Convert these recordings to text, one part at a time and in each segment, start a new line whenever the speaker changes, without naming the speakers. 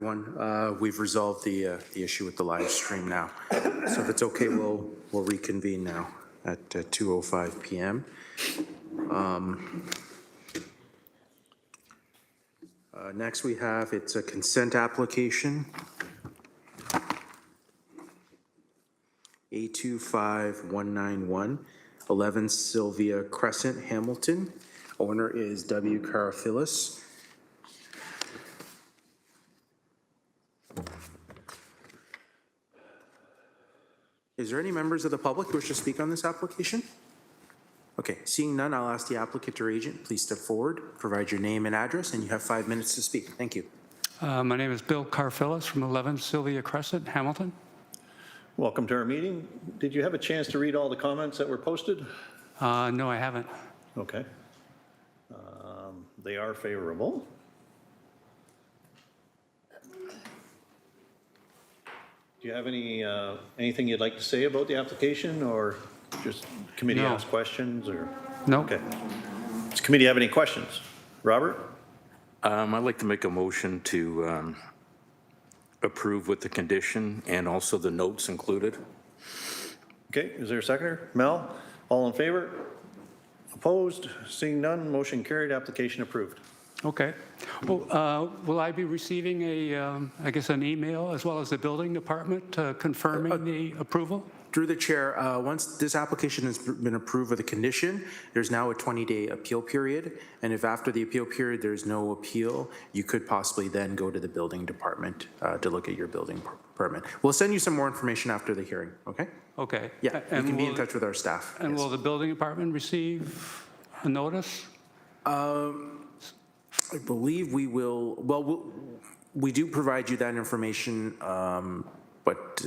We've resolved the issue with the live stream now. So if it's okay, we'll reconvene now at 2:05 p.m. Next we have, it's a consent application. A25191, 11 Sylvia Crescent, Hamilton. Owner is W. Karafillis. Is there any members of the public who wish to speak on this application? Okay, seeing none, I'll ask the applicant or agent, please step forward, provide your name and address, and you have 5 minutes to speak. Thank you.
My name is Bill Karfillis from 11 Sylvia Crescent, Hamilton.
Welcome to our meeting. Did you have a chance to read all the comments that were posted?
No, I haven't.
Okay. They are favorable. Do you have anything you'd like to say about the application, or just committee
No.
ask questions, or?
No.
Okay. Does the committee have any questions? Robert?
I'd like to make a motion to approve with the condition and also the notes included.
Okay, is there a seconder? Mel? All in favor? Opposed? Seeing none, motion carried, application approved.
Okay. Well, will I be receiving I guess, an email as well as the building department confirming the approval?
Through the chair, once this application has been approved with a condition, there's now a 20-day appeal period. And if after the appeal period there's no appeal, you could possibly then go to the building department to look at your building permit. We'll send you some more information after the hearing, okay?
Okay.
Yeah, you can be in touch with our staff.
And
yes.
will the building department receive a notice?
I believe we will, well, we do provide you that information, but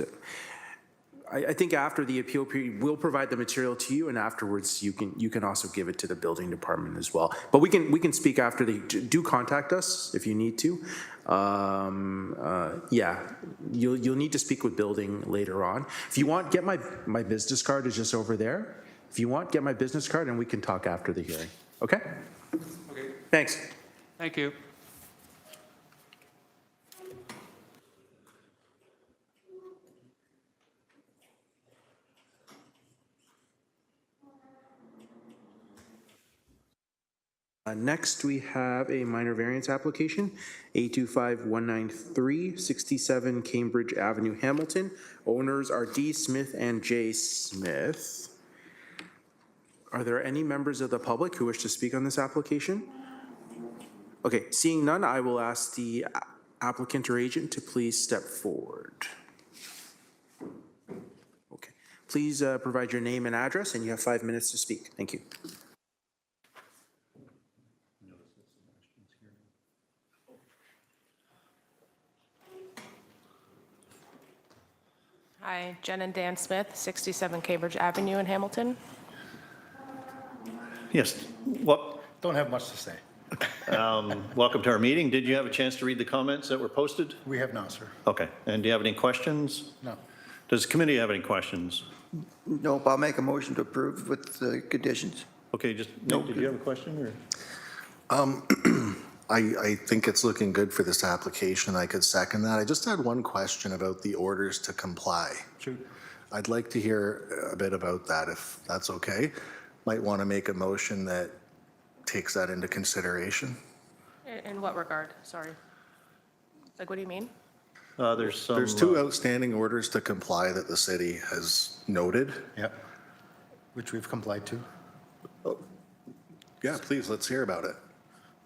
I think after the appeal period, we'll provide the material to you, and afterwards you can also give it to the building department as well. But we can speak after do contact us if you need to. Yeah, you'll need to speak with building later on. If you want, get my business card is just over there. If you want, get my business card and we can talk after the hearing. Okay?
Okay.
Thanks.
Thank you.
Next, we have a minor variance application, A25193, 67 Cambridge Avenue, Hamilton. Owners are D. Smith and J. Smith. Are there any members of the public who wish to speak on this application? Okay, seeing none, I will ask the applicant or agent to please step forward. Okay, please provide your name and address, and you have 5 minutes to speak. Thank you.
Hi, Jen and Dan Smith, 67 Cambridge Avenue in Hamilton.
Yes. What?
Don't have much to say.
Welcome to our meeting. Did you have a chance to read the comments that were posted?
We have not, sir.
Okay. And do you have any questions?
No.
Does the committee have any questions?
Nope, I'll make a motion to approve with the conditions.
Okay, just, Nick, did you have a question, or?
I think it's looking good for this application. I could second that. I just had one question about the orders to comply.
Shoot.
I'd like to hear a bit about that, if that's okay. Might want to make a motion that takes that into consideration.
In what regard? Sorry. Like, what do you mean?
There's some.
There's two outstanding orders to comply that the city has noted.
Yep. Which we've complied to.
Yeah, please, let's hear about it.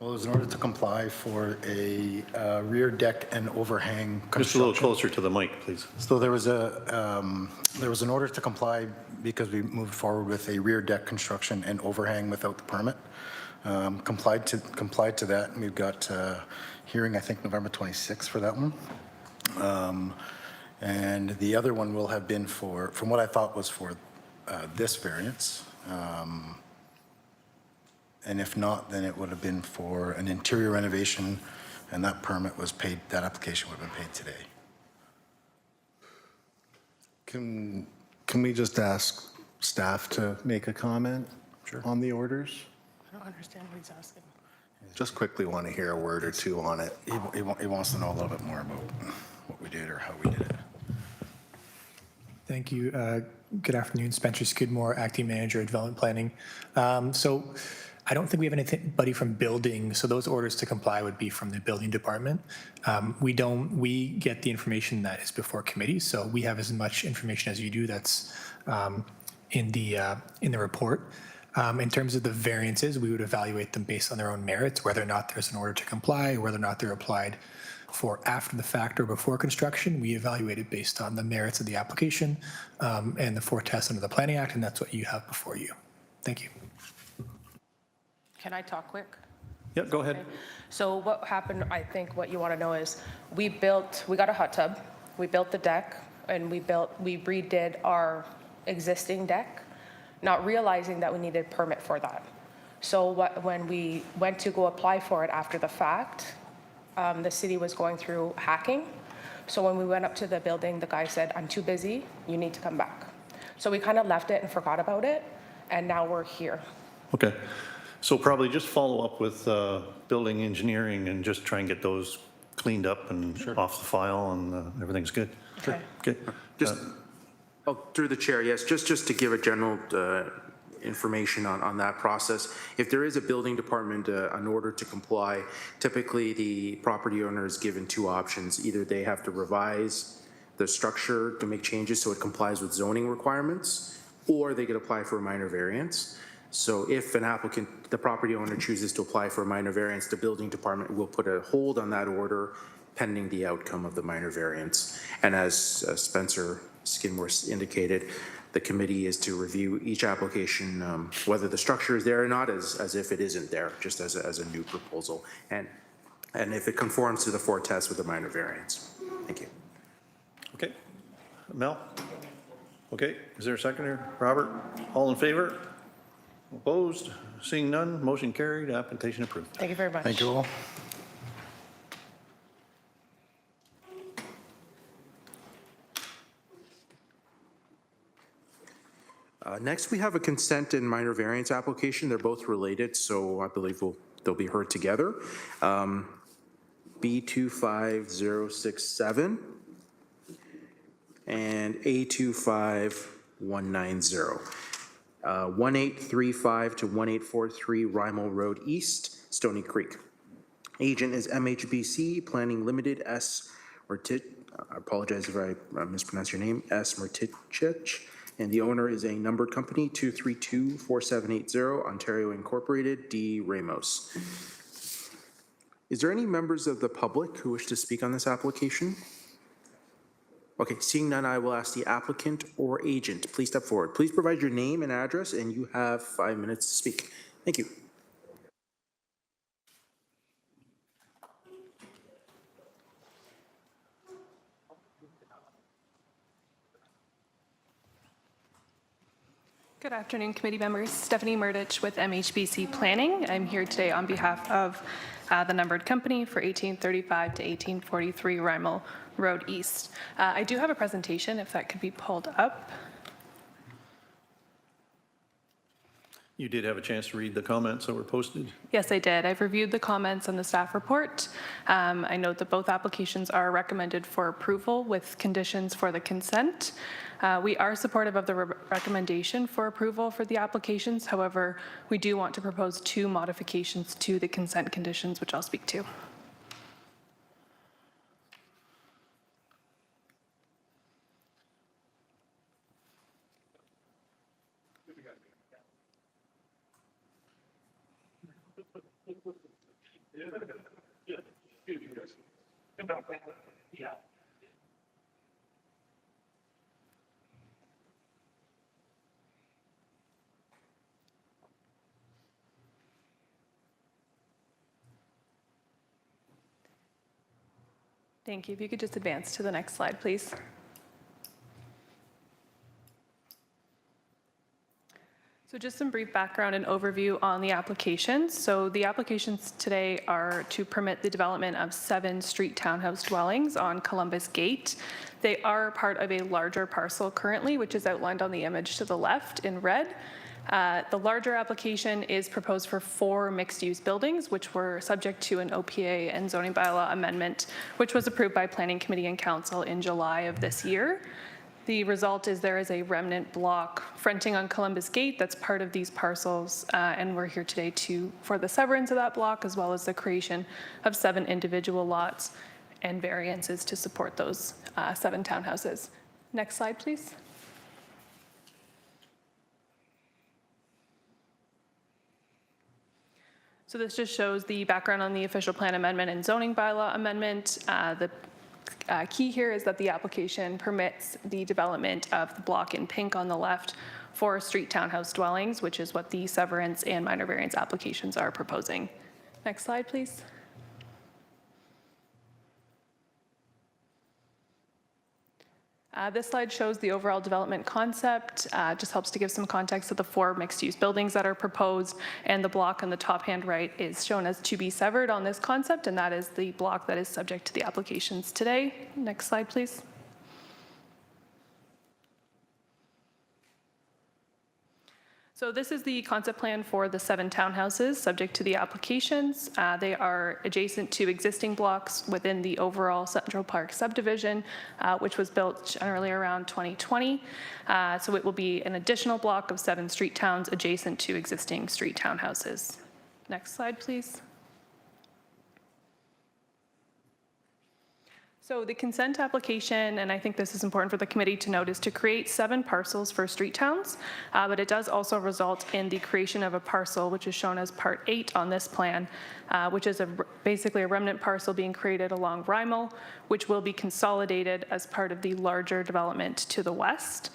Well, there's an order to comply for a rear deck and overhang construction.
Just a little closer to the mic, please.
So there was an order to comply because we moved forward with a rear deck construction and overhang without the permit. Complied to that, and we've got hearing, I think, November 26th for that one. And the other one will have been for, from what I thought was for this variance. And if not, then it would have been for an interior renovation, and that permit was paid, that application would have been paid today.
Can we just ask staff to make a comment
Sure.
on the orders?
I don't understand what he's asking.
Just quickly want to hear a word or two on it.
He wants to know a little bit more about what we did or how we did it.
Thank you. Good afternoon, Spencer Skidmore, Acting Manager of Development Planning. So I don't think we have anybody from building, so those orders to comply would be from the building department. We get the information that is before committee, so we have as much information as you do that's in the report. In terms of the variances, we would evaluate them based on their own merits, whether or not there's an order to comply, or whether or not they're applied for after the fact or before construction. We evaluate it based on the merits of the application and the 4 tests under the Planning Act, and that's what you have before you. Thank you.
Can I talk quick?
Yep, go ahead.
So what happened, I think what you want to know is we got a hot tub, we built the deck, and we redid our existing deck, not realizing that we needed a permit for that. So when we went to go apply for it after the fact, the city was going through hacking. So when we went up to the building, the guy said, "I'm too busy, you need to come back." So we kind of left it and forgot about it, and now we're here.
Okay. So probably just follow up with building engineering and just try and get those cleaned up and off the file, and everything's good.
Okay.
Okay.
Just, through the chair, yes, just to give a general information on that process. If there is a building department, an order to comply, typically the property owner is given 2 options. Either they have to revise the structure to make changes so it complies with zoning requirements, or they could apply for a minor variance. So if an applicant, the property owner chooses to apply for a minor variance, the building department will put a hold on that order pending the outcome of the minor variance. And as Spencer Skidmore indicated, the committee is to review each application, whether the structure is there or not, as if it isn't there, just as a new proposal, and if it conforms to the 4 tests with a minor variance. Thank you.
Okay. Mel? Okay, is there a seconder? Robert? All in favor? Opposed? Seeing none, motion carried, application approved.
Thank you very much.
Thank you all.
Next, we have a consent and minor variance application. They're both related, so I believe they'll be heard together. B25067 and A25190. 1835 to 1843 Rymel Road East, Stony Creek. Agent is MHBC Planning Limited, S. Mertich. I apologize if I mispronounce your name, S. Mertichich. And the owner is a numbered company, 2324780, Ontario Incorporated, D. Ramos. Is there any members of the public who wish to speak on this application? Okay, seeing none, I will ask the applicant or agent, please step forward. Please provide your name and address, and you have 5 minutes to speak. Thank you.
Good afternoon, committee members. Stephanie Murdich with MHBC Planning. I'm here today on behalf of the numbered company for 1835 to 1843 Rymel Road East. I do have a presentation, if that could be pulled up.
You did have a chance to read the comments that were posted?
Yes, I did. I've reviewed the comments on the staff report. I note that both applications are recommended for approval with conditions for the consent. We are supportive of the recommendation for approval for the applications. However, we do want to propose 2 modifications to the consent conditions, which I'll speak to. Thank you. If you could just advance to the next slide, please. So just some brief background and overview on the applications. So the applications today are to permit the development of 7 street townhouse dwellings on Columbus Gate. They are part of a larger parcel currently, which is outlined on the image to the left in red. The larger application is proposed for 4 mixed-use buildings, which were subject to an OPA and zoning bylaw amendment, which was approved by Planning Committee and Council in July of this year. The result is there is a remnant block fronting on Columbus Gate that's part of these parcels, and we're here today for the severance of that block, as well as the creation of 7 individual lots and variances to support those 7 townhouses. Next slide, please. So this just shows the background on the official plan amendment and zoning bylaw amendment. The key here is that the application permits the development of the block in pink on the left for street townhouse dwellings, which is what the severance and minor variance applications are proposing. Next slide, please. This slide shows the overall development concept, just helps to give some context to the 4 mixed-use buildings that are proposed, and the block on the top hand right is shown as to be severed on this concept, and that is the block that is subject to the applications today. Next slide, please. So this is the concept plan for the 7 townhouses subject to the applications. They are adjacent to existing blocks within the overall Central Park subdivision, which was built generally around 2020. So it will be an additional block of 7 street towns adjacent to existing street townhouses. Next slide, please. So the consent application, and I think this is important for the committee to note, is to create 7 parcels for street towns, but it does also result in the creation of a parcel, which is shown as Part 8 on this plan, which is basically a remnant parcel being created along Rymel, which will be consolidated as part of the larger development to the west.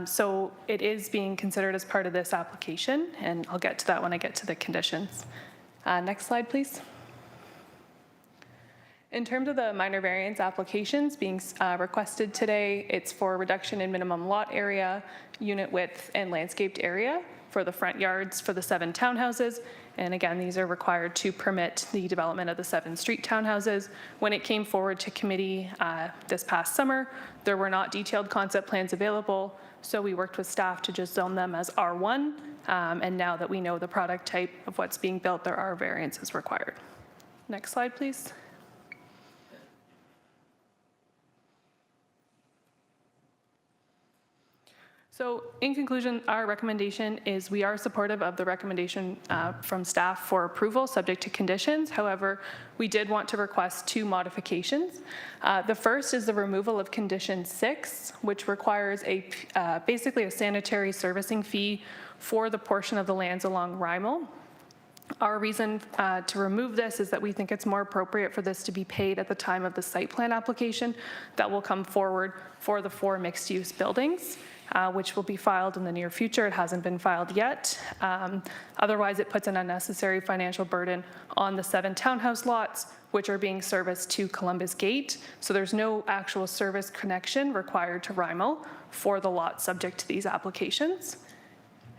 So it is being considered as part of this application, and I'll get to that when I get to the conditions. Next slide, please. In terms of the minor variance applications being requested today, it's for reduction in minimum lot area, unit width, and landscaped area for the front yards for the 7 townhouses. And again, these are required to permit the development of the 7 street townhouses. When it came forward to committee this past summer, there were not detailed concept plans available, so we worked with staff to just zone them as R1. And now that we know the product type of what's being built, there are variances required. Next slide, please. So in conclusion, our recommendation is we are supportive of the recommendation from staff for approval subject to conditions. However, we did want to request 2 modifications. The first is the removal of condition 6, which requires basically a sanitary servicing fee for the portion of the lands along Rymel. Our reason to remove this is that we think it's more appropriate for this to be paid at the time of the site plan application that will come forward for the 4 mixed-use buildings. Which will be filed in the near future. It hasn't been filed yet. Otherwise, it puts an unnecessary financial burden on the 7 townhouse lots, which are being serviced to Columbus Gate. So there's no actual service connection required to Rymel for the lots subject to these applications.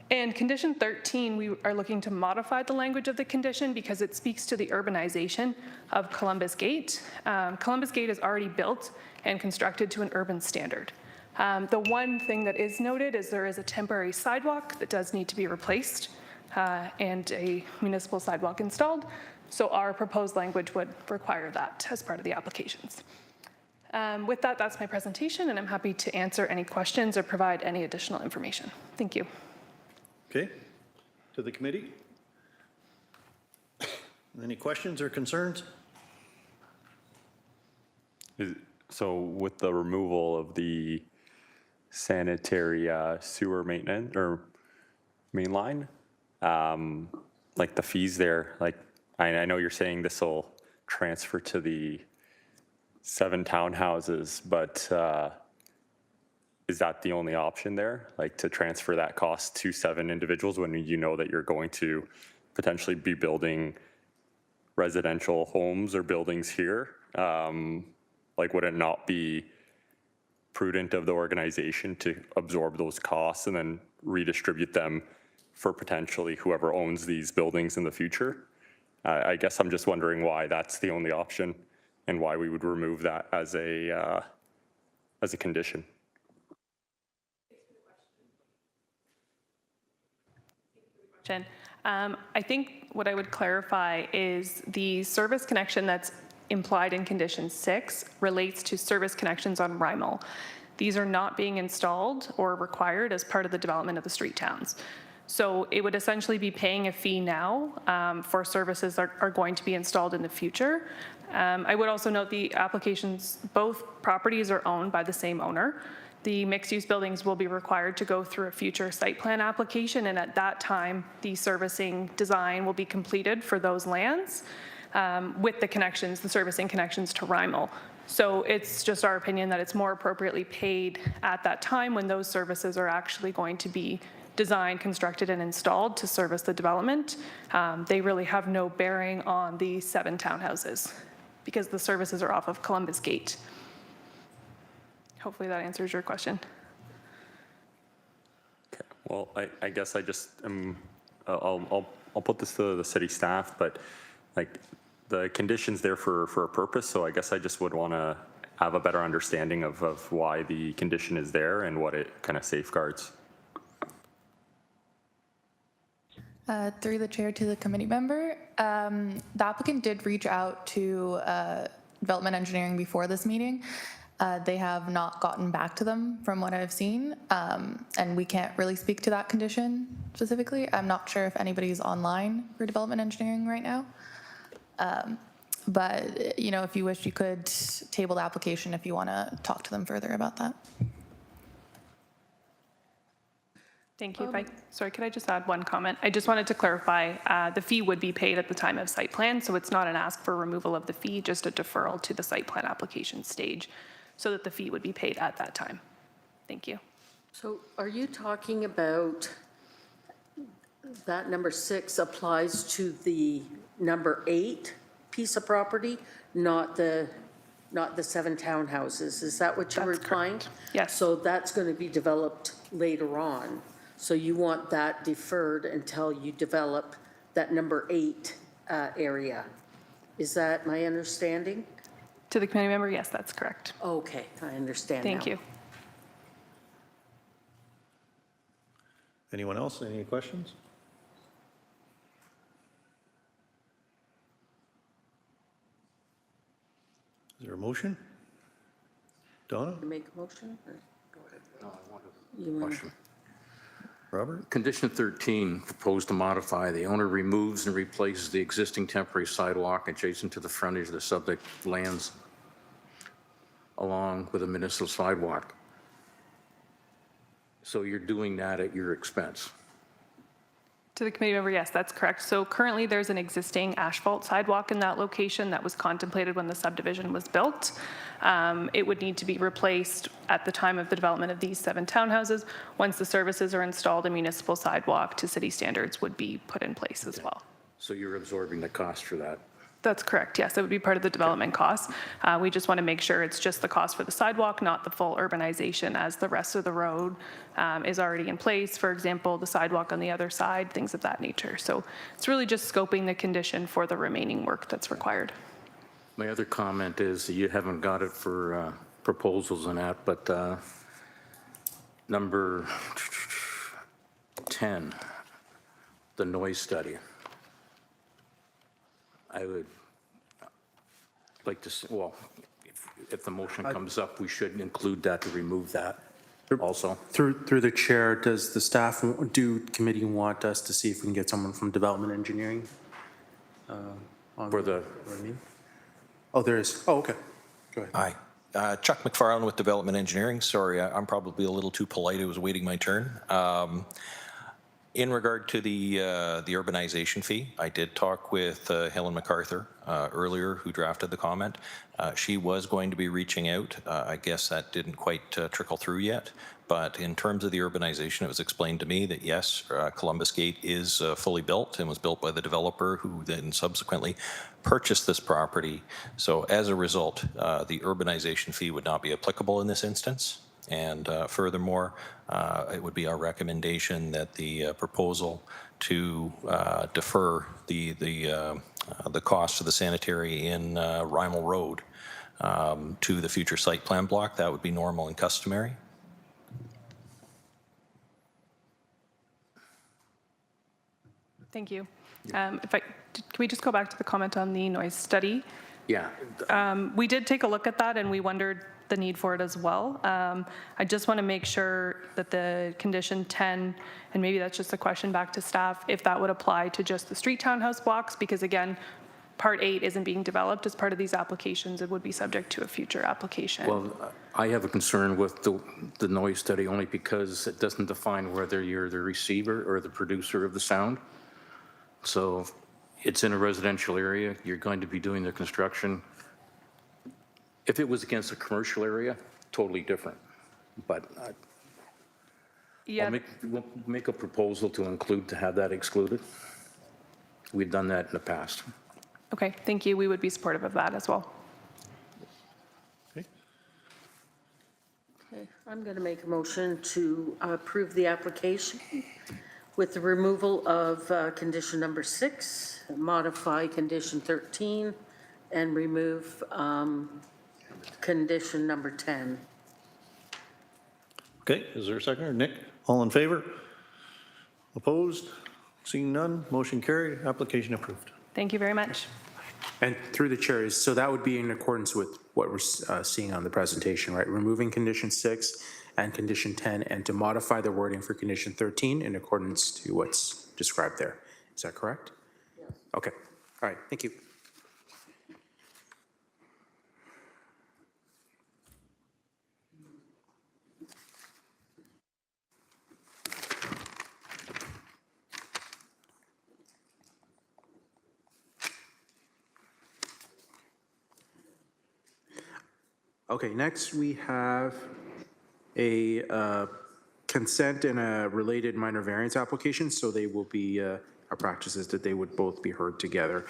And condition 13, we are looking to modify the language of the condition because it speaks to the urbanization of Columbus Gate. Columbus Gate is already built and constructed to an urban standard. The one thing that is noted is there is a temporary sidewalk that does need to be replaced and a municipal sidewalk installed. So our proposed language would require that as part of the applications. With that, that's my presentation, and I'm happy to answer any questions or provide any additional information. Thank you.
Okay. To the committee? Any questions or concerns?
So with the removal of the sanitary sewer maintenance or main line, like the fees there, like I know you're saying this will transfer to the 7 townhouses, but is that the only option there, like to transfer that cost to 7 individuals when you know that you're going to potentially be building residential homes or buildings here? Like, would it not be prudent of the organization to absorb those costs and then redistribute them for potentially whoever owns these buildings in the future? I guess I'm just wondering why that's the only option and why we would remove that as a condition.
Jen, I think what I would clarify is the service connection that's implied in condition 6 relates to service connections on Rymel. These are not being installed or required as part of the development of the street towns. So it would essentially be paying a fee now for services that are going to be installed in the future. I would also note the applications, both properties are owned by the same owner. The mixed-use buildings will be required to go through a future site plan application, and at that time, the servicing design will be completed for those lands with the connections, the servicing connections to Rymel. So it's just our opinion that it's more appropriately paid at that time when those services are actually going to be designed, constructed, and installed to service the development. They really have no bearing on the 7 townhouses because the services are off of Columbus Gate. Hopefully that answers your question.
Okay. Well, I guess I just I'll put this to the city staff, but like the condition's there for a purpose. So I guess I just would want to have a better understanding of why the condition is there and what it kind of safeguards.
Through the chair to the committee member, the applicant did reach out to development engineering before this meeting. They have not gotten back to them from what I've seen, and we can't really speak to that condition specifically. I'm not sure if anybody's online for development engineering right now. But, you know, if you wish, you could table the application if you want to talk to them further about that.
Thank you. Sorry, could I just add one comment? I just wanted to clarify, the fee would be paid at the time of site plan, so it's not an ask for removal of the fee, just a deferral to the site plan application stage, so that the fee would be paid at that time. Thank you.
So are you talking about that number 6 applies to the number 8 piece of property, not the 7 townhouses? Is that what you're implying?
Yes.
So that's going to be developed later on. So you want that deferred until you develop that number 8 area. Is that my understanding?
To the committee member, yes, that's correct.
Okay, I understand now.
Thank you.
Anyone else? Any questions? Is there a motion? Donna?
Make a motion? Or?
Go ahead. No, I want a
You want
question.
Robert?
Condition 13, proposed to modify. The owner removes and replaces the existing temporary sidewalk adjacent to the frontage of the subject lands along with a municipal sidewalk. So you're doing that at your expense?
To the committee member, yes, that's correct. So currently there's an existing asphalt sidewalk in that location that was contemplated when the subdivision was built. It would need to be replaced at the time of the development of these 7 townhouses. Once the services are installed, a municipal sidewalk to city standards would be put in place as well.
So you're absorbing the cost for that?
That's correct, yes, it would be part of the development costs. We just want to make sure it's just the cost for the sidewalk, not the full urbanization, as the rest of the road is already in place. For example, the sidewalk on the other side, things of that nature. So it's really just scoping the condition for the remaining work that's required.
My other comment is you haven't got it for proposals and that, but number 10, the noise study. I would like to, well, if the motion comes up, we should include that to remove that also.
Through the chair, does the staff, committee want us to see if we can get someone from development engineering?
For the,
Oh, there is. Oh, okay. Go ahead.
Hi, Chuck McFarland with Development Engineering. Sorry, I'm probably a little too polite. I was waiting my turn. In regard to the urbanization fee, I did talk with Helen MacArthur earlier, who drafted the comment. She was going to be reaching out. I guess that didn't quite trickle through yet. But in terms of the urbanization, it was explained to me that yes, Columbus Gate is fully built and was built by the developer who then subsequently purchased this property. So as a result, the urbanization fee would not be applicable in this instance. And furthermore, it would be our recommendation that the proposal to defer the cost of the sanitary in Rymel Road to the future site plan block, that would be normal and customary.
Thank you. Can we just go back to the comment on the noise study?
Yeah,
We did take a look at that and we wondered the need for it as well. I just want to make sure that the condition 10, and maybe that's just a question back to staff, if that would apply to just the street townhouse blocks, because again, part 8 isn't being developed as part of these applications. It would be subject to a future application.
well, I have a concern with the noise study only because it doesn't define whether you're the receiver or the producer of the sound. So it's in a residential area, you're going to be doing the construction. If it was against a commercial area, totally different. But
Yeah.
we'll make a proposal to include, to have that excluded. We've done that in the past.
Okay, thank you. We would be supportive of that as well.
Okay.
Okay, I'm going to make a motion to approve the application with the removal of condition number 6, modify condition 13, and remove condition number 10.
Okay, is there a second? Nick, all in favor? Opposed? Seeing none, motion carried, application approved.
Thank you very much.
And through the chair, so that would be in accordance with what we're seeing on the presentation, right? Removing condition 6 and condition 10, and to modify the wording for condition 13 in accordance to what's described there. Is that correct? Yes. Okay, all right, thank you. Okay, next we have a consent and a related minor variance application, so they will be, our practice is that they would both be heard together.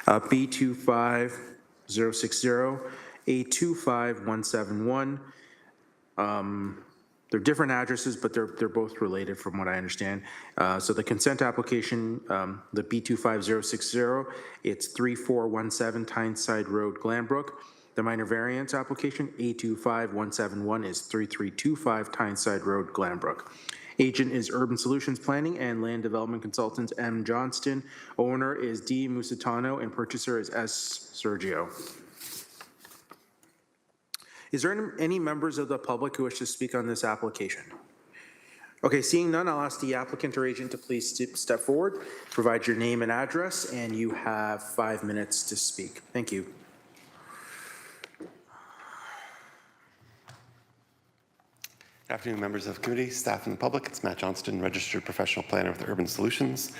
B25060, A25171. They're different addresses, but they're both related from what I understand. So the consent application, the B25060, it's 3417 Tyneside Road, Glanbrook. The minor variance application, A25171, is 3325 Tyneside Road, Glanbrook. Agent is Urban Solutions Planning and Land Development Consultants M. Johnston. Owner is D. Musitano and purchaser is S. Sergio. Is there any members of the public who wish to speak on this application? Okay, seeing none, I'll ask the applicant or agent to please step forward, provide your name and address, and you have 5 minutes to speak. Thank you.
Good afternoon, members of the committee, staff, and the public. It's Matt Johnston, registered professional planner with Urban Solutions.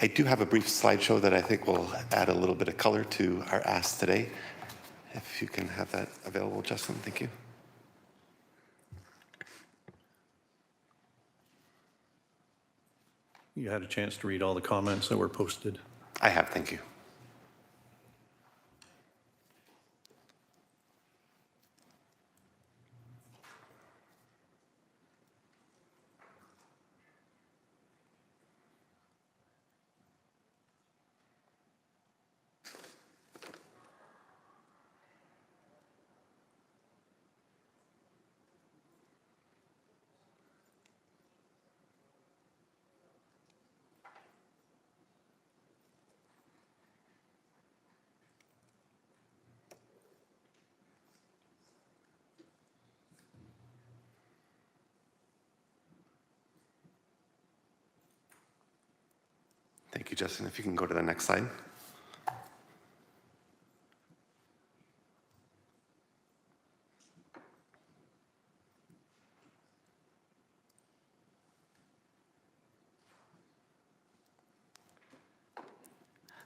I do have a brief slideshow that I think will add a little bit of color to our ask today. If you can have that available, Justin, thank you.
You had a chance to read all the comments that were posted.
I have, thank you. Thank you, Justin. If you can go to the next slide.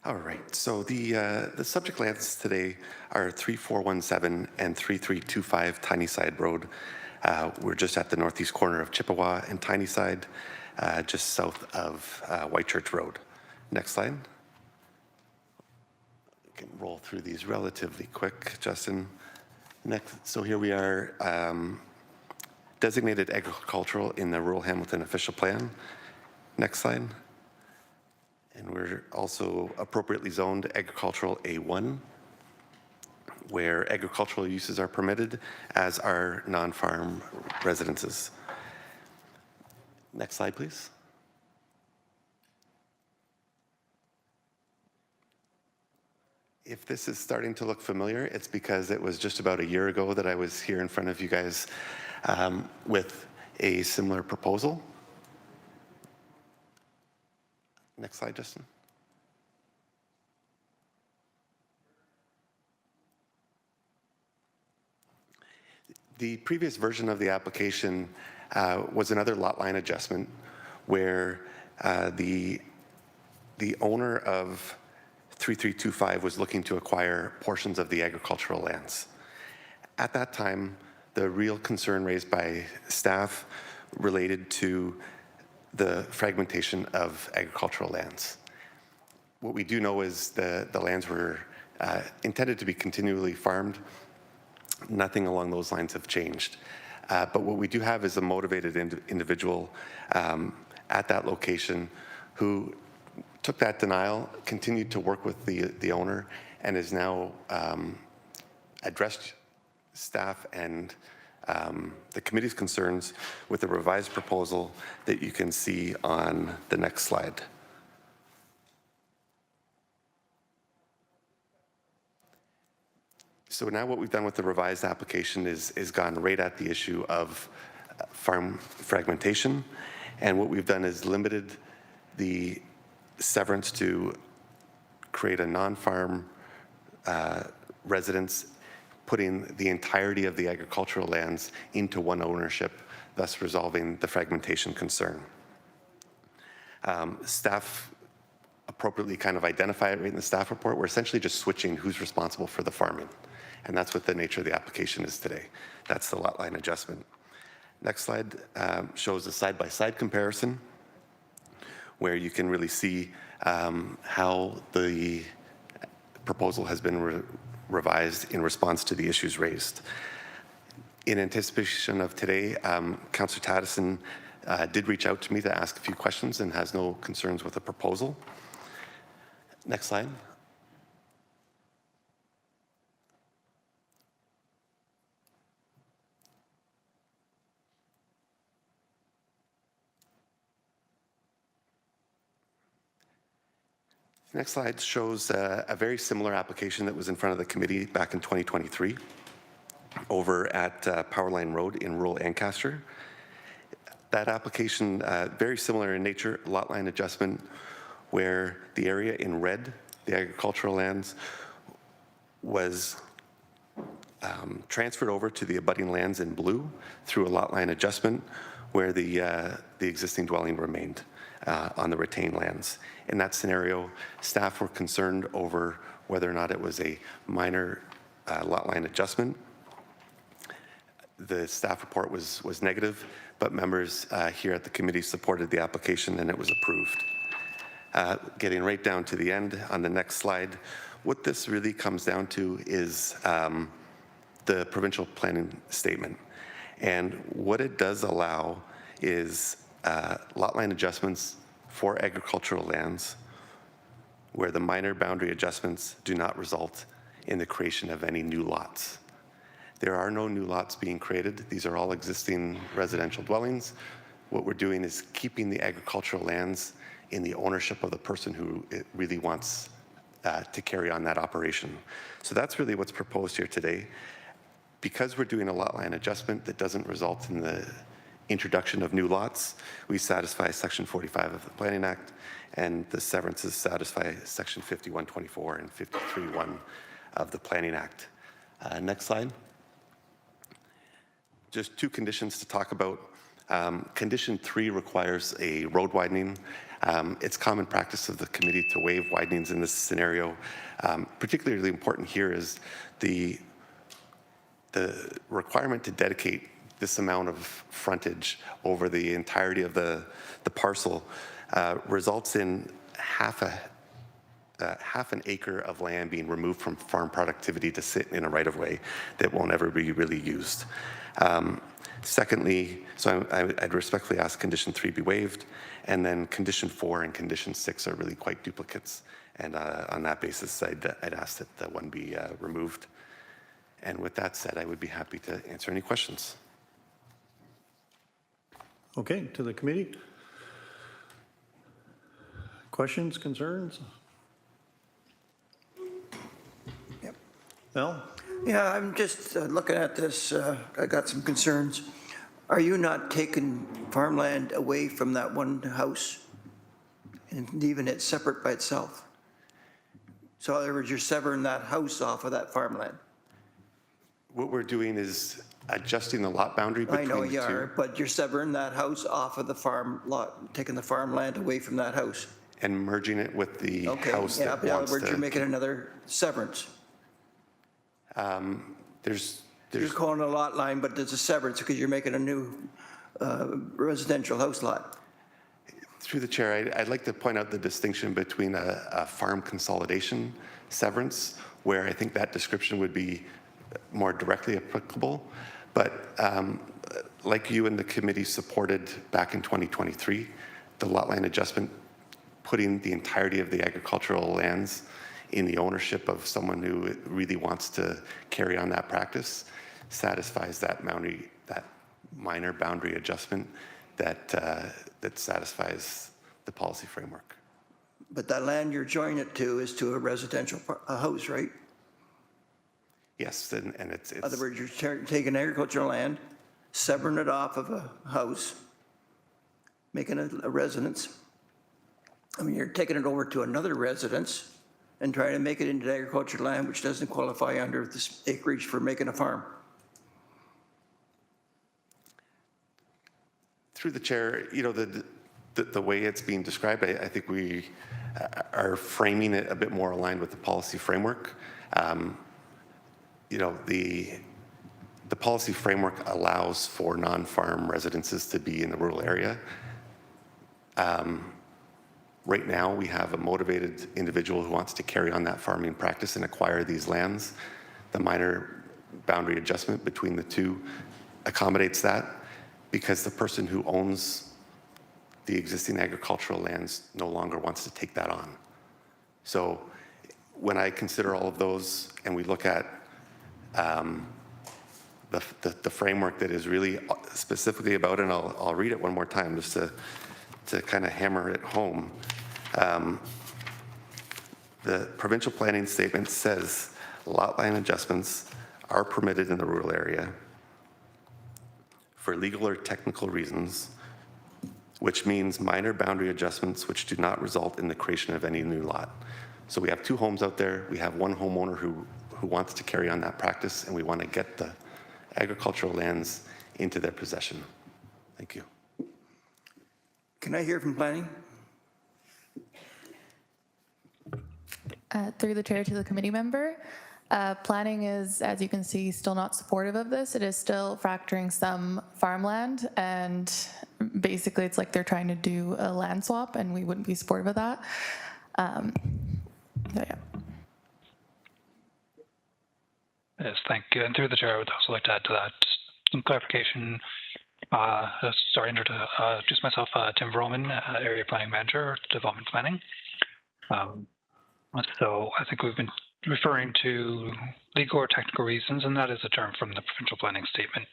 All right, so the subject lands today are 3417 and 3325 Tyneside Road. We're just at the northeast corner of Chippewa and Tyneside, just south of Whitechurch Road. Next slide. We can roll through these relatively quick, Justin. Next, so here we are, designated agricultural in the Rural Hamilton official plan. Next slide. And we're also appropriately zoned agricultural A1, where agricultural uses are permitted, as are non-farm residences. Next slide, please. If this is starting to look familiar, it's because it was just about a year ago that I was here in front of you guys with a similar proposal. Next slide, Justin. The previous version of the application was another lot line adjustment where the owner of 3325 was looking to acquire portions of the agricultural lands. At that time, the real concern raised by staff related to the fragmentation of agricultural lands. What we do know is the lands were intended to be continually farmed. Nothing along those lines have changed. But what we do have is a motivated individual at that location who took that denial, continued to work with the owner, and has now addressed staff and the committee's concerns with a revised proposal that you can see on the next slide. So now what we've done with the revised application is gone right at the issue of farm fragmentation. And what we've done is limited the severance to create a non-farm residence, putting the entirety of the agricultural lands into one ownership, thus resolving the fragmentation concern. Staff appropriately kind of identify it right in the staff report. We're essentially just switching who's responsible for the farming. And that's what the nature of the application is today. That's the lot line adjustment. Next slide shows a side-by-side comparison where you can really see how the proposal has been revised in response to the issues raised. In anticipation of today, Councillor Taddison did reach out to me to ask a few questions and has no concerns with the proposal. Next slide. The next slide shows a very similar application that was in front of the committee back in 2023 over at Powerline Road in rural Ancaster. That application, very similar in nature, lot line adjustment, where the area in red, the agricultural lands, was transferred over to the abutting lands in blue through a lot line adjustment, where the existing dwelling remained on the retained lands. In that scenario, staff were concerned over whether or not it was a minor lot line adjustment. The staff report was negative, but members here at the committee supported the application and it was approved. Getting right down to the end on the next slide, what this really comes down to is the provincial planning statement. And what it does allow is lot line adjustments for agricultural lands where the minor boundary adjustments do not result in the creation of any new lots. There are no new lots being created. These are all existing residential dwellings. What we're doing is keeping the agricultural lands in the ownership of the person who really wants to carry on that operation. So that's really what's proposed here today. Because we're doing a lot line adjustment that doesn't result in the introduction of new lots, we satisfy Section 45 of the Planning Act, and the severances satisfy Section 5124 and 53.1 of the Planning Act. Next slide. Just two conditions to talk about. Condition 3 requires a road widening. It's common practice of the committee to waive widenings in this scenario. Particularly important here is the requirement to dedicate this amount of frontage over the entirety of the parcel results in half an acre of land being removed from farm productivity to sit in a right-of-way that won't ever be really used. Secondly, so I'd respectfully ask condition 3 be waived, and then condition 4 and condition 6 are really quite duplicates, and on that basis I'd ask that one be removed. And with that said, I would be happy to answer any questions.
Okay, to the committee. Questions, concerns? Mel?
Yeah, I'm just looking at this. I got some concerns. Are you not taking farmland away from that one house and leaving it separate by itself? So in other words, you're severing that house off of that farmland.
What we're doing is adjusting the lot boundary between
I
the
know
two.
you are, but you're severing that house off of the farm lot, taking the farmland away from that house.
And merging it with the
Okay,
house
yeah,
that
but in other
wants
words, you're
to.
making another severance.
There's
You're calling it a lot line, but there's a severance because you're making a new residential house lot.
Through the chair, I'd like to point out the distinction between a farm consolidation severance, where I think that description would be more directly applicable. But like you and the committee supported back in 2023, the lot line adjustment, putting the entirety of the agricultural lands in the ownership of someone who really wants to carry on that practice, satisfies that boundary, that minor boundary adjustment that satisfies the policy framework.
But that land you're joining it to is to a residential house, right?
Yes, and it's
In other words, you're taking agricultural land, severing it off of a house, making it a residence. I mean, you're taking it over to another residence and trying to make it into agricultural land, which doesn't qualify under this acreage for making a farm.
through the chair, you know, the way it's being described, I think we are framing it a bit more aligned with the policy framework. You know, the policy framework allows for non-farm residences to be in the rural area. Right now, we have a motivated individual who wants to carry on that farming practice and acquire these lands. The minor boundary adjustment between the two accommodates that because the person who owns the existing agricultural lands no longer wants to take that on. So when I consider all of those and we look at the framework that is really specifically about, and I'll read it one more time just to kind of hammer it home. The provincial planning statement says lot line adjustments are permitted in the rural area for legal or technical reasons, which means minor boundary adjustments which do not result in the creation of any new lot. So we have two homes out there. We have one homeowner who wants to carry on that practice, and we want to get the agricultural lands into their possession. Thank you.
Can I hear from planning?
Through the chair to the committee member. Planning is, as you can see, still not supportive of this. It is still factoring some farmland, and basically it's like they're trying to do a land swap, and we wouldn't be supportive of that. So yeah.
Yes, thank you. And through the chair, I would also like to add to that some clarification. Sorry, to introduce myself, Tim Vroman, Area Planning Manager, Development Planning. So I think we've been referring to legal or technical reasons, and that is a term from the provincial planning statement.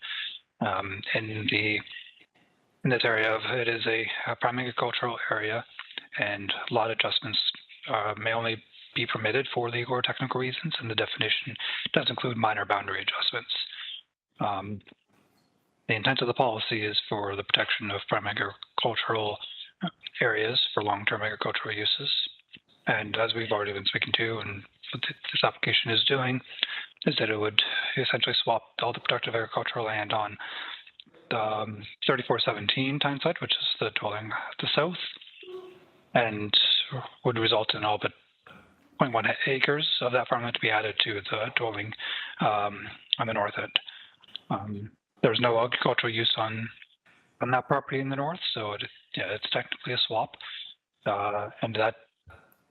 In this area, it is a prime agricultural area, and lot adjustments may only be permitted for legal or technical reasons, and the definition does include minor boundary adjustments. The intent of the policy is for the protection of prime agricultural areas for long-term agricultural uses. And as we've already been speaking to, and what this application is doing, is that it would essentially swap all the productive agricultural land on the 3417 Tyneside, which is the dwelling to the south, and would result in all but 0.1 acres of that farmland to be added to the dwelling on the north end. There's no agricultural use on that property in the north, so it's technically a swap, and that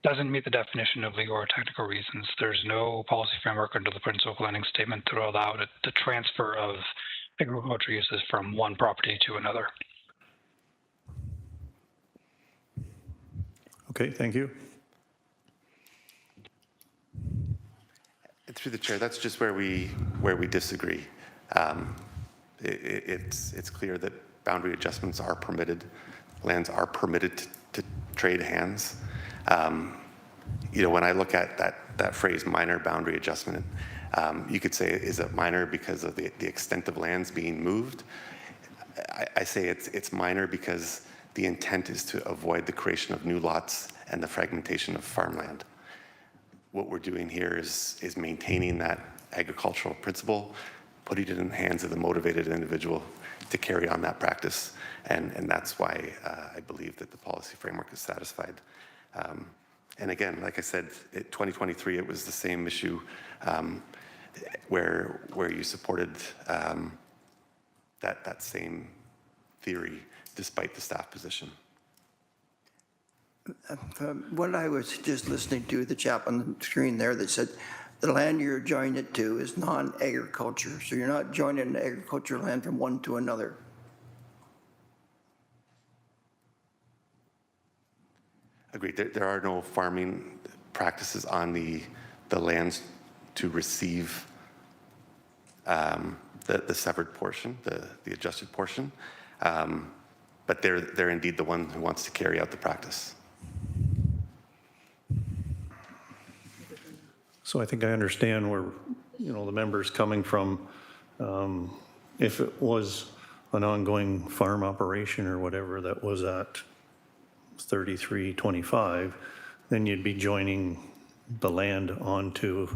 doesn't meet the definition of legal or technical reasons. There's no policy framework under the provincial planning statement to allow the transfer of agricultural uses from one property to another.
Okay, thank you.
Through the chair, that's just where we disagree. It's clear that boundary adjustments are permitted, lands are permitted to trade hands. You know, when I look at that phrase minor boundary adjustment, You could say, is it minor because of the extent of lands being moved? I say it's minor because the intent is to avoid the creation of new lots and the fragmentation of farmland. What we're doing here is maintaining that agricultural principle, putting it in the hands of the motivated individual to carry on that practice. And that's why I believe that the policy framework is satisfied. And again, like I said, 2023, it was the same issue where you supported that same theory despite the staff position.
What I was just listening to, the chap on the screen there that said, the land you're joining it to is non-agriculture, so you're not joining an agricultural land from one to another.
Agreed. There are no farming practices on the lands to receive the severed portion, the adjusted portion, but they're indeed the one who wants to carry out the practice.
So I think I understand where, the member's coming from. If it was an ongoing farm operation or whatever that was at 3325, then you'd be joining the land onto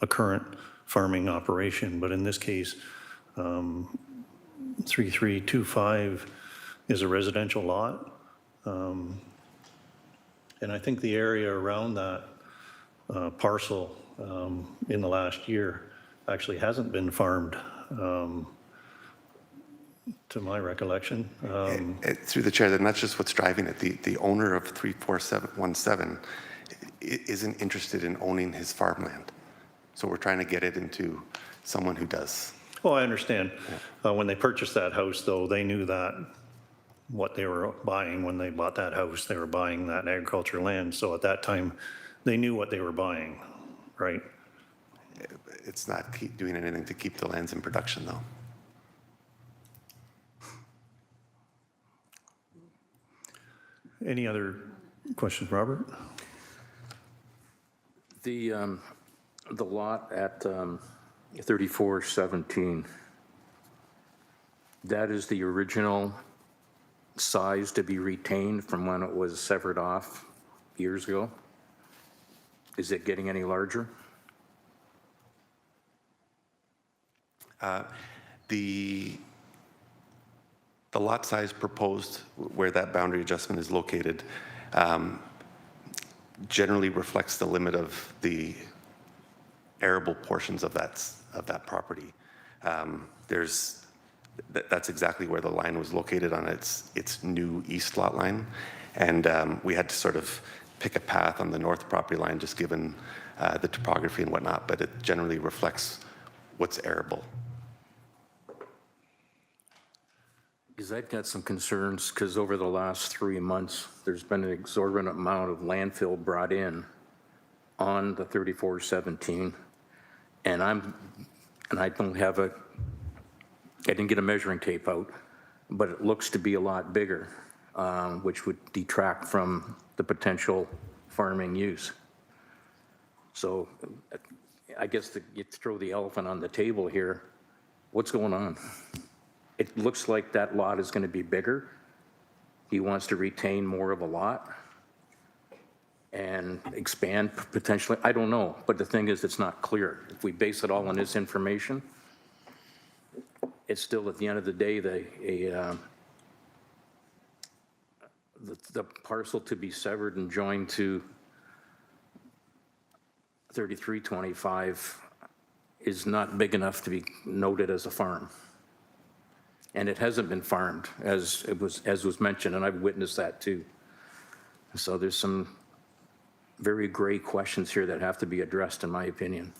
a current farming operation. But in this case, 3325 is a residential lot. And I think the area around that parcel in the last year actually hasn't been farmed, to my recollection.
Through the chair, then that's just what's driving it. The owner of 3417 isn't interested in owning his farmland. So we're trying to get it into someone who does.
Well, I understand. When they purchased that house, though, they knew that what they were buying when they bought that house, they were buying that agricultural land. So at that time, they knew what they were buying, right?
It's not doing anything to keep the lands in production, though.
Any other questions, Robert?
The lot at 3417, that is the original size to be retained from when it was severed off years ago? Is it getting any larger?
The lot size proposed where that boundary adjustment is located generally reflects the limit of the arable portions of that property. That's exactly where the line was located on its new east lot line, and we had to sort of pick a path on the north property line just given the topography and whatnot, but it generally reflects what's arable.
Because I've got some concerns, because over the last 3 months, there's been an exorbitant amount of landfill brought in on the 3417, and I don't have I didn't get a measuring tape out, but it looks to be a lot bigger, which would detract from the potential farming use. So I guess you throw the elephant on the table here. What's going on? It looks like that lot is going to be bigger. He wants to retain more of a lot and expand potentially. I don't know, but the thing is, it's not clear. If we base it all on this information, it's still at the end of the day, the parcel to be severed and joined to 3325 is not big enough to be noted as a farm. And it hasn't been farmed, as was mentioned, and I've witnessed that too. So there's some very gray questions here that have to be addressed, in my opinion.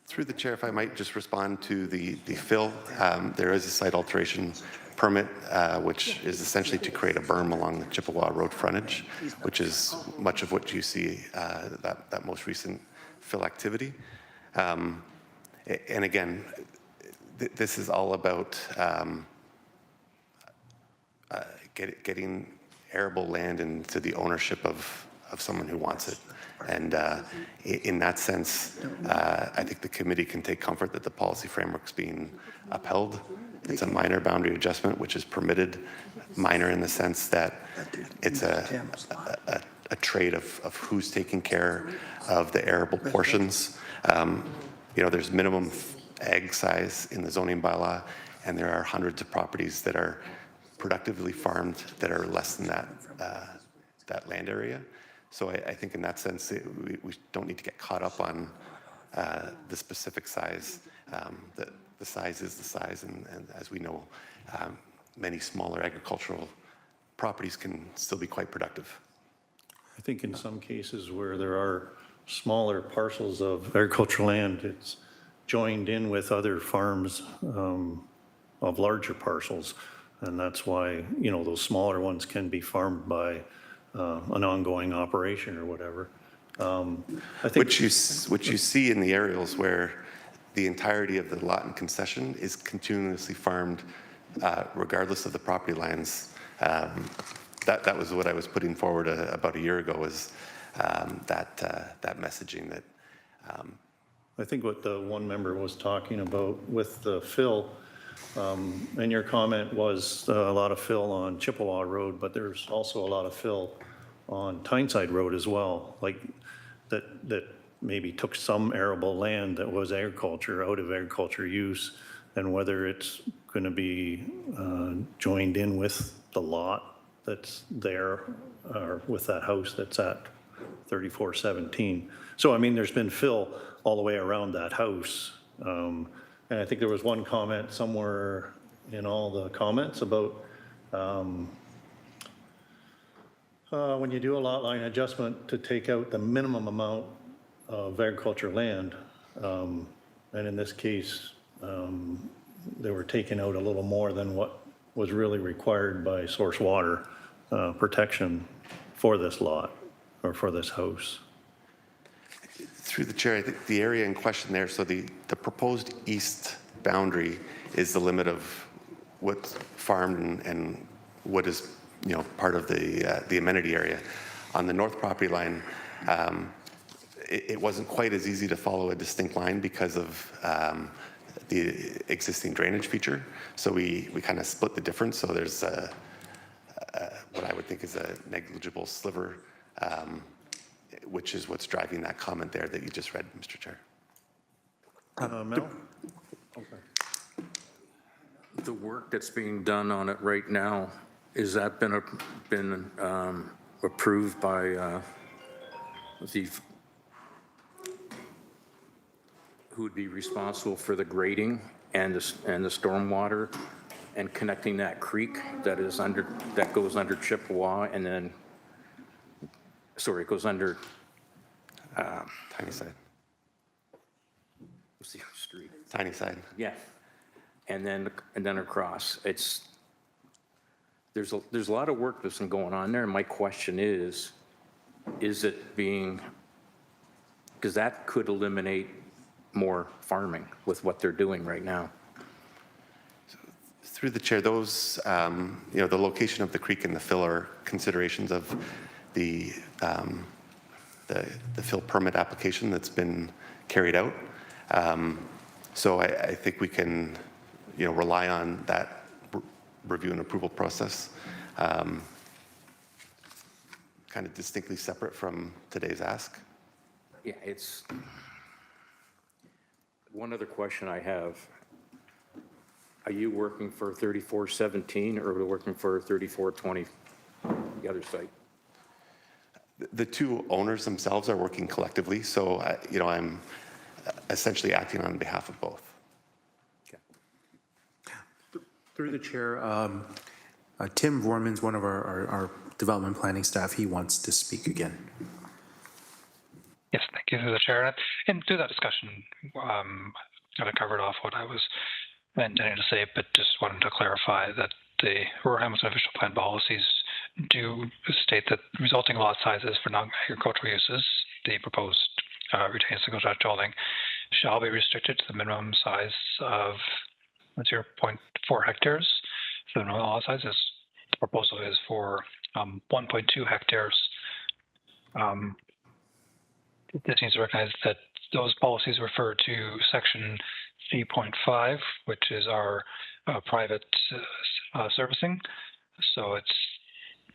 Through the chair, if I might just respond to the fill, there is a site alteration permit, which is essentially to create a berm along the Chippewa Road frontage, which is much of what you see, that most recent fill activity. And again, this is all about getting arable land into the ownership of of someone who wants it. And in that sense, I think the committee can take comfort that the policy framework's being upheld. It's a minor boundary adjustment, which is permitted, minor in the sense that it's a trade of who's taking care of the arable portions. You know, there's minimum ag size in the zoning bylaw, and there are hundreds of properties that are productively farmed that are less than that land area. So I think in that sense, we don't need to get caught up on the specific size. The size is the size, and as we know, many smaller agricultural properties can still be quite productive.
I think in some cases where there are smaller parcels of agricultural land, it's joined in with other farms of larger parcels. And that's why, you know, those smaller ones can be farmed by an ongoing operation or whatever. I think
Which you see in the aerials where the entirety of the lot in concession is continuously farmed regardless of the property lines. That was what I was putting forward about a year ago, was that messaging that.
I think what the one member was talking about with the fill, and your comment was a lot of fill on Chippewa Road, but there's also a lot of fill on Tyneside Road as well, like that maybe took some arable land that was agriculture out of agriculture use, and whether it's going to be joined in with the lot that's there or with that house that's at 3417. So, I mean, there's been fill all the way around that house. And I think there was one comment somewhere in all the comments about when you do a lot line adjustment to take out the minimum amount of agriculture land, and in this case, they were taking out a little more than what was really required by source water protection for this lot or for this house.
Through the chair, I think the area in question there, so the proposed east boundary is the limit of what's farmed and what is, you know, part of the amenity area. On the north property line, it wasn't quite as easy to follow a distinct line because of the existing drainage feature. So we kind of split the difference. So there's what I would think is a negligible sliver, which is what's driving that comment there that you just read, Mr. Chair.
Mel?
The work that's being done on it right now, is that been approved by the, who would be responsible for the grading and the stormwater and connecting that creek that goes under Chippewa and then, sorry, it goes under
Tyneside.
what's the other street?
Tyneside.
Yeah, and then across. There's a lot of work that's been going on there. And my question is it being, because that could eliminate more farming with what they're doing right now.
Through the chair, those, you know, the location of the creek and the fill are considerations of the fill permit application that's been carried out. So I think we can, you know, rely on that review and approval process, kind of distinctly separate from today's ask.
Yeah, it's, one other question I have. Are you working for 3417 or are you working for 3420, the other site?
The two owners themselves are working collectively, so, you know, I'm essentially acting on behalf of both.
Through the chair, Tim Vorman's one of our development planning staff. He wants to speak again.
Yes, thank you through the chair. And through that discussion, kind of covered off what I was intending to say, but just wanted to clarify that the Rural Hamilton official plan policies do state that resulting lot sizes for non-agricultural uses, the proposed retained single-tract holding, shall be restricted to the minimum size of 0.4 hectares. So the minimum lot size is, the proposal is for 1.2 hectares this needs to recognize that those policies refer to section 3.5, which is our private servicing. So it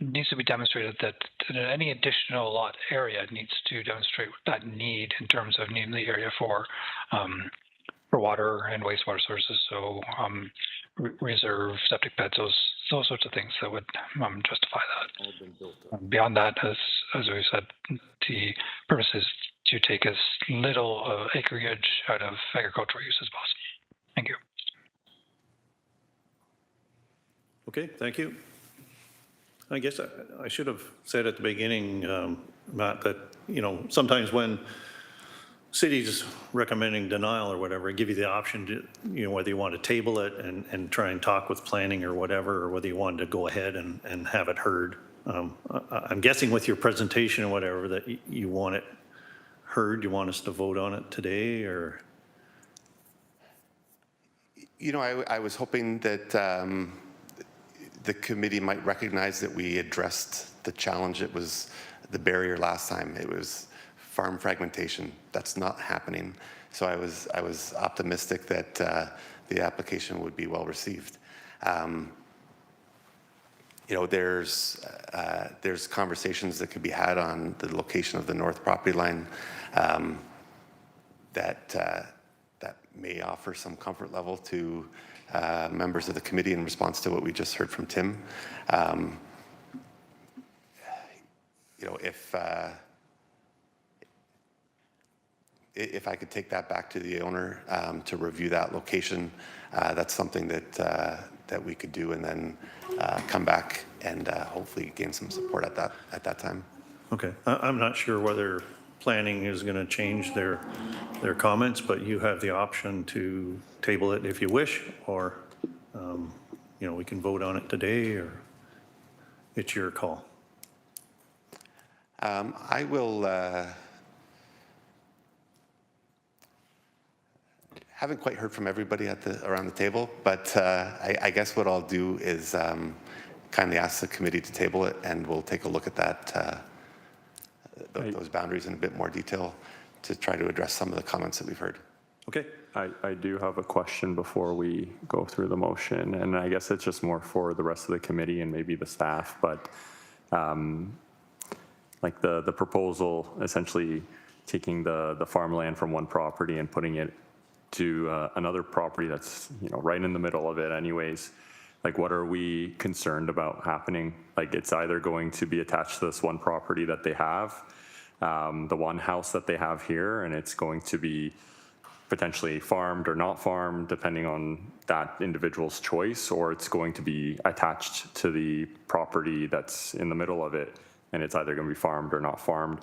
needs to be demonstrated that any additional lot area needs to demonstrate that need in terms of needing the area for water and wastewater sources. So reserve, septic beds, those sorts of things that would justify that. Beyond that, as we said, the purpose is to take as little acreage out of agricultural use as possible. Thank you.
Okay, thank you. I guess I should have said at the beginning, Matt, that, you know, sometimes when cities recommending denial or whatever, give you the option to, you know, whether you want to table it and try and talk with planning or whatever, or whether you wanted to go ahead and have it heard. I'm guessing with your presentation or whatever that you want it heard, you want us to vote on it today, or?
You know, I was hoping that the committee might recognize that we addressed the challenge. It was the barrier last time. It was farm fragmentation. That's not happening. So I was optimistic that the application would be well received. You know, there's conversations that could be had on the location of the north property line that may offer some comfort level to members of the committee in response to what we just heard from Tim. You know, if I could take that back to the owner to review that location, that's something that we could do, and then come back and hopefully gain some support at that time.
Okay, I'm not sure whether planning is going to change their comments, but you have the option to table it if you wish, or you know, we can vote on it today, or it's your call.
I will. Haven't quite heard from everybody around the table, but I guess what I'll do is kindly ask the committee to table it, and we'll take a look at that. Those boundaries in a bit more detail to try to address some of the comments that we've heard.
Okay.
I do have a question before we go through the motion, and I guess it's just more for the rest of the committee and maybe the staff, but like the proposal essentially taking the farmland from one property and putting it to another property that's, you know, right in the middle of it anyways. Like, what are we concerned about happening? Like, it's either going to be attached to this one property that they have, the one house that they have here, and it's going to be potentially farmed or not farmed, depending on that individual's choice, or it's going to be attached to the property that's in the middle of it, and it's either going to be farmed or not farmed.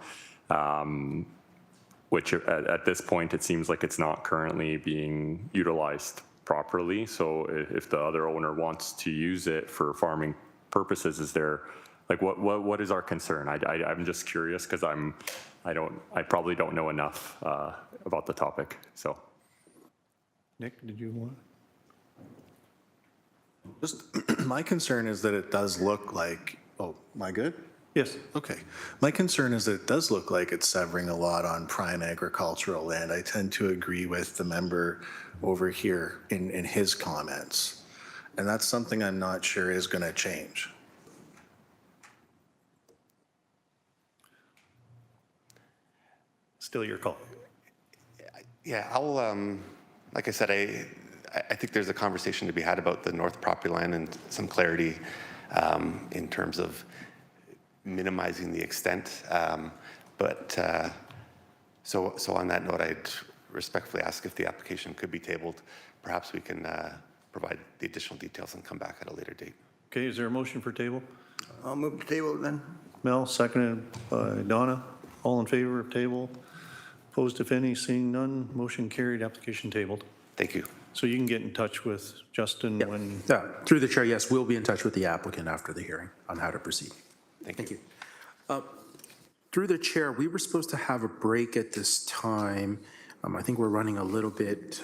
Which at this point, it seems like it's not currently being utilized properly. So if the other owner wants to use it for farming purposes, is there, like, what is our concern? I'm just curious, because I probably don't know enough about the topic. So,
Nick, did you want?
Just my concern is that it does look like, oh, am I good?
Yes.
Okay. My concern is that it does look like it's severing a lot on prime agricultural land. I tend to agree with the member over here in his comments. And that's something I'm not sure is going to change.
Still your call.
Yeah, I'll, like I said, I think there's a conversation to be had about the north property line and some clarity in terms of minimizing the extent. So on that note, I'd respectfully ask if the application could be tabled. Perhaps we can provide the additional details and come back at a later date.
Okay, is there a motion for table?
I'll move to table then.
Mel, seconded by Donna. All in favor of table? Opposed, if any? Seeing none, motion carried, application tabled.
Thank you.
So you can get in touch with Justin when...
Through the chair, yes, we'll be in touch with the applicant after the hearing on how to proceed. Thank you. Through the chair, we were supposed to have a break at this time. I think we're running a little bit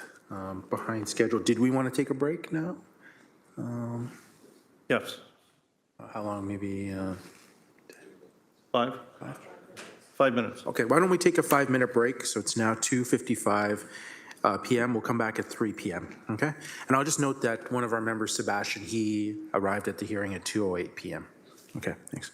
behind schedule. Did we want to take a break now?
Yes.
How long? Maybe
5? 5 minutes.
Okay, why don't we take a 5-minute break? So it's now 2:55 PM. We'll come back at 3 PM, okay? And I'll just note that one of our members, Sebastian, he arrived at the hearing at 2:08 PM. Okay, thanks.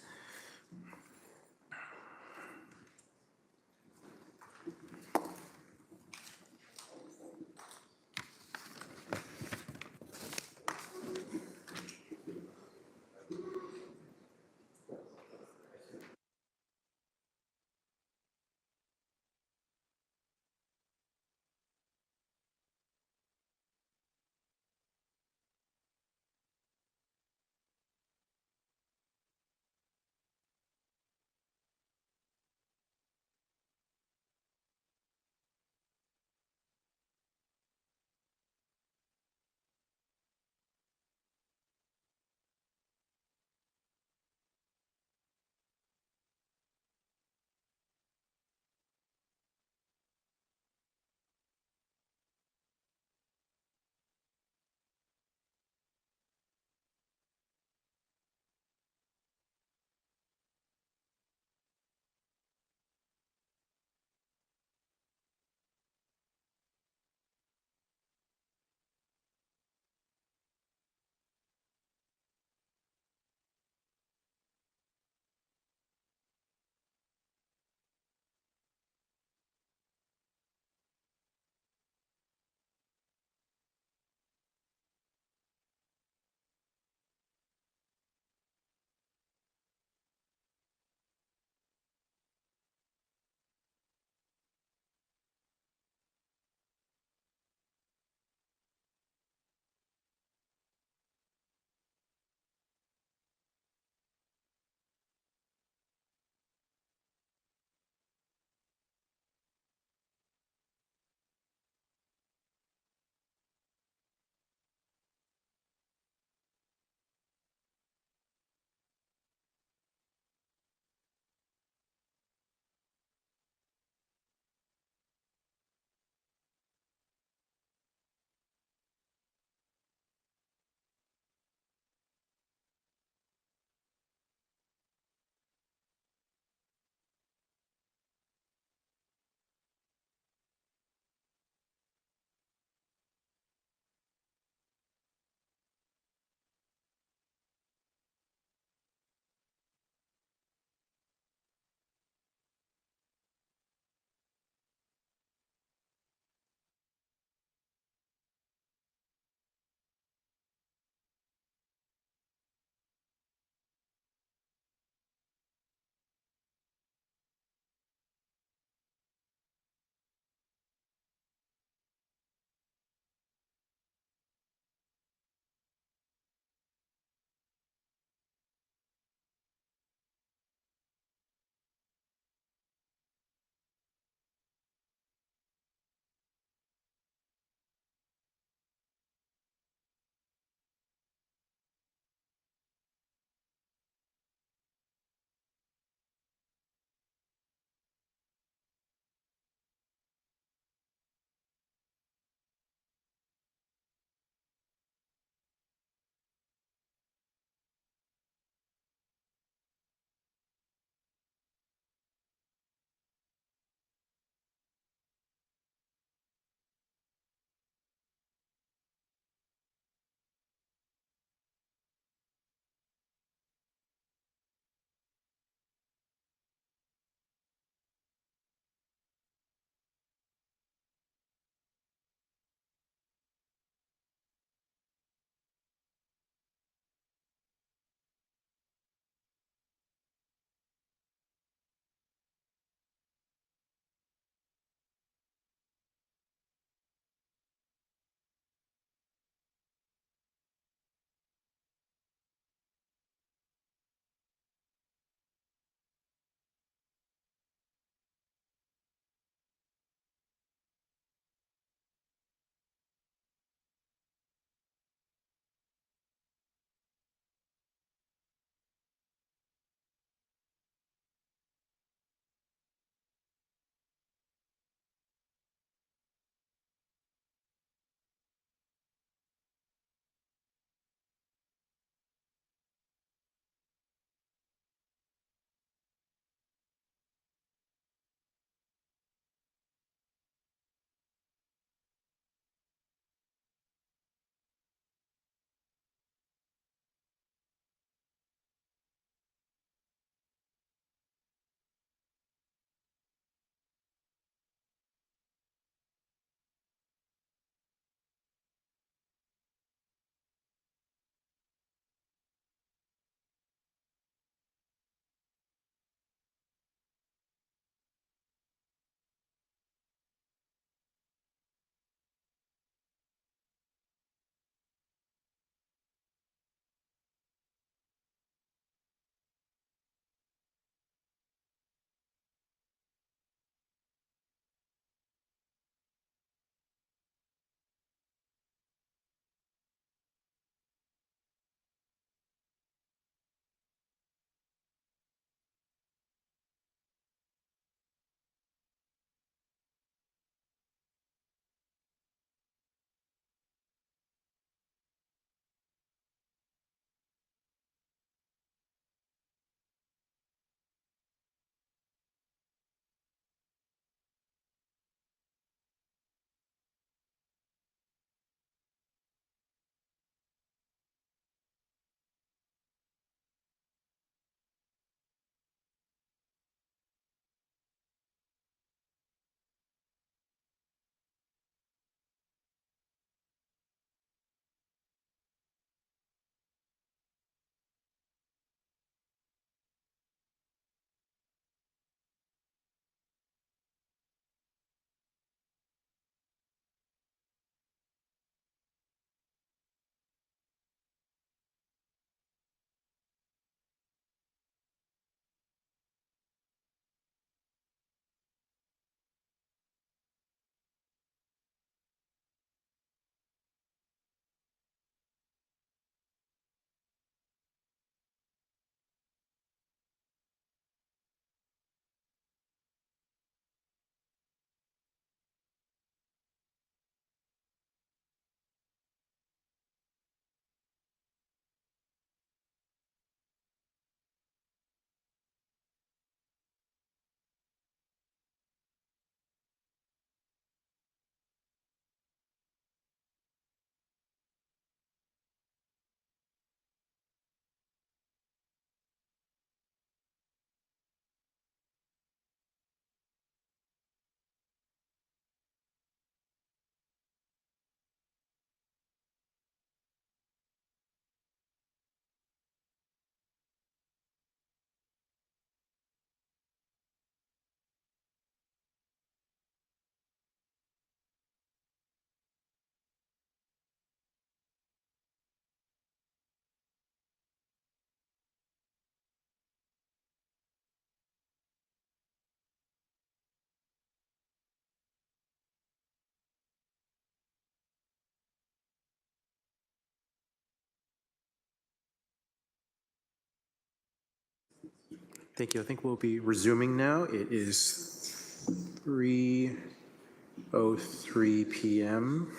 Thank you. I think we'll be resuming now. It is 3:03 p.m.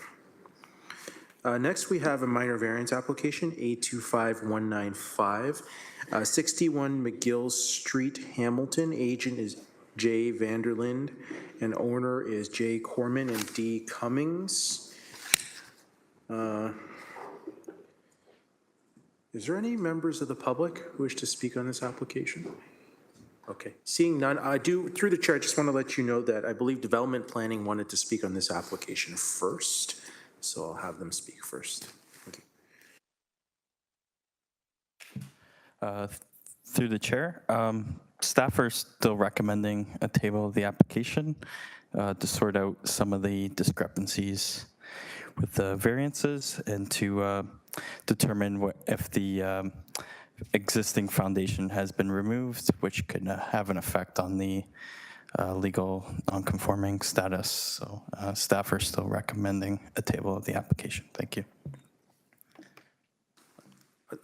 Next, we have a minor variance application, A25195, 61 McGill Street, Hamilton. Agent is J. Vanderlind, and owner is J. Corman and D. Cummings. Is there any members of the public who wish to speak on this application? Okay, seeing none, I do, through the chair, I just want to let you know that I believe Development Planning wanted to speak on this application first, so I'll have them speak first. Thank you.
Through the chair, staff are still recommending a table of the application to sort out some of the discrepancies with the variances and to determine if the existing foundation has been removed, which could have an effect on the legal non-conforming status. So staff are still recommending a table of the application. Thank you.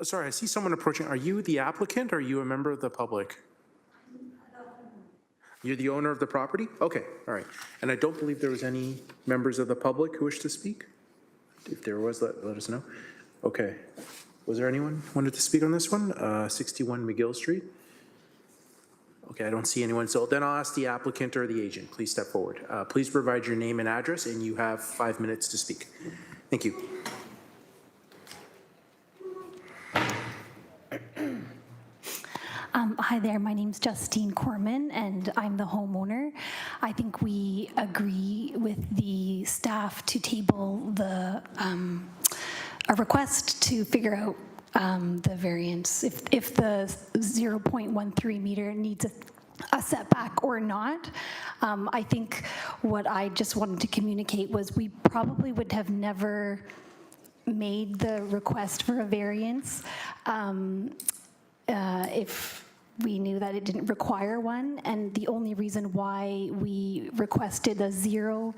Sorry, I see someone approaching. Are you the applicant or are you a member of the public? You're the owner of the property? Okay, all right. And I don't believe there was any members of the public who wish to speak? If there was, let us know. Okay. Was there anyone who wanted to speak on this one? 61 McGill Street? Okay, I don't see anyone. So then I'll ask the applicant or the agent. Please step forward. Please provide your name and address, and you have 5 minutes to speak. Thank you.
Hi there, my name's Justine Corman and I'm the homeowner. I think we agree with the staff to table a request to figure out the variance, if the 0.13 meter needs a setback or not. I think what I just wanted to communicate was we probably would have never made the request for a variance if we knew that it didn't require one, and the only reason why we requested a 0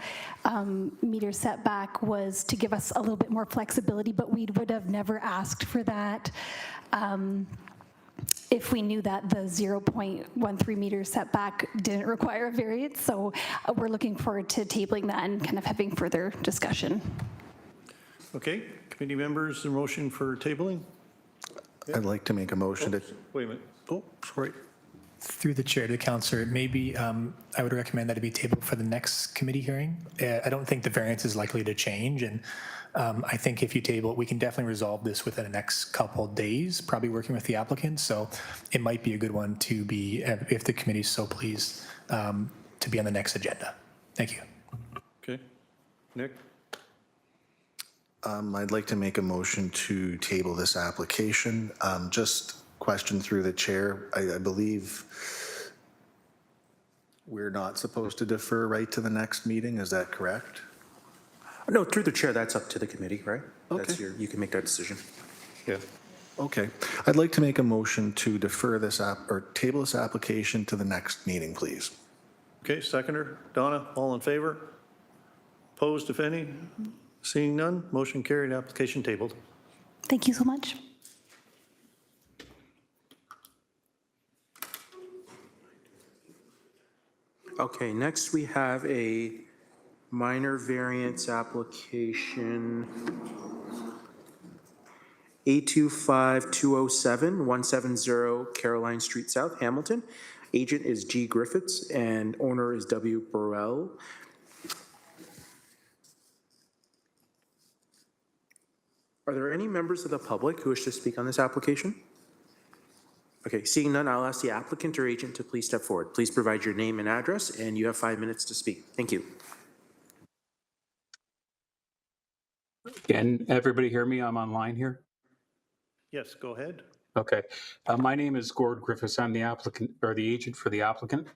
meter setback was to give us a little bit more flexibility, but we would have never asked for that if we knew that the 0.13 meter setback didn't require a variance. So we're looking forward to tabling that and kind of having further discussion.
Okay, committee members, a motion for tabling?
I'd like to make a motion to,
Wait a minute.
oh, sorry.
Through the chair to the councillor, maybe I would recommend that it be tabled for the next committee hearing. I don't think the variance is likely to change, and I think if you table it, we can definitely resolve this within the next couple days, probably working with the applicant. So it might be a good one to be, if the committee is so pleased, to be on the next agenda. Thank you.
Okay. Nick?
I'd like to make a motion to table this application. Just question through the chair. I believe we're not supposed to defer right to the next meeting. Is that correct?
No, through the chair, that's up to the committee, right? That's
Okay.
you can make that decision.
Yeah.
Okay. I'd like to make a motion to defer this or table this application to the next meeting, please.
Okay, seconder. Donna, all in favor? Opposed, if any? Seeing none, motion carried, application tabled.
Thank you so much.
Okay, next we have a minor variance application A25207 170 Caroline Street South, Hamilton. Agent is G. Griffiths and owner is W. Burrell. Are there any members of the public who wish to speak on this application? Okay, seeing none, I'll ask the applicant or agent to please step forward. Please provide your name and address, and you have 5 minutes to speak. Thank you.
Can everybody hear me? I'm online here.
Yes, go ahead.
Okay. My name is Gord Griffiths. I'm the applicant or the agent for the applicant.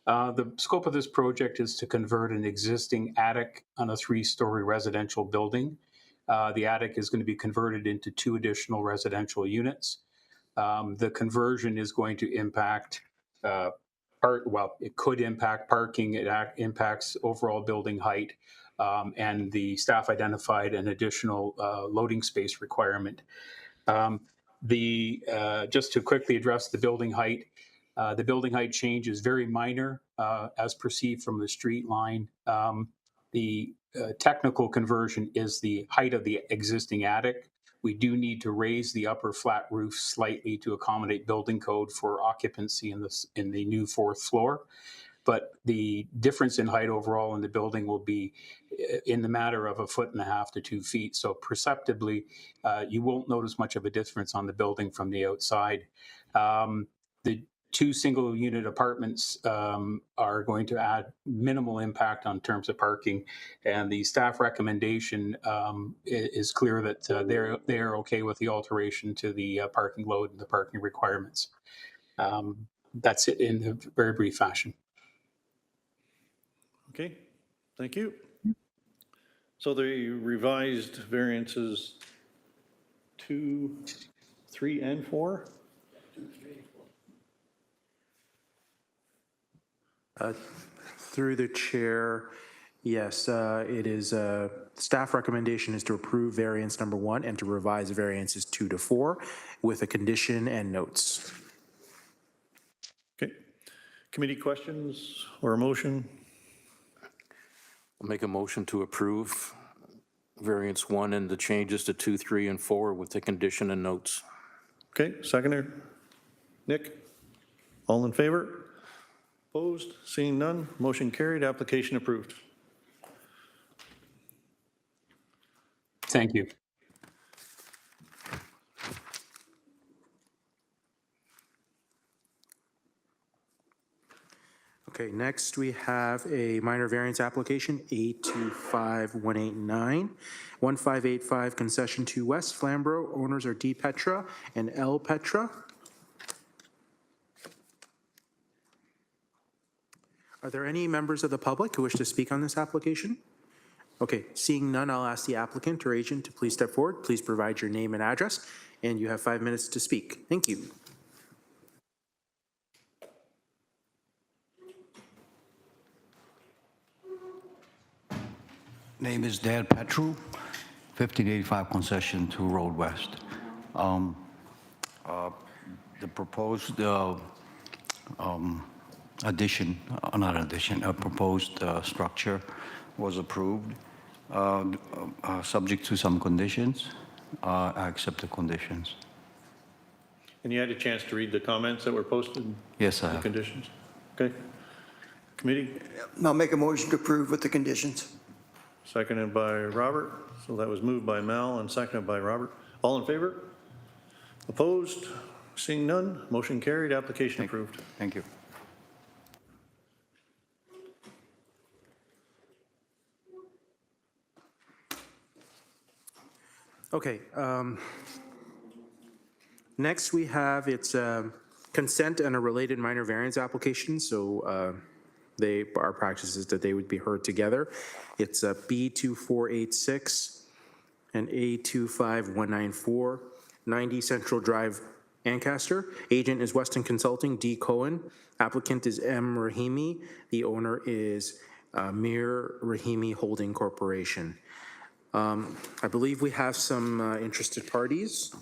The scope of this project is to convert an existing attic on a 3-story residential building. The attic is going to be converted into 2 additional residential units. The conversion is going to impact it could impact parking. It impacts overall building height, and the staff identified an additional loading space requirement. Just to quickly address the building height, The building height change is very minor as perceived from the street line. The technical conversion is the height of the existing attic. We do need to raise the upper flat roof slightly to accommodate building code for occupancy in the new fourth floor. But the difference in height overall in the building will be in the matter of 1.5 feet to 2 feet. So perceptibly, you won't notice much of a difference on the building from the outside. The 2 single unit apartments are going to add minimal impact on terms of parking, and the staff recommendation is clear that they're okay with the alteration to the parking load and the parking requirements. That's it in a very brief fashion.
Okay, thank you. So the revised variances 2, 3, and 4?
Through the chair, yes, it is, staff recommendation is to approve variance number 1 and to revise variances 2 to 4 with a condition and notes.
Okay. Committee questions or a motion?
I'll make a motion to approve variance 1 and the changes to 2, 3, and 4 with the condition and notes.
Okay, seconder. Nick? All in favor? Opposed? Seeing none, motion carried, application approved.
Thank you.
Okay, next we have a minor variance application, A25189, 1585 Concession 2 West, Flamborough. Owners are D. Petra and L. Petra. Are there any members of the public who wish to speak on this application? Okay, seeing none, I'll ask the applicant or agent to please step forward. Please provide your name and address, and you have 5 minutes to speak. Thank you.
Name is Dan Petru, 1585 Concession 2 Road West. The proposed addition, not addition, a proposed structure was approved, subject to some conditions. I accept the conditions.
And you had a chance to read the comments that were posted?
Yes, I
The
have.
conditions? Okay. Committee,
I'll make a motion to approve with the conditions.
seconded by Robert. So that was moved by Mel and seconded by Robert. All in favor? Opposed? Seeing none, motion carried, application approved.
Thank you.
Okay. Next, we have its consent and a related minor variance application. So our practice is that they would be heard together. It's B2486 and A25194, 90 Central Drive, Ancaster. Agent is Weston Consulting, D. Cohen. Applicant is M. Rahimi. The owner is Mir Rahimi Holding Corporation. I believe we have some interested parties.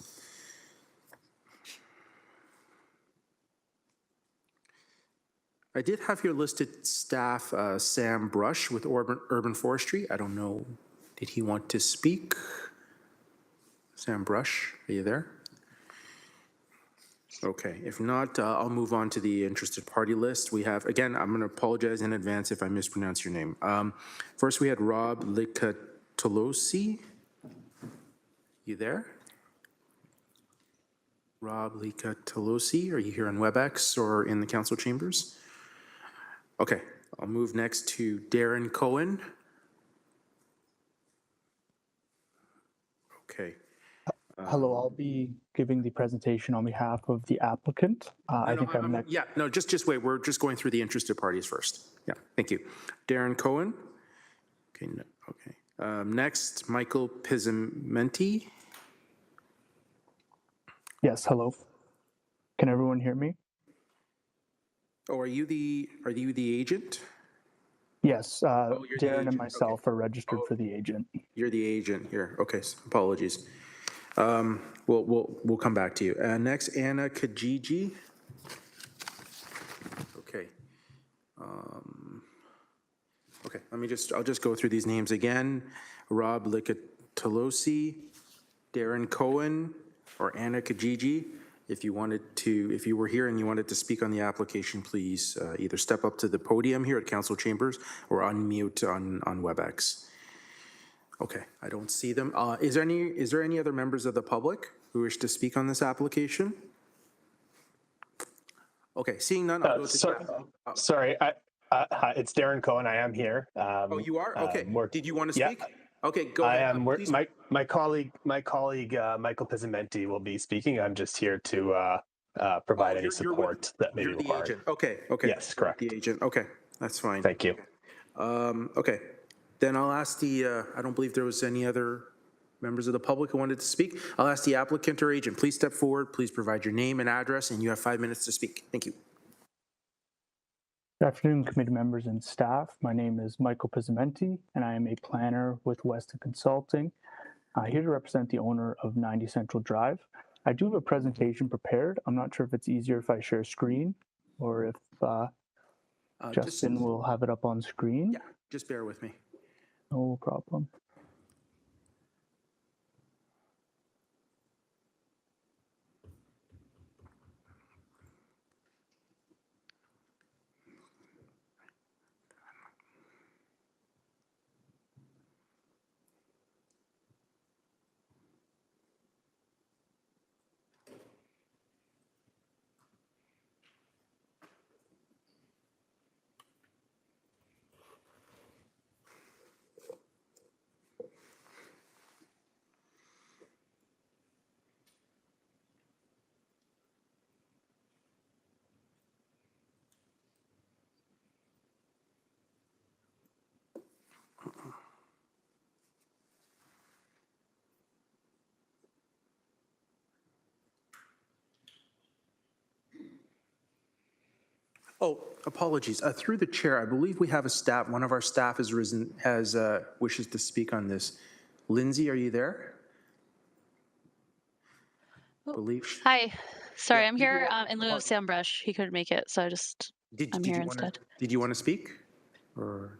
I did have here listed staff, Sam Brush with Urban Forestry. I don't know, did he want to speak? Sam Brush, are you there? Okay, if not, I'll move on to the interested party list. We have, again, I'm going to apologize in advance if I mispronounce your name. First, we had Rob Licatolosi. You there? Rob Licatolosi, are you here on WebEx or in the council chambers? Okay, I'll move next to Darren Cohen. Okay.
Hello, I'll be giving the presentation on behalf of the applicant. I think I'm next.
Yeah, no, just wait. We're just going through the interested parties first. Yeah, thank you. Darren Cohen. Okay, no, okay. Next, Michael Pizzamenti.
Yes, hello. Can everyone hear me?
Oh, are you the agent?
Yes,
you're the
Darren and
agent,
myself are registered for the agent.
You're the agent here. Okay, apologies. We'll come back to you. Next, Anna Kijiji. Okay. Okay, I'll just go through these names again. Rob Licatolosi, Darren Cohen, or Anna Kijiji. If you were here and you wanted to speak on the application, please either step up to the podium here at council chambers or unmute on WebEx. Okay, I don't see them. Is there any other members of the public who wish to speak on this application? Okay, seeing none, I'll go to
Sorry, hi, it's Darren Cohen. I am here.
Oh, you are? Okay. Did you want to
yeah.
speak? Okay, go
I
ahead.
am.
Please.
My colleague, Michael Pizzamenti will be speaking. I'm just here to provide any support that may be
You're the
required.
agent. Okay.
Yes, correct.
The agent. Okay, that's fine.
Thank you.
Okay, then I'll ask I don't believe there was any other members of the public who wanted to speak. I'll ask the applicant or agent, please step forward, please provide your name and address, and you have 5 minutes to speak. Thank you.
Good afternoon, committee members and staff. My name is Michael Pizzamenti, and I am a planner with Weston Consulting. Here to represent the owner of 90 Central Drive. I do have a presentation prepared. I'm not sure if it's easier if I share screen or if Justin will have it up on screen.
Yeah, just bear with me.
No problem.
Oh, apologies. Through the chair, I believe we have one of our staff has wishes to speak on this. Lindsay, are you there?
Hi, sorry, I'm here in lieu of Sam Brush. He couldn't make it, so I'm here instead.
Did you want to speak? Or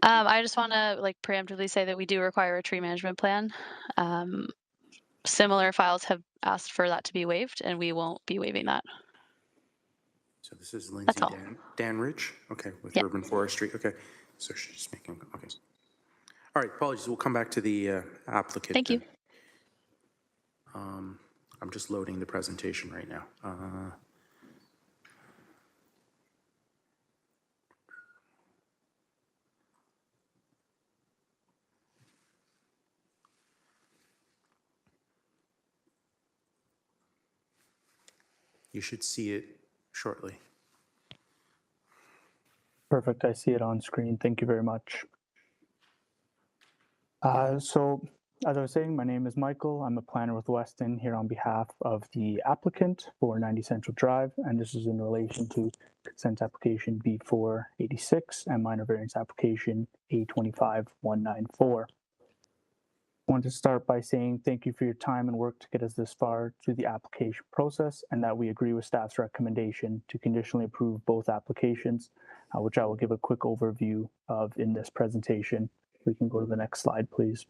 I just want to preemptively say that we do require a tree management plan. Similar files have asked for that to be waived, and we won't be waiving that.
So this is Lindsay
That's all.
Danridge, okay, with
Yep.
Urban Forestry, okay. So she's making, okay. All right, apologies, we'll come back to the applicant.
Thank you.
I'm just loading the presentation right now. You should see it shortly.
Perfect. I see it on screen. Thank you very much. So as I was saying, my name is Michael. I'm a planner with Weston here on behalf of the applicant for 90 Central Drive, and this is in relation to consent application B486 and minor variance application A25194. I want to start by saying thank you for your time and work to get us this far through the application process, and that we agree with staff's recommendation to conditionally approve both applications, which I will give a quick overview of in this presentation. We can go to the next slide, please.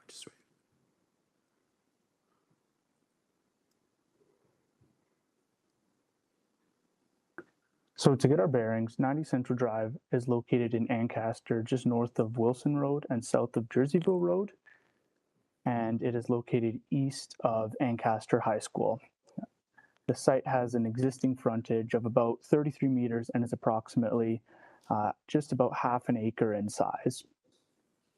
Just wait.
So to get our bearings, 90 Central Drive is located in Ancaster, just north of Wilson Road and south of Jerseyville Road. And it is located east of Ancaster High School. The site has an existing frontage of about 33 meters and is approximately just about half an acre in size.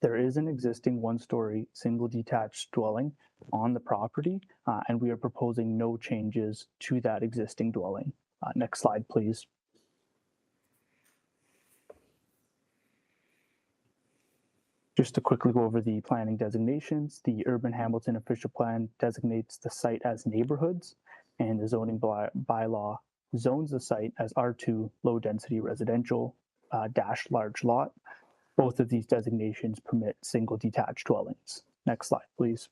There is an existing one-story single detached dwelling on the property, and we are proposing no changes to that existing dwelling. Next slide, please. Just to quickly go over the planning designations, the Urban Hamilton official plan designates the site as neighborhoods, and the zoning bylaw zones the site as R2 low density residential dash large lot. Both of these designations permit single detached dwellings. Next slide, please.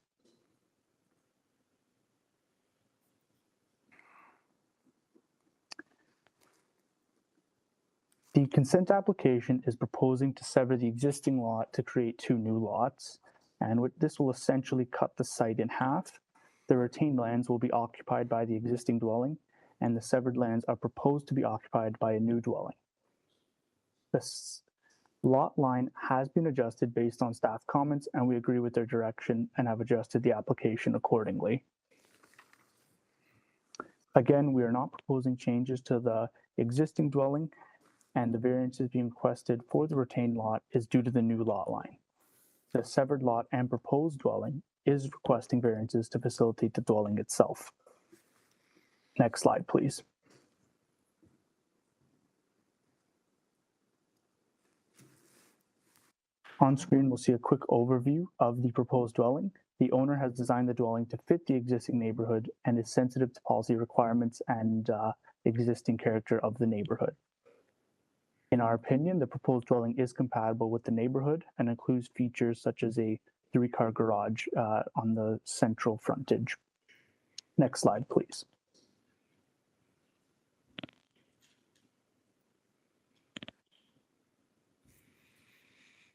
The consent application is proposing to sever the existing lot to create 2 new lots, and this will essentially cut the site in half. The retained lands will be occupied by the existing dwelling, and the severed lands are proposed to be occupied by a new dwelling. This lot line has been adjusted based on staff comments, and we agree with their direction and have adjusted the application accordingly. Again, we are not proposing changes to the existing dwelling, and the variances being requested for the retained lot is due to the new lot line. The severed lot and proposed dwelling is requesting variances to facilitate the dwelling itself. Next slide, please. On screen, we'll see a quick overview of the proposed dwelling. The owner has designed the dwelling to fit the existing neighborhood and is sensitive to policy requirements and existing character of the neighborhood. In our opinion, the proposed dwelling is compatible with the neighborhood and includes features such as a 3-car garage on the central frontage. Next slide, please.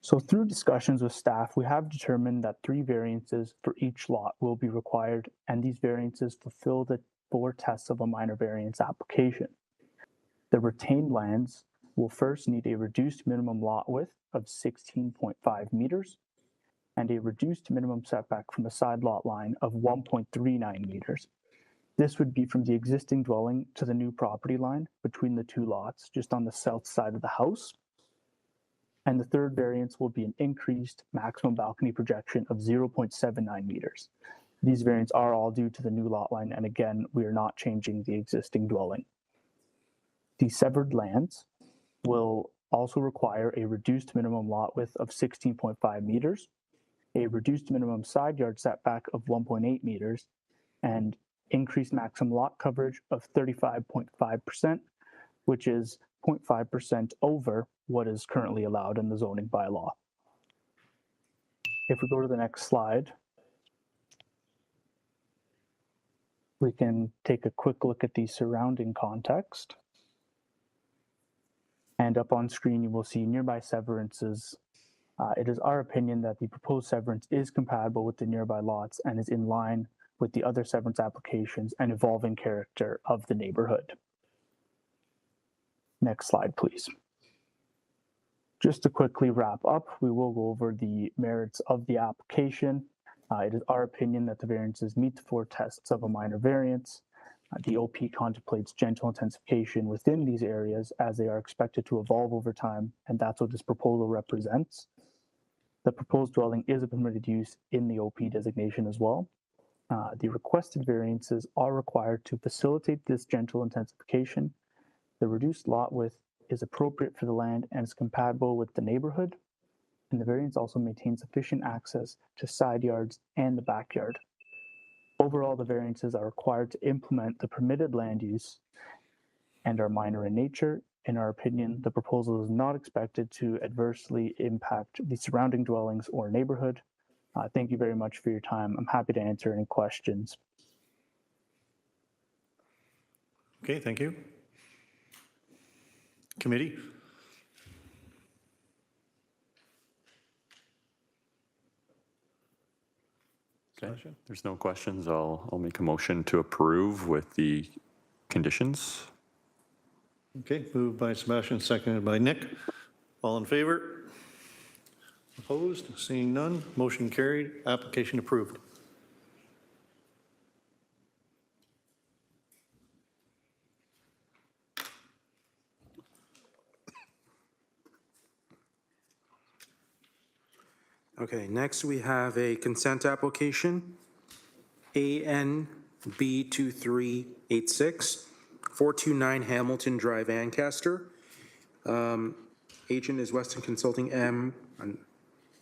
So through discussions with staff, we have determined that 3 variances for each lot will be required, and these variances fulfill the 4 tests of a minor variance application. The retained lands will first need a reduced minimum lot width of 16.5 meters and a reduced minimum setback from the side lot line of 1.39 meters. This would be from the existing dwelling to the new property line between the 2 lots, just on the south side of the house. And the third variance will be an increased maximum balcony projection of 0.79 meters. These variants are all due to the new lot line, and again, we are not changing the existing dwelling. The severed lands will also require a reduced minimum lot width of 16.5 meters, a reduced minimum side yard setback of 1.8 meters, and increased maximum lot coverage of 35.5%, which is 0.5% over what is currently allowed in the zoning bylaw. If we go to the next slide, we can take a quick look at the surrounding context. And up on screen, you will see nearby severances. It is our opinion that the proposed severance is compatible with the nearby lots and is in line with the other severance applications and evolving character of the neighborhood. Next slide, please. Just to quickly wrap up, we will go over the merits of the application. It is our opinion that the variances meet the 4 tests of a minor variance. The OP contemplates gentle intensification within these areas as they are expected to evolve over time, and that's what this proposal represents. The proposed dwelling is a permitted use in the OP designation as well. The requested variances are required to facilitate this gentle intensification. The reduced lot width is appropriate for the land and is compatible with the neighborhood, and the variance also maintains sufficient access to side yards and the backyard. Overall, the variances are required to implement the permitted land use and are minor in nature. In our opinion, the proposal is not expected to adversely impact the surrounding dwellings or neighborhood. Thank you very much for your time. I'm happy to answer any questions.
Okay, thank you. Committee?
Okay. There's no questions. I'll make a motion to approve with the conditions.
Okay, moved by Sebastian, seconded by Nick. All in favor? Opposed? Seeing none, motion carried, application approved.
Okay, next we have a consent application, ANB2386, 429 Hamilton Drive, Ancaster. Agent is Weston Consulting M. I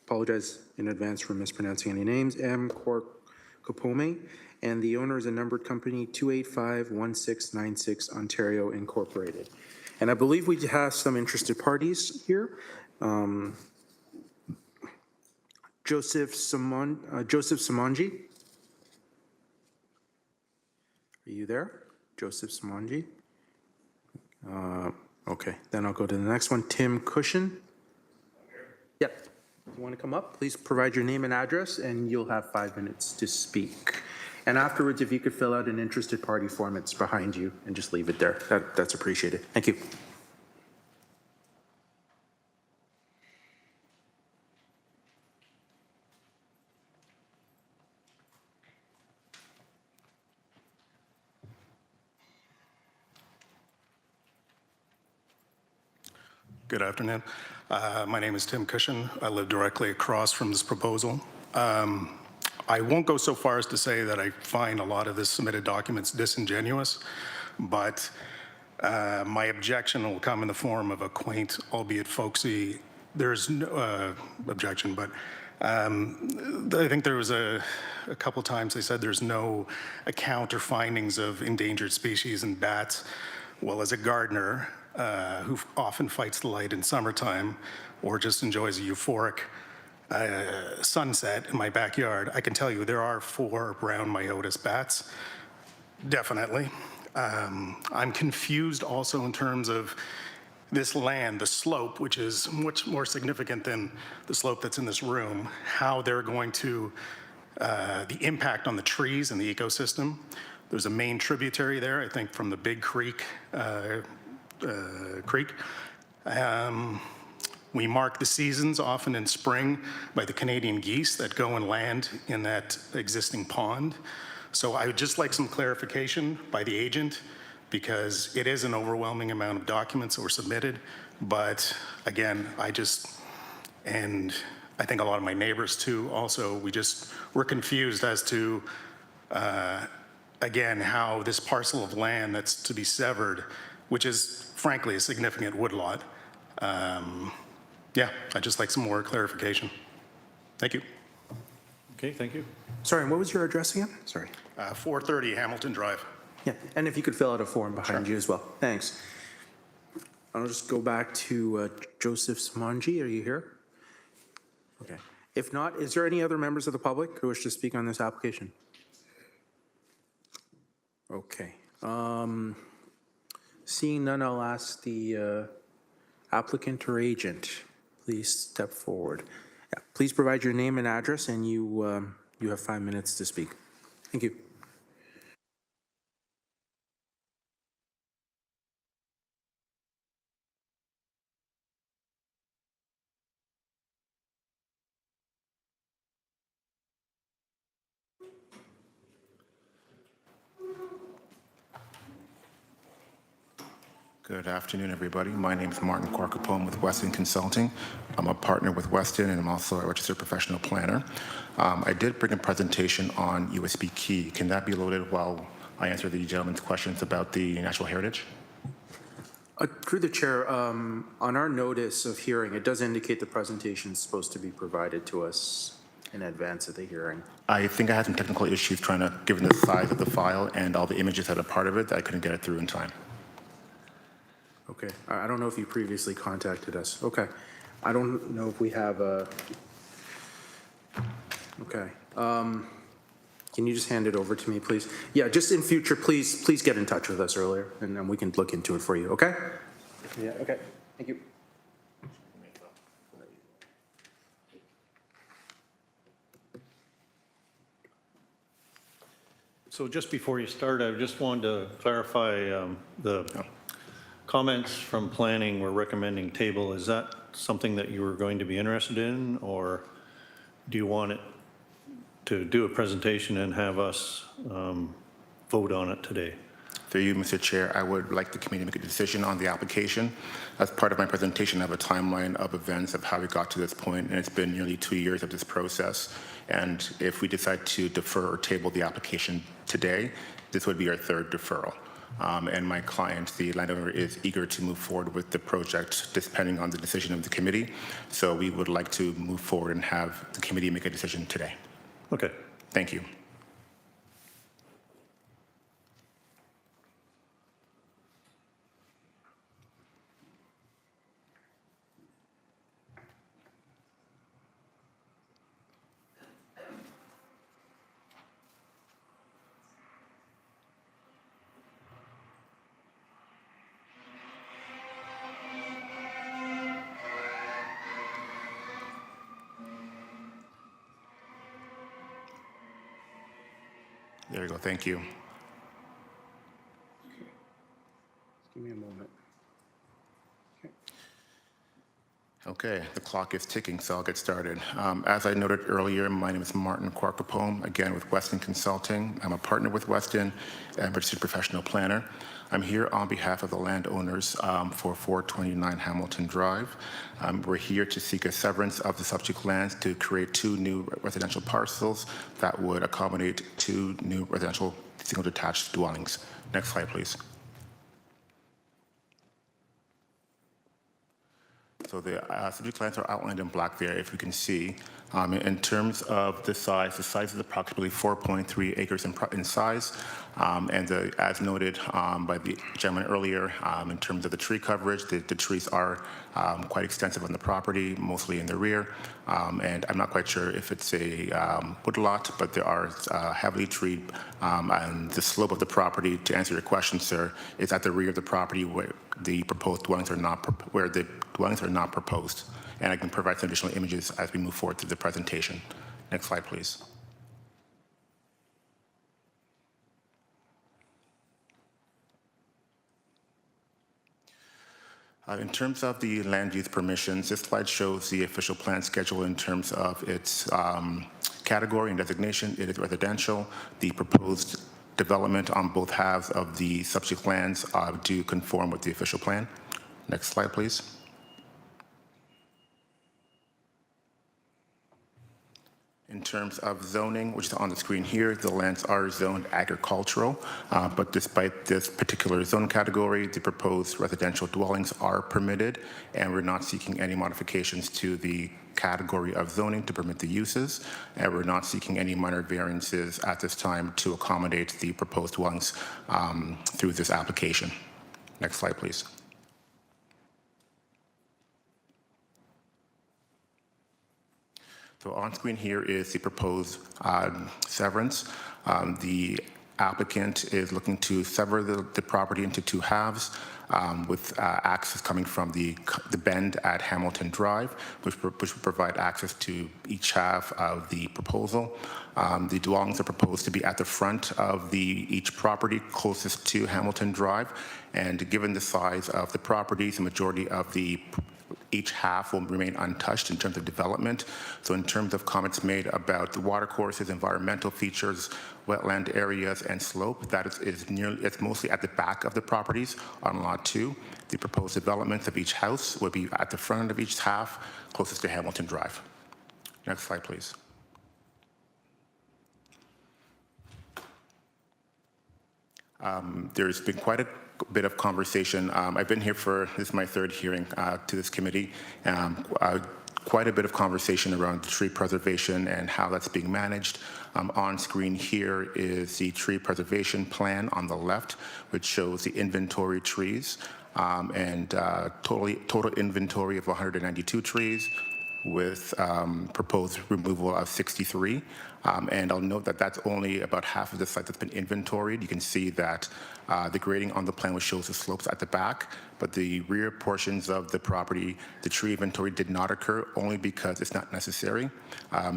apologize in advance for mispronouncing any names. M. Corcopome, and the owner is a numbered company 2851696 Ontario Incorporated. And I believe we have some interested parties here. Joseph Simonji. Are you there? Joseph Simonji. Okay, then I'll go to the next one. Tim Cushion. Yep. You want to come up? Please provide your name and address, and you'll have 5 minutes to speak. And afterwards, if you could fill out an interested party form, it's behind you, and just leave it there. That's appreciated. Thank you.
Good afternoon. My name is Tim Cushion. I live directly across from this proposal. I won't go so far as to say that I find a lot of the submitted documents disingenuous, but my objection will come in the form of a quaint, albeit folksy, there's no objection, but I think there was a couple times they said there's no account or findings of endangered species and bats. Well, as a gardener, who often fights the light in summertime or just enjoys a euphoric sunset in my backyard, I can tell you there are 4 brown Myotis bats, definitely. I'm confused also in terms of this land, the slope, which is much more significant than the slope that's in this room, how they're going to, the impact on the trees and the ecosystem. There's a main tributary there, I think, from the Big Creek. We mark the seasons often in spring by the Canadian geese that go and land in that existing pond. So I would just like some clarification by the agent, because it is an overwhelming amount of documents that were submitted. But again, and I think a lot of my neighbors too, also, we're confused as to, again, how this parcel of land that's to be severed, which is frankly a significant woodlot. Yeah, I'd just like some more clarification. Thank you.
Okay, thank you.
Sorry, and what was your address again? Sorry.
430 Hamilton Drive.
Yeah, and if you could fill out a form behind you as well. Thanks. I'll just go back to Joseph Smanji. Are you here? Okay. If not, is there any other members of the public who wish to speak on this application? Okay. Seeing none, I'll ask the applicant or agent. Please step forward. Yeah, please provide your name and address, and you have 5 minutes to speak. Thank you.
Good afternoon, everybody. My name is Martin Corcapone with Weston Consulting. I'm a partner with Weston, and I'm also a registered professional planner. I did bring a presentation on USB key. Can that be loaded while I answer the gentleman's questions about the natural heritage?
Through the chair, on our notice of hearing, it does indicate the presentation is supposed to be provided to us in advance of the hearing.
I think I had some technical issues given the size of the file and all the images that are part of it, that I couldn't get it through in time.
Okay, I don't know if you previously contacted us. Okay, I don't know if we have a, okay. Can you just hand it over to me, please? Yeah, just in future, please get in touch with us earlier, and then we can look into it for you, okay? Yeah, okay, thank you.
So just before you start, I just wanted to clarify the comments from planning were recommending table. Is that something that you were going to be interested in, or do you want it to do a presentation and have us vote on it today?
Through you, Mr. Chair, I would like the committee to make a decision on the application. As part of my presentation, I have a timeline of events of how we got to this point, and it's been nearly 2 years of this process. And if we decide to defer or table the application today, this would be our 3rd deferral. And my client, the landowner, is eager to move forward with the project depending on the decision of the committee. So we would like to move forward and have the committee make a decision today.
Okay.
Thank you. There you go, thank you.
Give me a moment.
Okay, the clock is ticking, so I'll get started. As I noted earlier, my name is Martin Quarkapone, again with Weston Consulting. I'm a partner with Weston and registered professional planner. I'm here on behalf of the landowners for 429 Hamilton Drive. We're here to seek a severance of the subject lands to create 2 new residential parcels that would accommodate 2 new residential single detached dwellings. Next slide, please. So the subject lands are outlined in black there, if you can see. In terms of the size is approximately 4.3 acres in size. And as noted by the gentleman earlier, in terms of the tree coverage, the trees are quite extensive on the property, mostly in the rear. And I'm not quite sure if it's a wood lot, but there are heavily treed. And the slope of the property, to answer your question, sir, is at the rear of the property where the proposed dwellings are not, proposed. And I can provide some additional images as we move forward through the presentation. Next slide, please. In terms of the land use permissions, this slide shows the official plan schedule in terms of its category and designation. It is residential. The proposed development on both halves of the subject lands do conform with the official plan. Next slide, please. In terms of zoning, which is on the screen here, the lands are zoned agricultural, but despite this particular zone category, the proposed residential dwellings are permitted, and we're not seeking any modifications to the category of zoning to permit the uses, and we're not seeking any minor variances at this time to accommodate the proposed dwellings through this application. Next slide, please. So on screen here is the proposed severance. The applicant is looking to sever the property into 2 halves with access coming from the bend at Hamilton Drive, which would provide access to each half of the proposal. The dwellings are proposed to be at the front of each property closest to Hamilton Drive, and given the size of the properties, the majority of each half will remain untouched in terms of development. So in terms of comments made about the water courses, environmental features, wetland areas, and slope, it's mostly at the back of the properties on Lot 2. The proposed developments of each house will be at the front of each half, closest to Hamilton Drive. Next slide, please. There's been quite a bit of conversation. I've been here this is my 3rd hearing to this committee. Quite a bit of conversation around tree preservation and how that's being managed. On screen here is the tree preservation plan on the left, which shows the inventory trees and total inventory of 192 trees with proposed removal of 63. And I'll note that that's only about half of the site that's been inventoried. You can see that the grading on the plan which shows the slopes at the back, but the rear portions of the property, the tree inventory did not occur only because it's not necessary,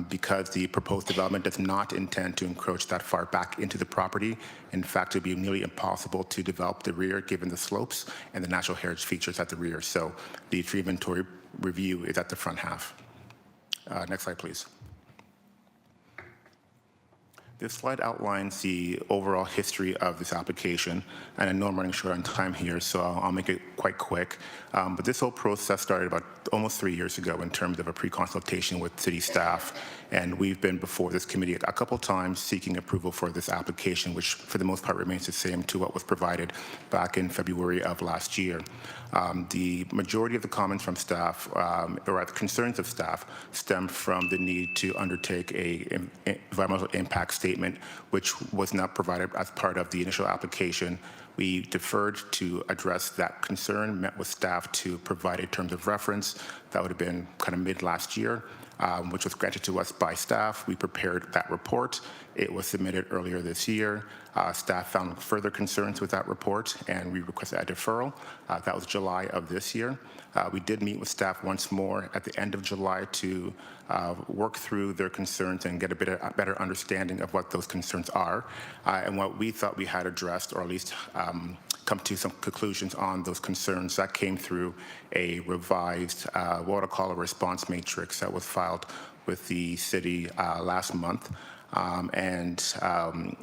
because the proposed development does not intend to encroach that far back into the property. In fact, it would be nearly impossible to develop the rear given the slopes and the natural heritage features at the rear. So the tree inventory review is at the front half. Next slide, please. This slide outlines the overall history of this application, and I know I'm running short on time here, so I'll make it quite quick. But this whole process started about almost 3 years ago in terms of a pre-consultation with city staff, and we've been before this committee a couple times seeking approval for this application, which for the most part remains the same to what was provided back in February of last year. The majority of the comments from staff, or the concerns of staff, stem from the need to undertake an environmental impact statement, which was not provided as part of the initial application. We deferred to address that concern, met with staff to provide a terms of reference. That would have been kind of mid last year. which was granted to us by staff. We prepared that report. It was submitted earlier this year. Staff found further concerns with that report, and we requested a deferral. That was July of this year. We did meet with staff once more at the end of July to work through their concerns and get a better understanding of what those concerns are and what we thought we had addressed, or at least come to some conclusions on those concerns. That came through a revised, what I call a response matrix that was filed with the city last month.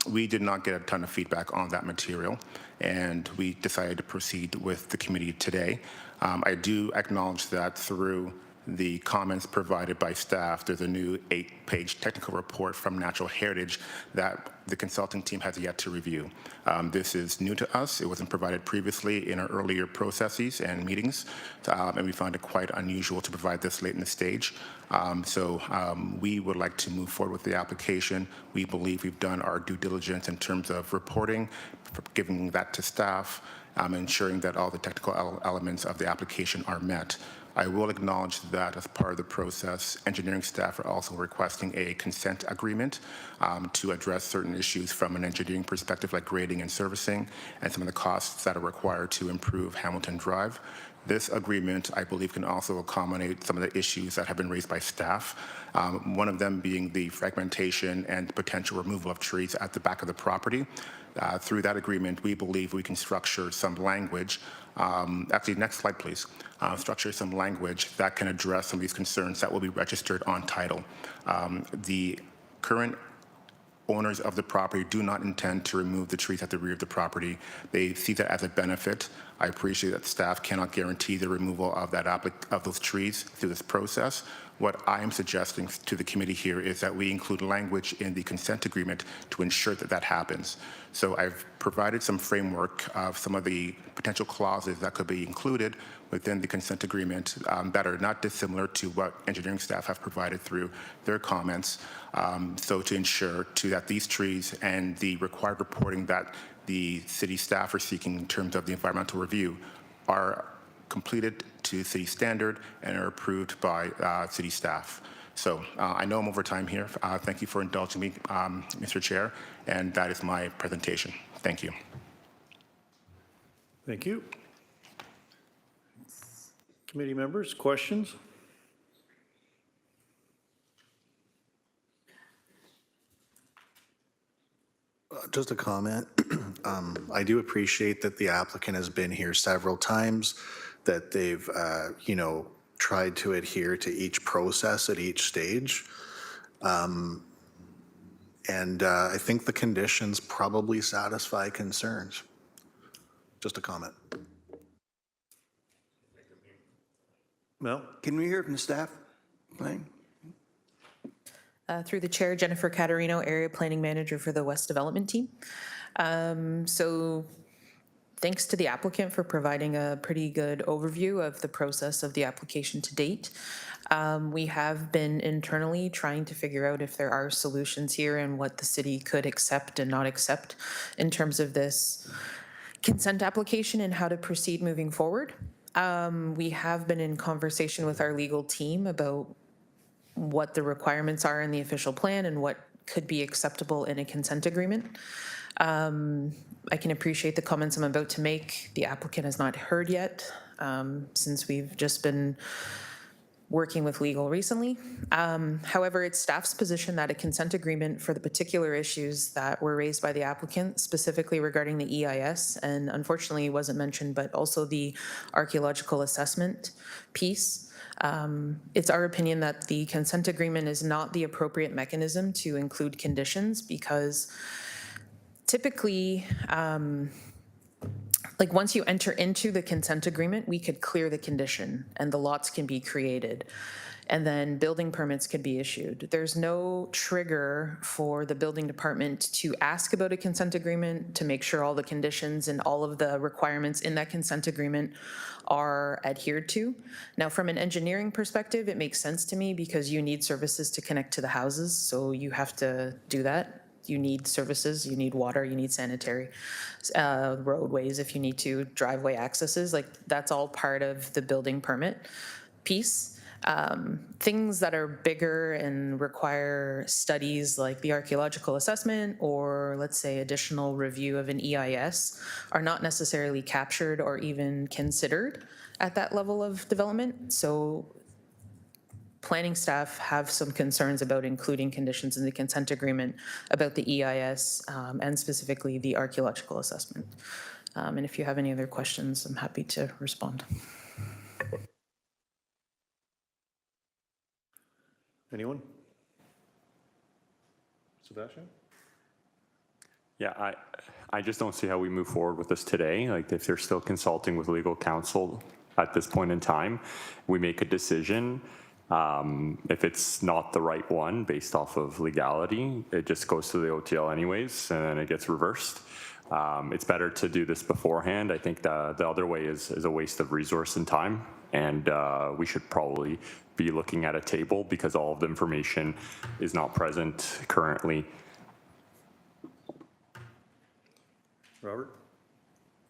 We did not get a ton of feedback on that material, and we decided to proceed with the committee today. I do acknowledge that through the comments provided by staff, there's a new 8-page technical report from Natural Heritage that the consulting team has yet to review. This is new to us. It wasn't provided previously in our earlier processes and meetings, and we found it quite unusual to provide this late in the stage. We would like to move forward with the application. We believe we've done our due diligence in terms of reporting, giving that to staff, ensuring that all the technical elements of the application are met. I will acknowledge that as part of the process, engineering staff are also requesting a consent agreement to address certain issues from an engineering perspective, like grading and servicing, and some of the costs that are required to improve Hamilton Drive. This agreement, I believe, can also accommodate some of the issues that have been raised by staff, one of them being the fragmentation and potential removal of trees at the back of the property. Through that agreement, we believe we can structure some language. Actually, next slide, please. Structure some language that can address some of these concerns that will be registered on title. The current owners of the property do not intend to remove the trees at the rear of the property. They see that as a benefit. I appreciate that staff cannot guarantee the removal of those trees through this process. What I am suggesting to the committee here is that we include language in the consent agreement to ensure that that happens. So I've provided some framework of some of the potential clauses that could be included within the consent agreement that are not dissimilar to what engineering staff have provided through their comments. So to ensure that these trees and the required reporting that the city staff are seeking in terms of the environmental review are completed to city standard and are approved by city staff. So I know I'm over time here. Thank you for indulging me, Mr. Chair, and that is my presentation. Thank you.
Thank you. Committee members, questions?
Just a comment. I do appreciate that the applicant has been here several times, that they've, tried to adhere to each process at each stage. And I think the conditions probably satisfy concerns. Just a comment.
Mel?
Can we hear from the staff? Planning?
Through the chair, Jennifer Caterino, Area Planning Manager for the West Development Team. So thanks to the applicant for providing a pretty good overview of the process of the application to date. We have been internally trying to figure out if there are solutions here and what the city could accept and not accept in terms of this consent application and how to proceed moving forward. We have been in conversation with our legal team about what the requirements are in the official plan and what could be acceptable in a consent agreement. I can appreciate the comments I'm about to make. The applicant has not heard yet, since we've just been working with legal recently. However, it's staff's position that a consent agreement for the particular issues that were raised by the applicant, specifically regarding the EIS, and unfortunately wasn't mentioned, but also the archaeological assessment piece. It's our opinion that the consent agreement is not the appropriate mechanism to include conditions, because typically, like once you enter into the consent agreement, we could clear the condition and the lots can be created and then building permits could be issued. There's no trigger for the building department to ask about a consent agreement to make sure all the conditions and all of the requirements in that consent agreement are adhered to. Now, from an engineering perspective, it makes sense to me because you need services to connect to the houses, so you have to do that. You need services, you need water, you need sanitary, roadways if you need to, driveway accesses, like that's all part of the building permit piece. Things that are bigger and require studies like the archaeological assessment or, let's say, additional review of an EIS are not necessarily captured or even considered at that level of development. So planning staff have some concerns about including conditions in the consent agreement about the EIS and specifically the archaeological assessment. And if you have any other questions, I'm happy to respond.
Anyone? Sebastian?
Yeah, I just don't see how we move forward with this today. Like, if they're still consulting with legal counsel at this point in time, we make a decision. If it's not the right one based off of legality, it just goes to the OTL anyways, and then it gets reversed. It's better to do this beforehand. I think the other way is a waste of resource and time, and we should probably be looking at a table because all of the information is not present currently.
Robert?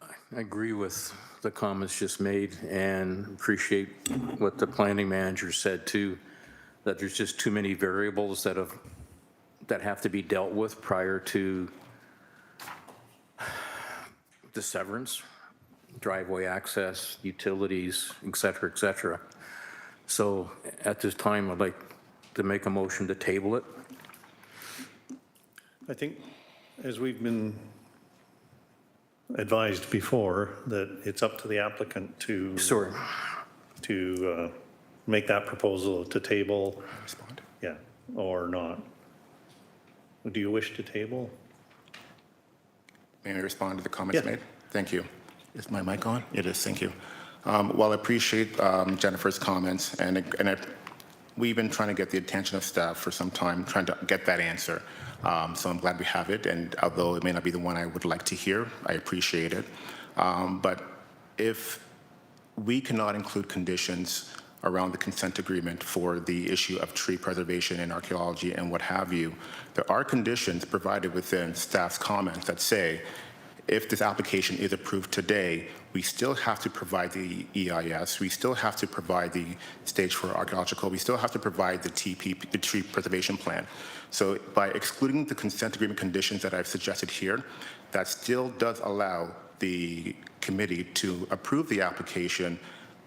I agree with the comments just made and appreciate what the planning manager said too, that there's just too many variables that have to be dealt with prior to the severance, driveway access, utilities, et cetera, et cetera. So at this time, I'd like to make a motion to table it.
I think, as we've been advised before, that it's up to the applicant to make that proposal to table.
Respond.
Yeah, or not. Do you wish to table?
May I respond to the comments
Yeah.
made? Thank you. Is my mic on? It is, thank you. Well, I appreciate Jennifer's comments, and we've been trying to get the attention of staff for some time, trying to get that answer. So I'm glad we have it, and although it may not be the one I would like to hear, I appreciate it. But if we cannot include conditions around the consent agreement for the issue of tree preservation and archaeology and what have you, there are conditions provided within staff's comments that say, if this application is approved today, we still have to provide the EIS, we still have to provide the stage for archaeological, we still have to provide the TP, the tree preservation plan. So by excluding the consent agreement conditions that I've suggested here, that still does allow the committee to approve the application,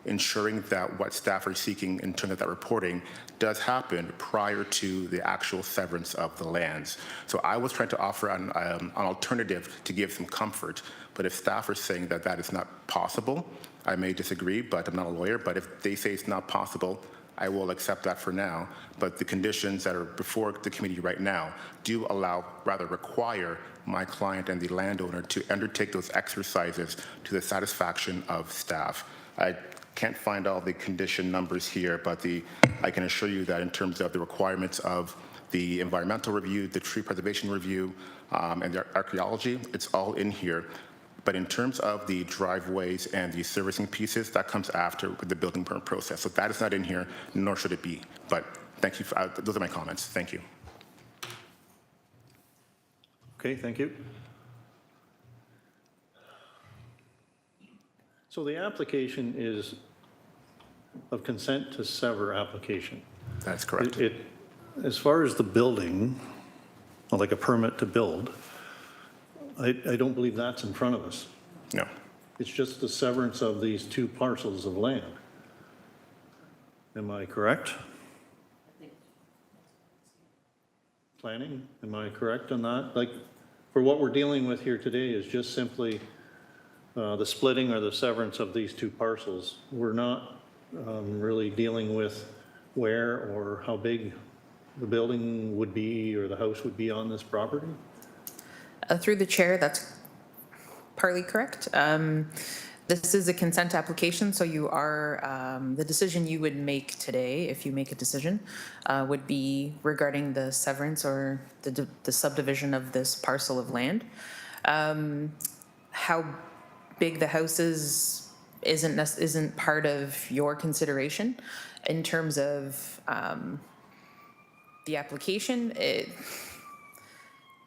ensuring that what staff are seeking in terms of that reporting does happen prior to the actual severance of the lands. So I was trying to offer an alternative to give some comfort, but if staff are saying that that is not possible, I may disagree, but I'm not a lawyer, but if they say it's not possible, I will accept that for now. But the conditions that are before the committee right now do allow, rather require, my client and the landowner to undertake those exercises to the satisfaction of staff. I can't find all the condition numbers here, but I can assure you that in terms of the requirements of the environmental review, the tree preservation review, and the archaeology, it's all in here. But in terms of the driveways and the servicing pieces, that comes after with the building permit process. So that is not in here, nor should it be. But thank you, those are my comments. Thank you.
Okay, thank you. So the application is of consent to sever application.
That's correct.
As far as the building, like a permit to build, I don't believe that's in front of us.
No.
It's just the severance of these two parcels of land. Am I correct? Planning, am I correct on that? Like, for what we're dealing with here today is just simply the splitting or the severance of these two parcels. We're not really dealing with where or how big the building would be or the house would be on this property?
Through the chair, that's partly correct. This is a consent application, so you are, the decision you would make today, if you make a decision, would be regarding the severance or the subdivision of this parcel of land. How big the house is isn't part of your consideration. In terms of the application,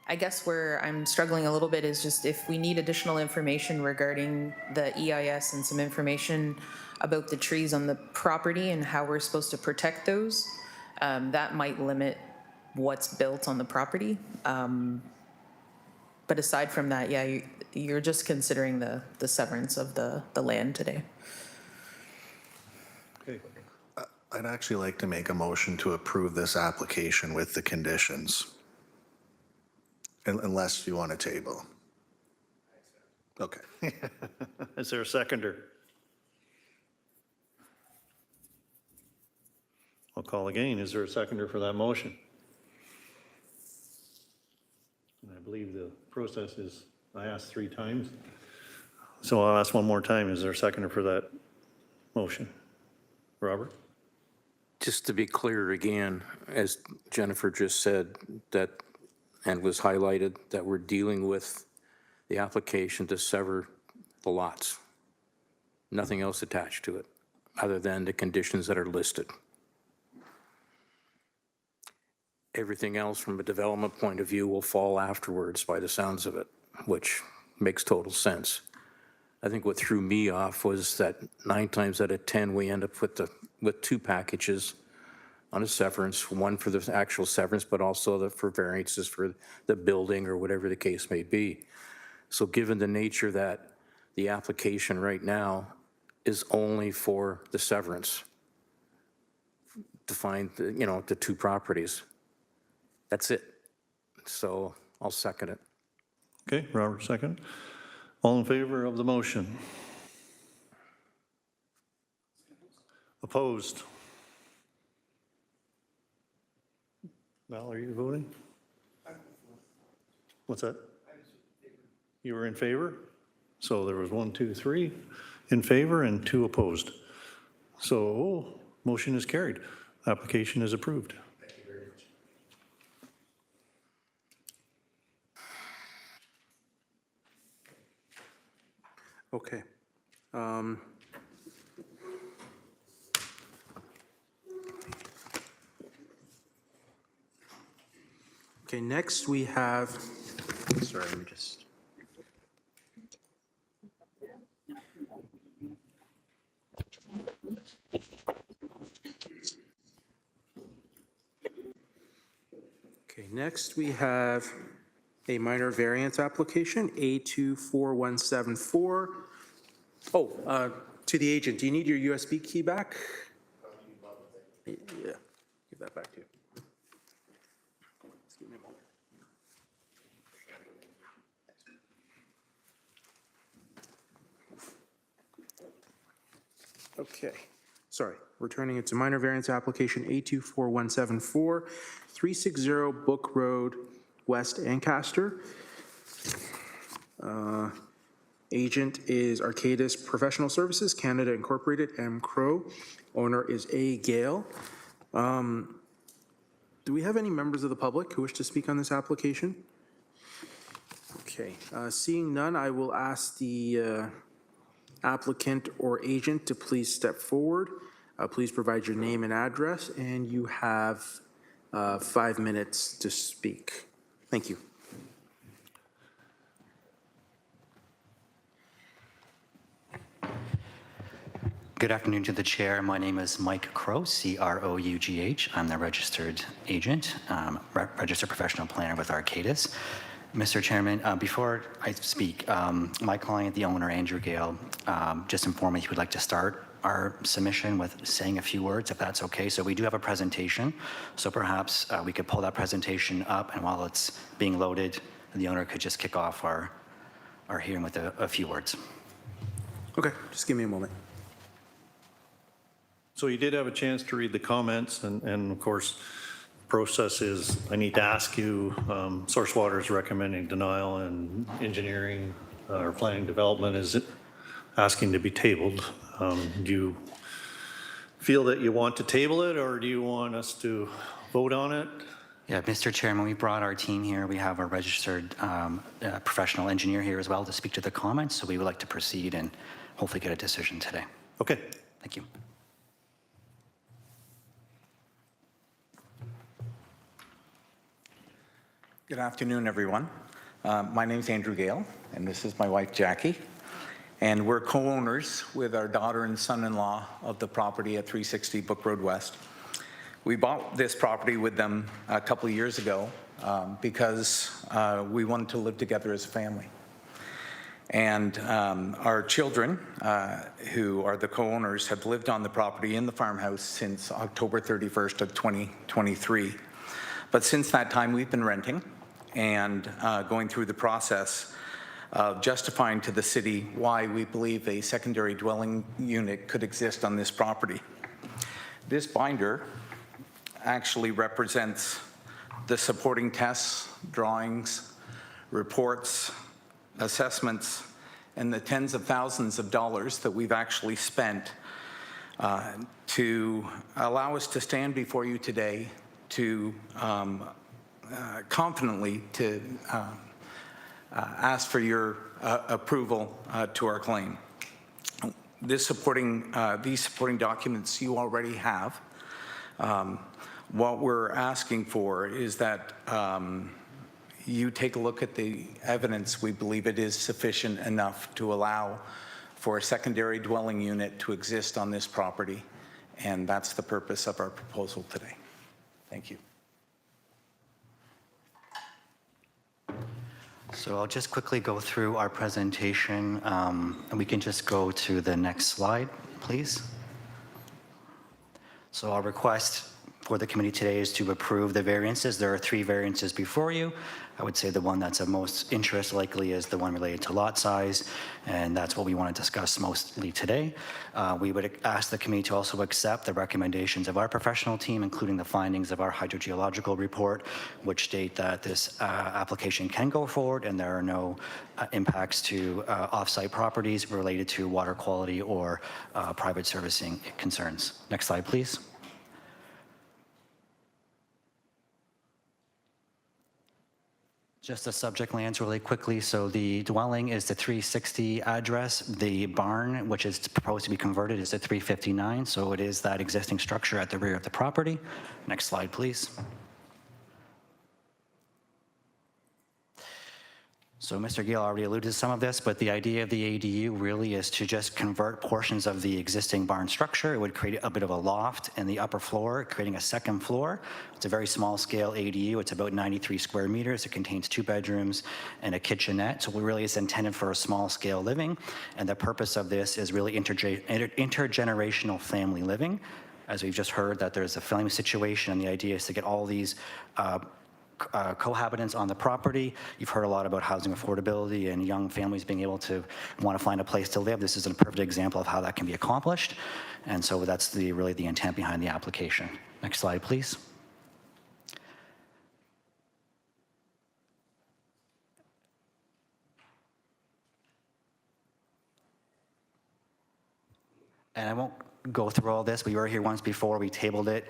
I guess where I'm struggling a little bit is just if we need additional information regarding the EIS and some information about the trees on the property and how we're supposed to protect those, that might limit what's built on the property. But aside from that, yeah, you're just considering the severance of the land today.
Okay.
I'd actually like to make a motion to approve this application with the conditions. Unless you want to table. Okay.
Is there a seconder? I'll call again. Is there a seconder for that motion? And I believe the process is, I asked 3 times. So I'll ask one more time. Is there a seconder for that motion? Robert?
Just to be clear again, as Jennifer just said, that, and was highlighted, that we're dealing with the application to sever the lots. Nothing else attached to it, other than the conditions that are listed. Everything else from a development point of view will fall afterwards by the sounds of it, which makes total sense. I think what threw me off was that 9 times out of 10, we end up with 2 packages on a severance, one for the actual severance, but also for variances for the building or whatever the case may be. So given the nature that the application right now is only for the severance to find, the 2 properties, that's it. So I'll second it.
Okay, Robert, second. All in favor of the motion? Opposed? Val, are you voting? What's that? You were in favor? So there was 1, 2, 3 in favor and 2 opposed. So motion is carried. Application is approved.
Thank you very much. Okay. Okay, next we have, sorry, let me just. Okay, next we have a minor variance application, A24174. Oh, to the agent, do you need your USB key back? Yeah, give that back to you. Just give me a moment. Okay, sorry, returning it to minor variance application A24174, 360 Book Road, West Ancaster. Agent is Arcadis Professional Services, Canada Incorporated, M. Crow. Owner is A. Gale. Do we have any members of the public who wish to speak on this application? Okay, seeing none, I will ask the applicant or agent to please step forward. Please provide your name and address, and you have 5 minutes to speak. Thank you.
Good afternoon to the chair. My name is Mike Crough, C-R-O-U-G-H. I'm the registered agent, registered professional planner with Arcadis. Mr. Chairman, before I speak, my client, the owner, Andrew Gale, just informed me he would like to start our submission with saying a few words, if that's okay. So we do have a presentation, so perhaps we could pull that presentation up, and while it's being loaded, the owner could just kick off our hearing with a few words.
Okay, just give me a moment.
So you did have a chance to read the comments, and of course, the process is, I need to ask you, Source Water is recommending denial, and engineering or planning development is asking to be tabled. Do you feel that you want to table it, or do you want us to vote on it?
Yeah, Mr. Chairman, we brought our team here. We have a registered professional engineer here as well to speak to the comments, so we would like to proceed and hopefully get a decision today.
Okay.
Thank you.
Good afternoon, everyone. My name is Andrew Gale, and this is my wife, Jackie. And we're co-owners with our daughter and son-in-law of the property at 360 Book Road West. We bought this property with them a couple of years ago because we wanted to live together as a family. And our children, who are the co-owners, have lived on the property in the farmhouse since October 31st of 2023. But since that time, we've been renting and going through the process of justifying to the city why we believe a secondary dwelling unit could exist on this property. This binder actually represents the supporting tests, drawings, reports, assessments, and the tens of thousands of dollars that we've actually spent to allow us to stand before you today to confidently to ask for your approval to our claim. These supporting documents you already have. What we're asking for is that you take a look at the evidence. We believe it is sufficient enough to allow for a secondary dwelling unit to exist on this property, and that's the purpose of our proposal today. Thank you.
So I'll just quickly go through our presentation, and we can just go to the next slide, please. So our request for the committee today is to approve the variances. There are 3 variances before you. I would say the one that's of most interest likely is the one related to lot size, and that's what we want to discuss mostly today. We would ask the committee to also accept the recommendations of our professional team, including the findings of our hydrogeological report, which state that this application can go forward and there are no impacts to off-site properties related to water quality or private servicing concerns. Next slide, please. Just the subject lands really quickly. So the dwelling is the 360 address. The barn, which is proposed to be converted, is at 359. So it is that existing structure at the rear of the property. Next slide, please. So Mr. Gill already alluded to some of this, but the idea of the ADU really is to just convert portions of the existing barn structure. It would create a bit of a loft in the upper floor, creating a second floor. It's a very small scale ADU. It's about 93 square meters. It contains 2 bedrooms and a kitchenette. So it really is intended for a small scale living. And the purpose of this is really intergenerational family living. As we've just heard, that there's a family situation, and the idea is to get all these cohabitants on the property. You've heard a lot about housing affordability and young families being able to want to find a place to live. This is a perfect example of how that can be accomplished. And so that's really the intent behind the application. Next slide, please. And I won't go through all this. We were here once before. We tabled it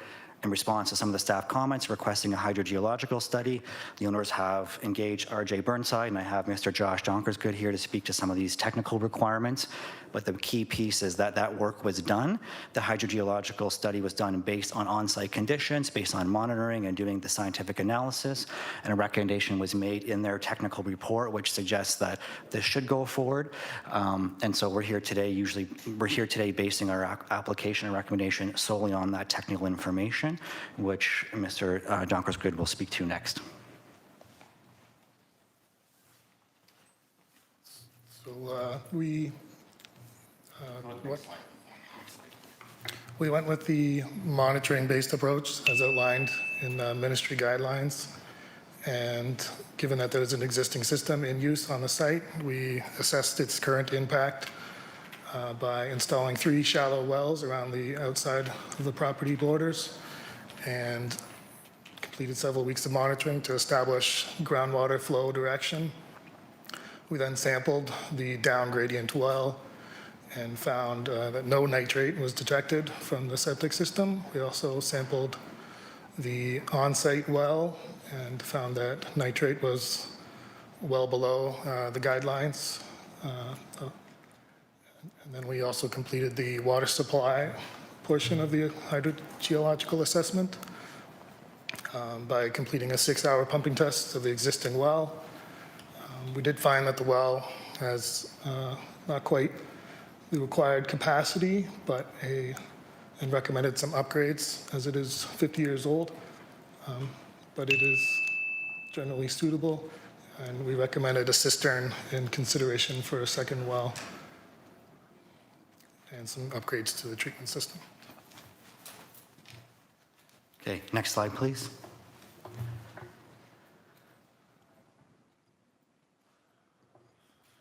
in response to some of the staff comments requesting a hydrogeological study. The owners have engaged RJ Burnside, and I have Mr. Josh Donkersgood here to speak to some of these technical requirements. But the key piece is that that work was done. The hydrogeological study was done based on on-site conditions, based on monitoring and doing the scientific analysis, and a recommendation was made in their technical report, which suggests that this should go forward. And so we're here today, basing our application and recommendation solely on that technical information, which Mr. Donkersgood will speak to next.
So we went with the monitoring-based approach as outlined in the ministry guidelines. And given that there's an existing system in use on the site, we assessed its current impact by installing 3 shallow wells around the outside of the property borders, and completed several weeks of monitoring to establish groundwater flow direction. We then sampled the down gradient well and found that no nitrate was detected from the septic system. We also sampled the on-site well and found that nitrate was well below the guidelines. And then we also completed the water supply portion of the hydrogeological assessment. by completing a 6-hour pumping test of the existing well. We did find that the well has not quite the required capacity, and recommended some upgrades as it is 50 years old. But it is generally suitable, and we recommended a cistern in consideration for a second well and some upgrades to the treatment system.
Okay, next slide, please.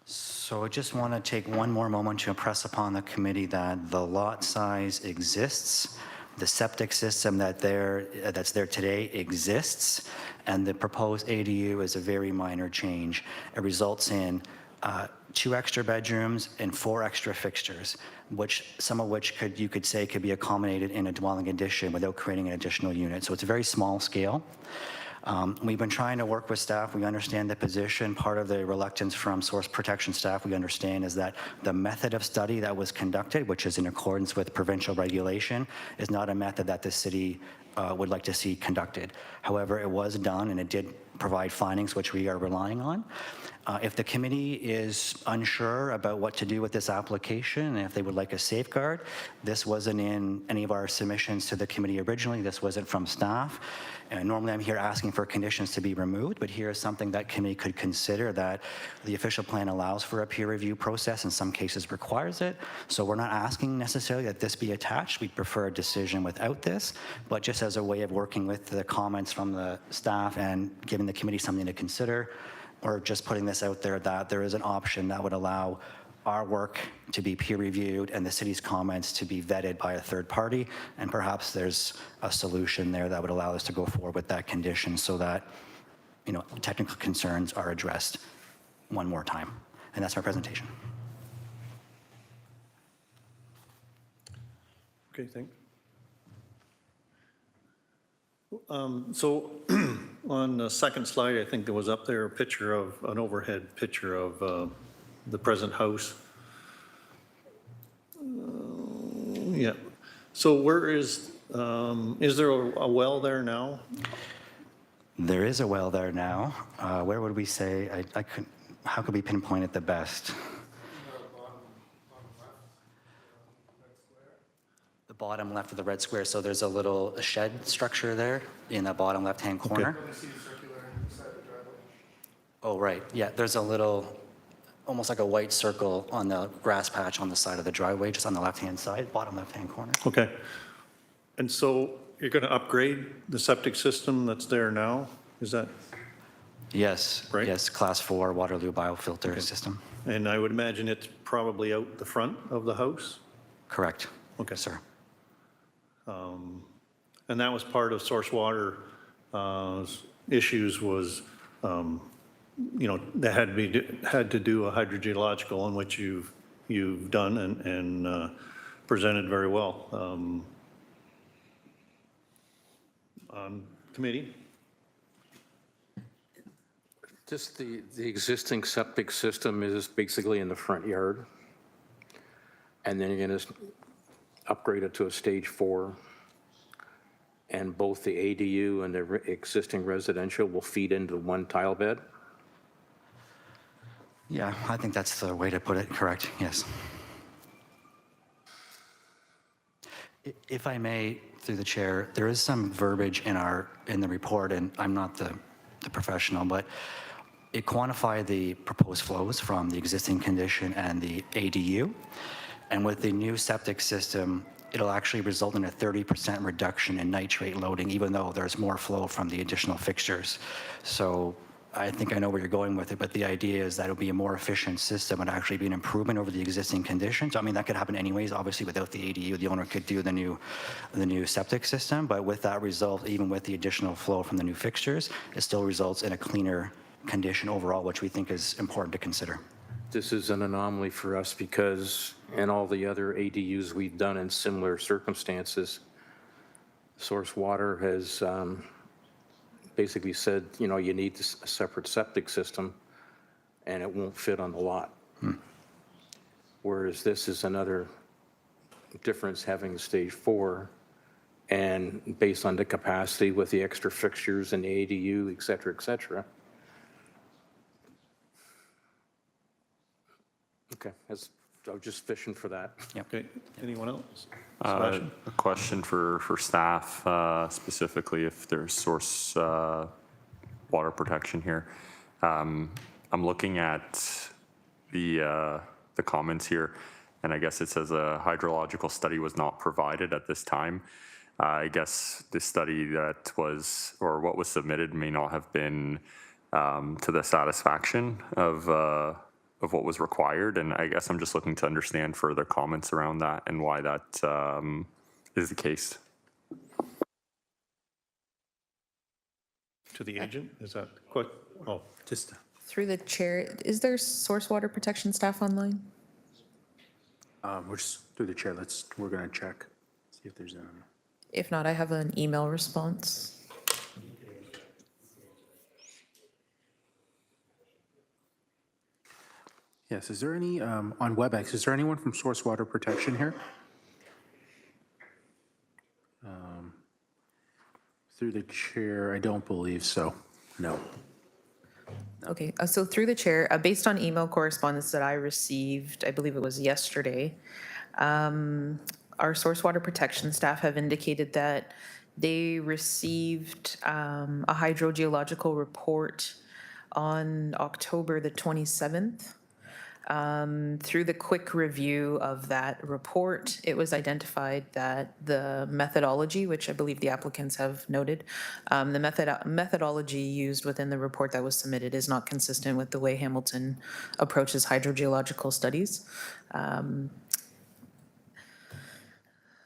So I just want to take one more moment to impress upon the committee that the lot size exists, the septic system that's there today exists, and the proposed ADU is a very minor change. It results in 2 extra bedrooms and 4 extra fixtures, some of which you could say could be accommodated in a dwelling addition without creating an additional unit. So it's a very small scale. We've been trying to work with staff. We understand the position. Part of the reluctance from source protection staff, we understand, is that the method of study that was conducted, which is in accordance with provincial regulation, is not a method that the city would like to see conducted. However, it was done, and it did provide findings which we are relying on. If the committee is unsure about what to do with this application, and if they would like a safeguard, this wasn't in any of our submissions to the committee originally. This wasn't from staff. And normally I'm here asking for conditions to be removed, but here is something that committee could consider, that the official plan allows for a peer review process, in some cases requires it. So we're not asking necessarily that this be attached. We'd prefer a decision without this, but just as a way of working with the comments from the staff and giving the committee something to consider, or just putting this out there that there is an option that would allow our work to be peer reviewed and the city's comments to be vetted by a third party, and perhaps there's a solution there that would allow us to go forward with that condition so that, technical concerns are addressed one more time. And that's my presentation.
Okay, thanks. So on the second slide, I think there was up there an overhead picture of the present house. Yeah. So where is there a well there now?
There is a well there now. Where would we say? How could we pinpoint it the best? The bottom left of the red square. So there's a little shed structure there in the bottom left-hand corner.
Okay.
Oh, right. Yeah, there's a little, almost like a white circle on the grass patch on the side of the driveway, just on the left-hand side, bottom left-hand corner.
Okay. And so you're going to upgrade the septic system that's there now? Is that?
Yes.
Right?
Yes, class 4 Waterloo biofilter system.
And I would imagine it's probably out the front of the house?
Correct.
Okay.
Sir.
And that was part of Source Water issues was, that had to do a hydrogeological, on which you've done and presented very well. Committee?
Just the existing septic system is basically in the front yard. And then you're going to upgrade it to a stage 4. And both the ADU and the existing residential will feed into one tile bed.
Yeah, I think that's the way to put it. Correct. Yes. If I may, through the chair, there is some verbiage in the report, and I'm not the professional, but it quantified the proposed flows from the existing condition and the ADU. And with the new septic system, it'll actually result in a 30% reduction in nitrate loading, even though there's more flow from the additional fixtures. So I think I know where you're going with it, but the idea is that it'll be a more efficient system and actually be an improvement over the existing conditions. I mean, that could happen anyways. Obviously, without the ADU, the owner could do the new septic system, but with that result, even with the additional flow from the new fixtures, it still results in a cleaner condition overall, which we think is important to consider.
This is an anomaly for us because in all the other ADUs we've done in similar circumstances, Source Water has basically said, you need a separate septic system and it won't fit on the lot. Whereas this is another difference, having stage 4 and based on the capacity with the extra fixtures and the ADU, et cetera, et cetera. Okay, I was just fishing for that.
Okay, anyone else?
A question for staff, specifically if there's source water protection here. I'm looking at the comments here, and I guess it says a hydrological study was not provided at this time. I guess the study that was, or what was submitted, may not have been to the satisfaction of what was required, and I guess I'm just looking to understand further comments around that and why that is the case.
To the agent, is that quick? Oh,
Just
Through the chair, is there source water protection staff online?
we're just through the chair. We're gonna check, see if there's
If not, I have an email response.
Yes, is there any, on WebEx, is there anyone from Source Water Protection here? Through the chair, I don't believe so, no.
Okay, so through the chair, based on email correspondence that I received, I believe it was yesterday, our source water protection staff have indicated that they received a hydrogeological report on October the 27th. Through the quick review of that report, it was identified that the methodology, which I believe the applicants have noted, the methodology used within the report that was submitted is not consistent with the way Hamilton approaches hydrogeological studies.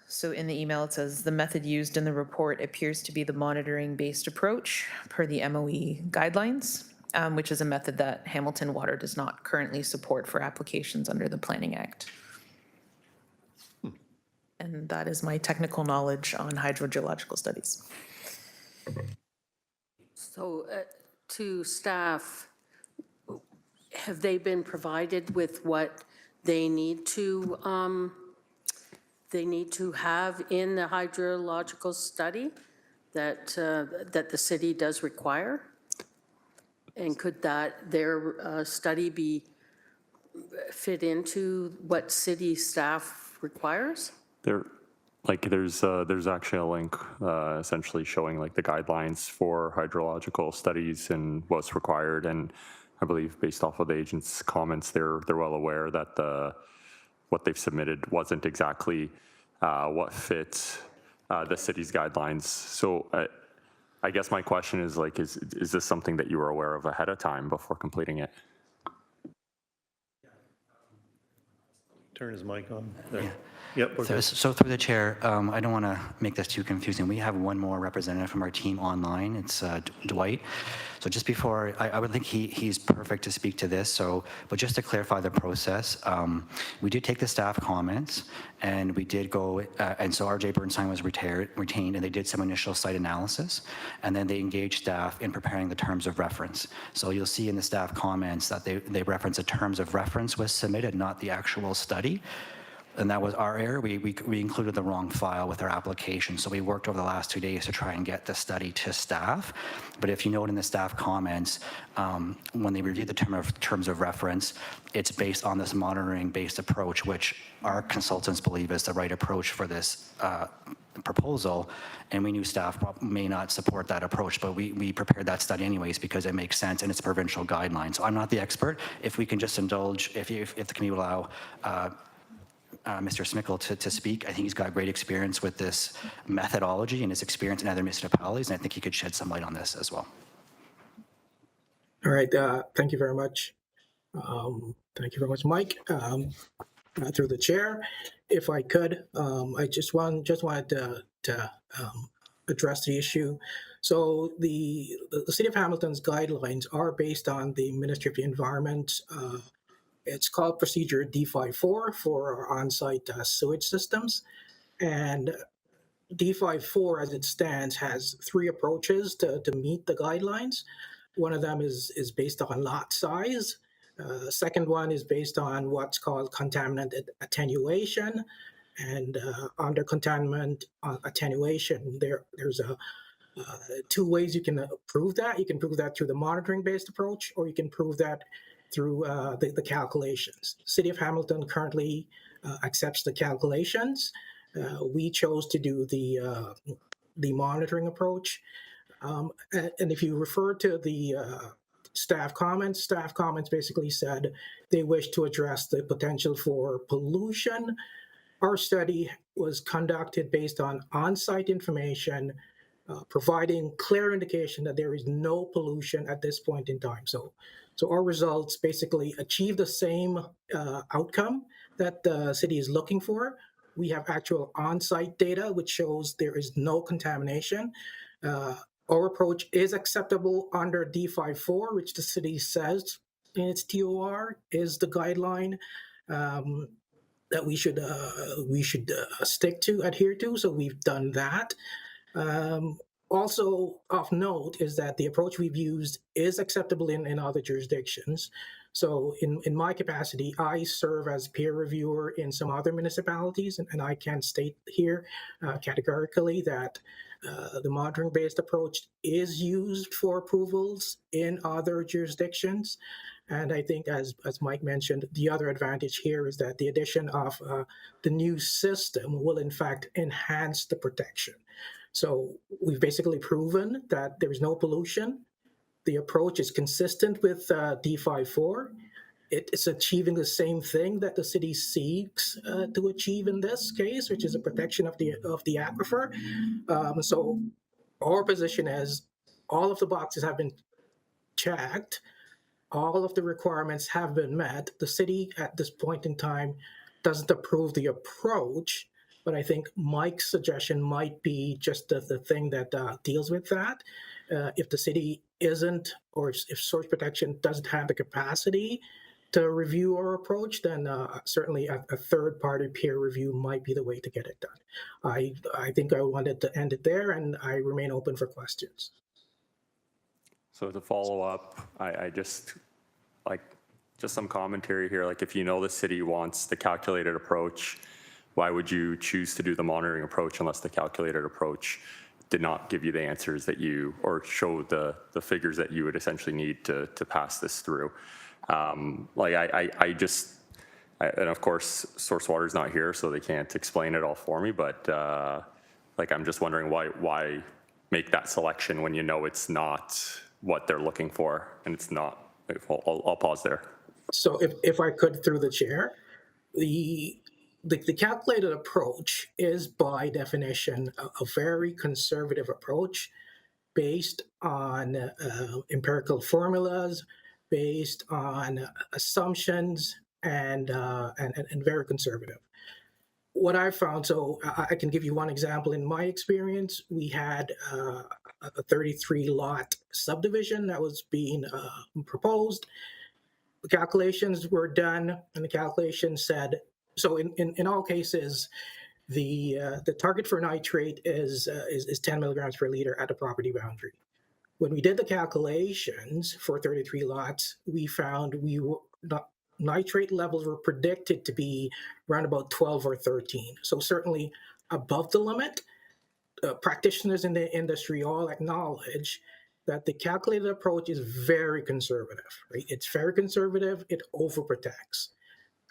So in the email, it says the method used in the report appears to be the monitoring-based approach per the MOE guidelines, which is a method that Hamilton Water does not currently support for applications under the Planning Act. And that is my technical knowledge on hydrogeological studies.
So to staff, have they been provided with what they need to have in the hydrological study that the city does require? And could their study be fit into what city staff requires?
There's actually a link essentially showing like the guidelines for hydrological studies and what's required, and I believe based off of the agent's comments, they're well aware that what they've submitted wasn't exactly what fit the city's guidelines. So I guess my question is like, is this something that you were aware of ahead of time before completing it?
turn his mic on. There. Yep, we're
So,
good.
so through the chair, I don't want to make this too confusing. We have one more representative from our team online. It's Dwight. So just before, I would think he's perfect to speak to this. So, but just to clarify the process, we did take the staff comments and we did go, and so RJ Bernstein was retained and they did some initial site analysis and then they engaged staff in preparing the terms of reference. So you'll see in the staff comments that they reference the terms of reference was submitted, not the actual study. And that was our error. We included the wrong file with our application. So we worked over the last 2 days to try and get the study to staff. But if you note in the staff comments, when they reviewed the terms of reference, it's based on this monitoring-based approach, which our consultants believe is the right approach for this proposal. And we knew staff may not support that approach, but we prepared that study anyways because it makes sense and it's provincial guidelines. So I'm not the expert. If we can just indulge, if the committee will allow Mr. Smickle to speak. I think he's got great experience with this methodology and his experience in other municipalities, and I think he could shed some light on this as well.
All right, thank you very much. Thank you very much, Mike. Through the chair, if I could, I just wanted to address the issue. So the City of Hamilton's guidelines are based on the Ministry of the Environment. It's called Procedure D54 for our on-site sewage systems. And D54, as it stands, has three approaches to meet the guidelines. One of them is based on lot size. Second one is based on what's called contaminant attenuation. And under contaminant attenuation, there's two ways you can prove that. You can prove that through the monitoring-based approach, or you can prove that through the calculations. City of Hamilton currently accepts the calculations. We chose to do the monitoring approach. And if you refer to the staff comments basically said they wish to address the potential for pollution. Our study was conducted based on on-site information, providing clear indication that there is no pollution at this point in time. So our results basically achieve the same outcome that the city is looking for. We have actual on-site data which shows there is no contamination. Our approach is acceptable under D54, which the city says in its TOR is the guideline that we should stick to, adhere to. So we've done that. Also of note is that the approach we've used is acceptable in other jurisdictions. So in my capacity, I serve as peer reviewer in some other municipalities, and I can state here categorically that the monitoring-based approach is used for approvals in other jurisdictions. And I think, as Mike mentioned, the other advantage here is that the addition of the new system will, in fact, enhance the protection. So we've basically proven that there is no pollution. The approach is consistent with D54. It's achieving the same thing that the city seeks to achieve in this case, which is a protection of the aquifer. So our position is all of the boxes have been checked. All of the requirements have been met. The city at this point in time doesn't approve the approach, but I think Mike's suggestion might be just the thing that deals with that. If the city isn't, or if source protection doesn't have the capacity to review our approach, then certainly a third-party peer review might be the way to get it done. I think I wanted to end it there, and I remain open for questions.
So to follow up, I just some commentary here, like if you know the city wants the calculated approach, why would you choose to do the monitoring approach unless the calculated approach did not give you the answers that you, or show the figures that you would essentially need to pass this through? And of course, Source Water is not here, so they can't explain it all for me, but I'm just wondering why make that selection when you know it's not what they're looking for, and it's not. I'll pause there.
So if I could, through the chair, the calculated approach is by definition a very conservative approach based on empirical formulas, based on assumptions, and very conservative. What I found, so I can give you one example. In my experience, we had a 33-lot subdivision that was being proposed. The calculations were done, and the calculation said, so in all cases, the target for nitrate is 10 milligrams per liter at the property boundary. When we did the calculations for 33 lots, we found nitrate levels were predicted to be around about 12 or 13. So certainly above the limit. Practitioners in the industry all acknowledge that the calculated approach is very conservative, right? It's very conservative, it overprotects.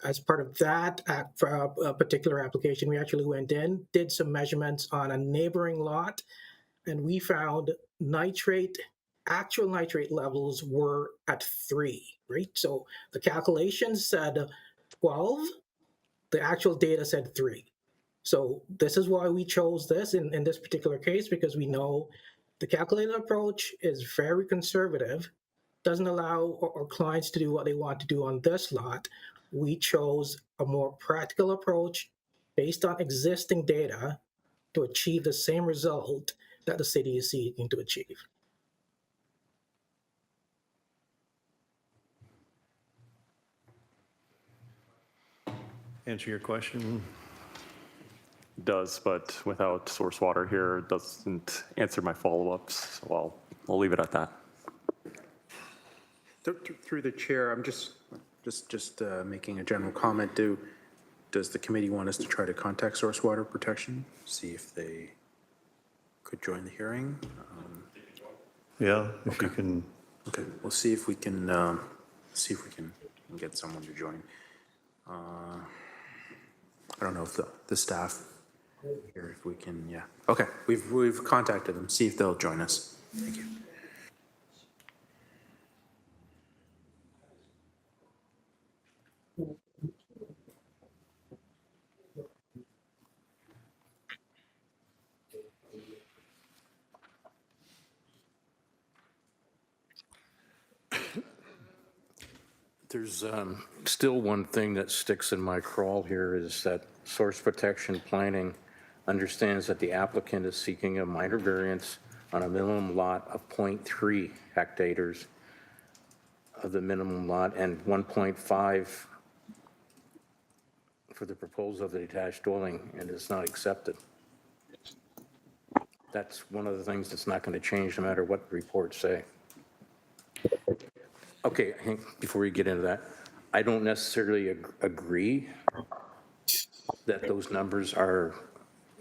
As part of that particular application, we actually went in, did some measurements on a neighboring lot, and we found actual nitrate levels were at 3, right? So the calculations said 12, the actual data said 3. So this is why we chose this in this particular case, because we know the calculated approach is very conservative, doesn't allow our clients to do what they want to do on this lot. We chose a more practical approach based on existing data to achieve the same result that the city is seeking to achieve.
Answer your question?
Does, but without Source Water here, it doesn't answer my follow-ups, so I'll leave it at that.
Through the chair, I'm just making a general comment. Do does the committee want us to try to contact Source Water Protection, see if they could join the hearing?
Yeah, if you can,
Okay, we'll see if we can, get someone to join. I don't know if the staff here, if we can, yeah. Okay, we've contacted them, see if they'll join us. Thank you.
There's still one thing that sticks in my crawl here is that Source Protection Planning understands that the applicant is seeking a minor variance on a minimum lot of 0.3 hectares of the minimum lot and 1.5 for the proposal of the detached dwelling, and it's not accepted. That's one of the things that's not going to change no matter what the reports say. Okay, Hank, before we get into that, I don't necessarily agree that those numbers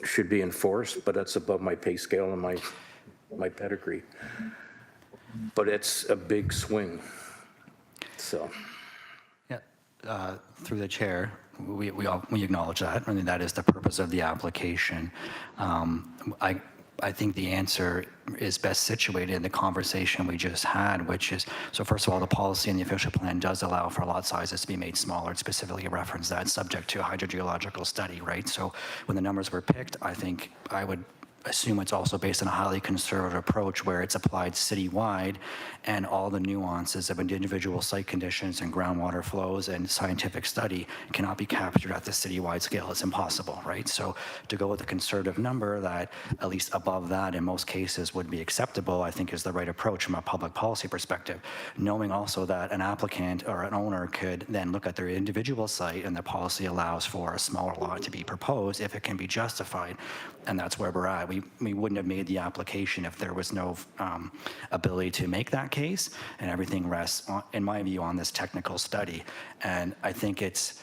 should be enforced, but that's above my pay scale and my pedigree. But it's a big swing, so.
Yeah, through the chair, we acknowledge that. I mean, that is the purpose of the application. I think the answer is best situated in the conversation we just had, which is, so first of all, the policy and the official plan does allow for lot sizes to be made smaller. It specifically referenced that subject to a hydrogeological study, right? So when the numbers were picked, I think I would assume it's also based on a highly conservative approach where it's applied citywide and all the nuances of individual site conditions and groundwater flows and scientific study cannot be captured at the citywide scale. It's impossible, right? So to go with a conservative number that at least above that in most cases would be acceptable, I think is the right approach from a public policy perspective. Knowing also that an applicant or an owner could then look at their individual site and the policy allows for a smaller lot to be proposed if it can be justified. And that's where we're at. We wouldn't have made the application if there was no ability to make that case, and everything rests, in my view, on this technical study. And I think it's,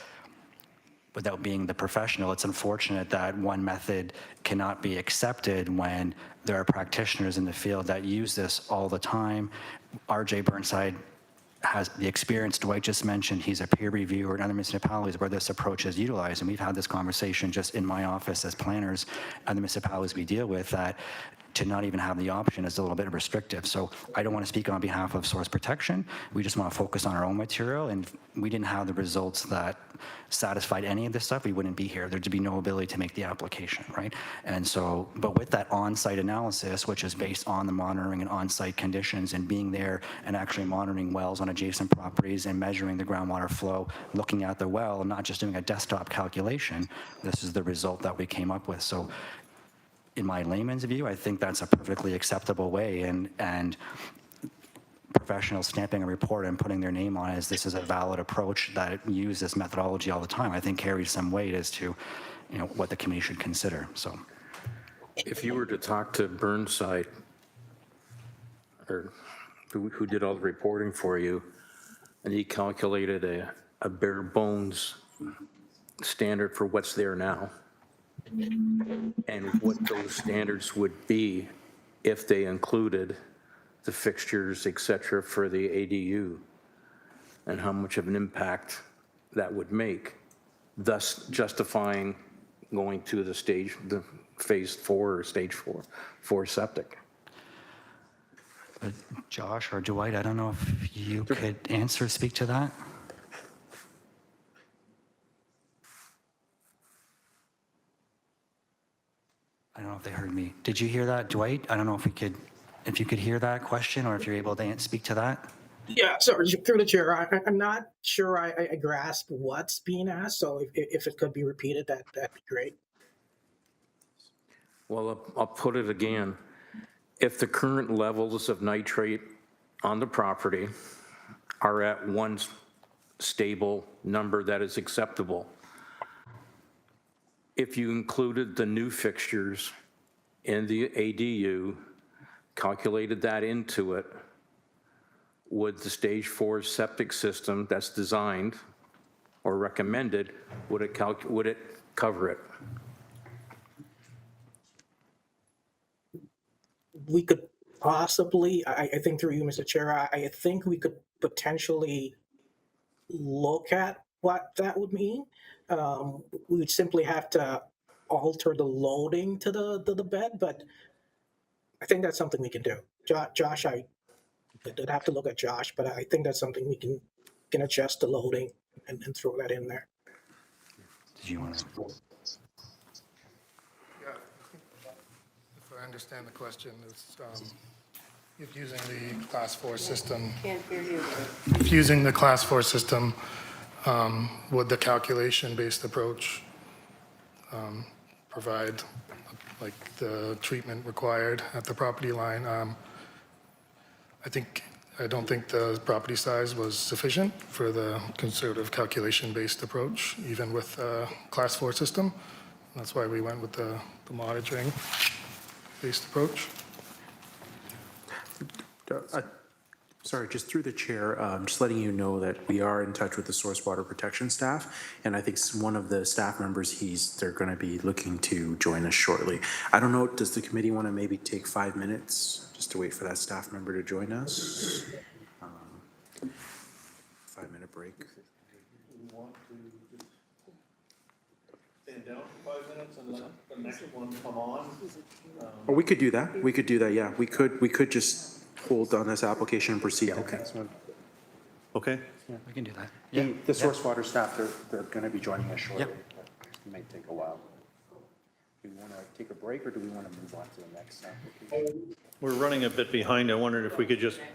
without being the professional, it's unfortunate that one method cannot be accepted when there are practitioners in the field that use this all the time. RJ Burnside has the experience Dwight just mentioned. He's a peer reviewer in other municipalities where this approach is utilized. And we've had this conversation just in my office as planners and the municipalities we deal with, that to not even have the option is a little bit restrictive. So I don't want to speak on behalf of Source Protection. We just want to focus on our own material, and if we didn't have the results that satisfied any of this stuff, we wouldn't be here. There'd be no ability to make the application, right? And so, but with that on-site analysis, which is based on the monitoring and on-site conditions and being there and actually monitoring wells on adjacent properties and measuring the groundwater flow, looking at the well, not just doing a desktop calculation, this is the result that we came up with. So in my layman's view, I think that's a perfectly acceptable way, and professionals stamping a report and putting their name on it as this is a valid approach that use this methodology all the time, I think carries some weight as to, you know, what the committee should consider. So
If you were to talk to Burnside, or who did all the reporting for you, and he calculated a bare bones standard for what's there now, and what those standards would be if they included the fixtures, et cetera, for the ADU, and how much of an impact that would make, thus justifying going to the phase 4 or stage 4 septic.
Josh or Dwight, I don't know if you could speak to that. I don't know if they heard me. Did you hear that, Dwight? I don't know if you could hear that question, or if you're able to speak to that.
Yeah, sorry, through the chair. I'm not sure I grasp what's being asked, so if it could be repeated, that'd be great.
Well, I'll put it again. If the current levels of nitrate on the property are at one stable number that is acceptable, if you included the new fixtures in the ADU, calculated that into it, would the stage 4 septic system that's designed or recommended, would it cover it?
We could possibly, I think through you, Mr. Chair, I think we could potentially look at what that would mean. We would simply have to alter the loading to the bed, but I think that's something we can do. Josh, I would have to look at Josh, but I think that's something we can adjust the loading and throw that in there.
Did you want to?
Yeah, if I understand the question, it's if using the Class 4 system.
Can't hear you.
If using the Class 4 system, would the calculation-based approach provide like the treatment required at the property line? I don't think the property size was sufficient for the conservative calculation-based approach, even with a Class 4 system. That's why we went with the monitoring-based approach.
Sorry, just through the chair, just letting you know that we are in touch with the source water protection staff, and I think one of the staff members, they're going to be looking to join us shortly. I don't know, does the committee want to maybe take 5 minutes just to wait for that staff member to join us? 5-minute break.
Stand down for 5 minutes and let the next one come on.
Or we could do that. We could do that, yeah. We could just hold on this application and proceed. Okay.
Okay.
We can do that.
The source water staff, they're going to be joining us shortly. It might take a while. Do we want to take a break or do we want to move on to the next application?
We're running a bit behind. I wondered if we could just hear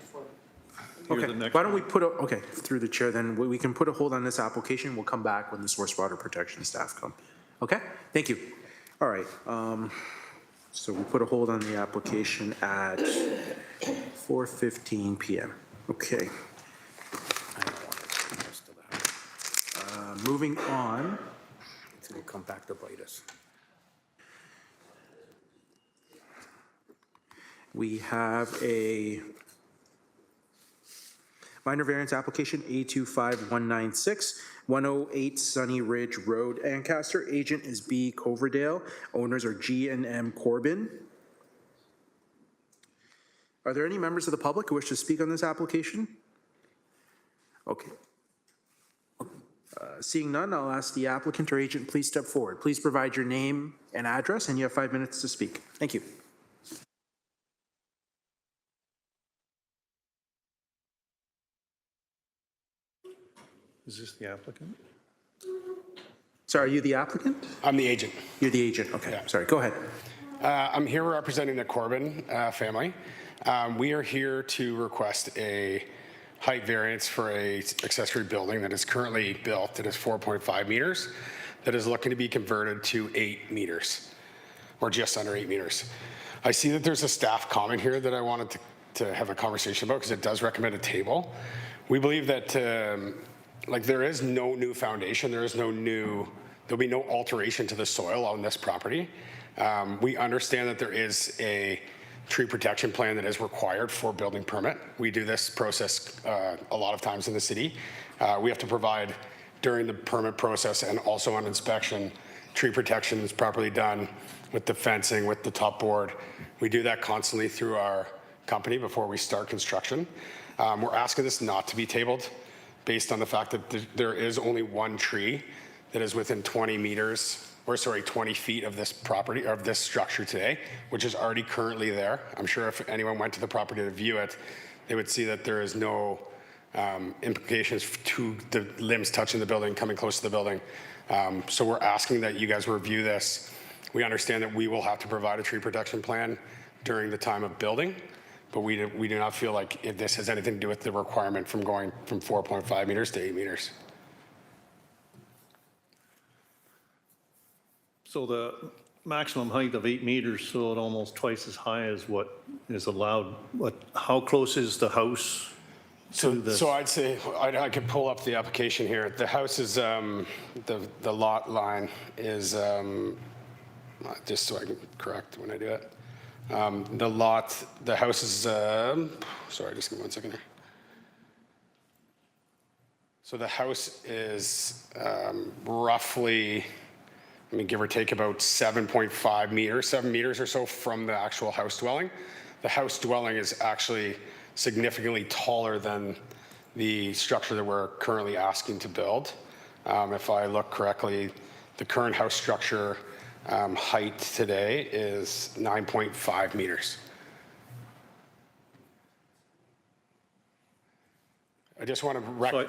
Okay,
the next
why don't we okay, through the chair, then we can put a hold on this application. We'll come back when the source water protection staff come. Okay, thank you. All right, so we put a hold on the application at 4:15 PM. Okay. Moving on.
It's going to come back to bite us.
We have a minor variance application A25196, 108 Sunny Ridge Road, Ancaster. Agent is B. Coverdale. Owners are G and M Corbin. Are there any members of the public who wish to speak on this application? Okay. Seeing none, I'll ask the applicant or agent, please step forward. Please provide your name and address, and you have 5 minutes to speak. Thank you.
Is this the applicant?
Sorry, are you the applicant?
I'm the agent.
You're the agent, okay. Yeah. Sorry, go ahead.
I'm here representing the Corbin family. We are here to request a height variance for a accessory building that is currently built that is 4.5 meters, that is looking to be converted to 8 meters, or just under 8 meters. I see that there's a staff comment here that I wanted to have a conversation about because it does recommend a table. We believe that there is no new foundation, there'll be no alteration to the soil on this property. We understand that there is a tree protection plan that is required for building permit. We do this process a lot of times in the city. We have to provide during the permit process and also on inspection, tree protection is properly done with the fencing, with the top board. We do that constantly through our company before we start construction. We're asking this not to be tabled based on the fact that there is only one tree that is within 20 feet of this property, of this structure today, which is already currently there. I'm sure if anyone went to the property to view it, they would see that there is no implications to the limbs touching the building, coming close to the building. So we're asking that you guys review this. We understand that we will have to provide a tree protection plan during the time of building, but we do not feel like this has anything to do with the requirement from going from 4.5 meters to 8 meters.
So the maximum height of 8 meters, so it almost twice as high as what is allowed. How close is the house to this?
So I'd say, I could pull up the application here. The house is, the lot line is, just so I can correct when I do it. The house is, sorry, just give me 1 second here. So the house is roughly, I mean, give or take about 7.5 meters, 7 meters or so from the actual house dwelling. The house dwelling is actually significantly taller than the structure that we're currently asking to build. If I look correctly, the current house structure height today is 9.5 meters. I just want to
I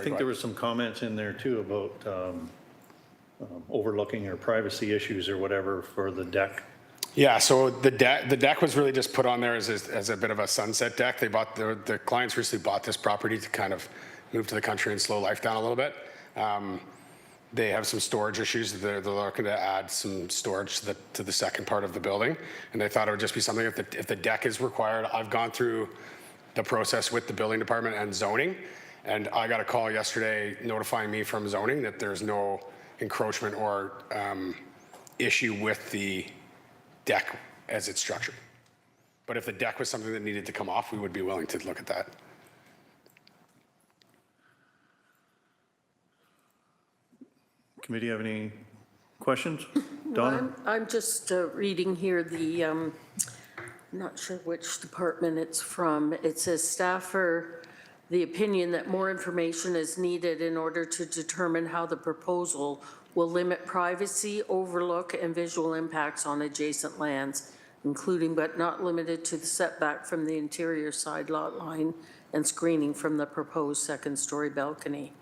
think there was some comments in there too about overlooking or privacy issues or whatever for the deck.
Yeah, so the deck was really just put on there as a bit of a sunset deck. They bought the clients recently bought this property to kind of move to the country and slow life down a little bit. They have some storage issues. They're looking to add some storage to the second part of the building, and they thought it would just be something if the deck is required. I've gone through the process with the building department and zoning, and I got a call yesterday notifying me from zoning that there's no encroachment or issue with the deck as it's structured. But if the deck was something that needed to come off, we would be willing to look at that.
Committee have any questions? Donna?
I'm just reading here the, not sure which department it's from. It says staff are the opinion that more information is needed in order to determine how the proposal will limit privacy, overlook, and visual impacts on adjacent lands, including but not limited to the setback from the interior side lot line and screening from the proposed second-story balcony.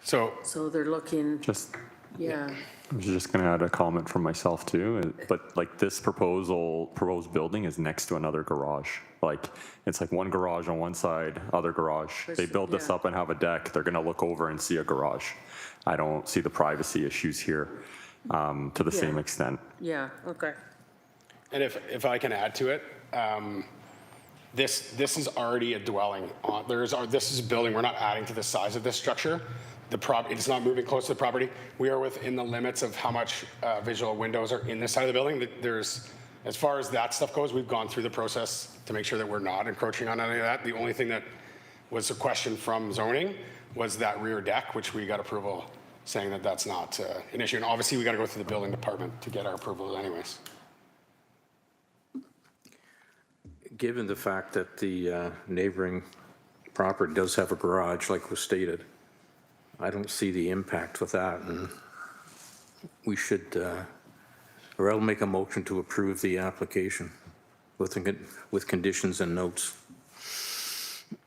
So
they're looking,
Just,
yeah.
I was just going to add a comment from myself too, but like this proposed building is next to another garage. Like it's like one garage on one side, other garage. They build this up and have a deck. They're going to look over and see a garage. I don't see the privacy issues here to the same extent.
Yeah, okay.
And if I can add to it, this is already a dwelling. This is a building. We're not adding to the size of this structure. It's not moving close to the property. We are within the limits of how much visual windows are in this side of the building. As far as that stuff goes, we've gone through the process to make sure that we're not encroaching on any of that. The only thing that was a question from zoning was that rear deck, which we got approval saying that that's not an issue. And obviously we got to go through the building department to get our approval anyways.
Given the fact that the neighboring property does have a garage, like was stated, I don't see the impact with that, and we should, or I'll make a motion to approve the application with conditions and notes.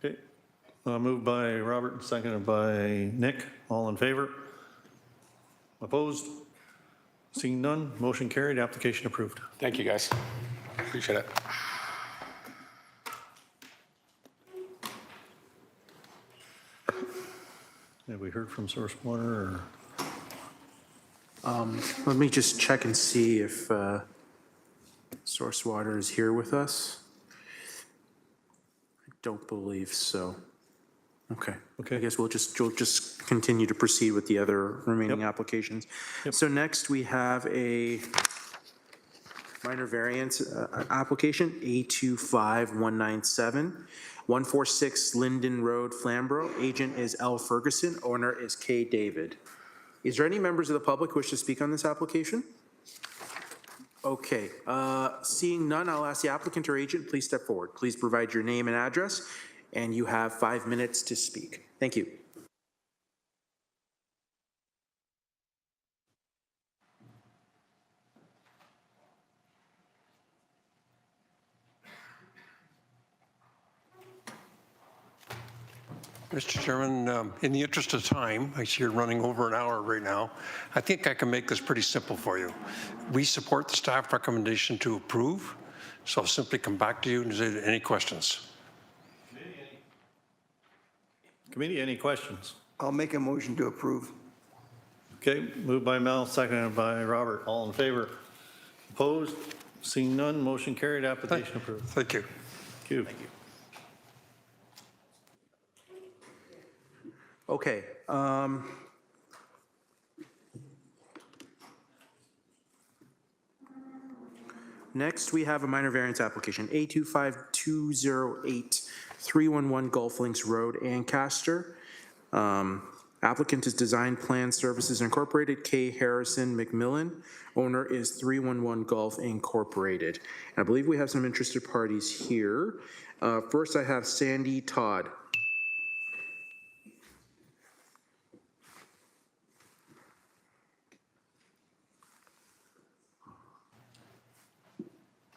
Okay. Moved by Robert, seconded by Nick. All in favor? Opposed? Seeing none, motion carried, application approved.
Thank you, guys. Appreciate it.
Have we heard from Source Water or?
Let me just check and see if Source Water is here with us. I don't believe so. Okay. I guess we'll just continue to proceed with the other remaining applications. So next we have a minor variance application, A25197, 146 Linden Road, Flamborough. Agent is L. Ferguson, owner is K. David. Is there any members of the public who wish to speak on this application? Okay, seeing none, I'll ask the applicant or agent, please step forward. Please provide your name and address, and you have 5 minutes to speak. Thank you.
Mr. Chairman, in the interest of time, I see you're running over an hour right now. I think I can make this pretty simple for you. We support the staff recommendation to approve, so I'll simply come back to you and say any questions.
Committee, any questions?
I'll make a motion to approve.
Okay, moved by Mel, seconded by Robert. All in favor? Opposed? Seeing none, motion carried, application approved.
Thank you.
Thank you.
Okay. Next, we have a minor variance application, A25208, 311 Gulf Links Road, Ancaster. Applicant is Design Plan Services Incorporated, K. Harrison McMillan. Owner is 311 Golf Incorporated. And I believe we have some interested parties here. First, I have Sandy Todd.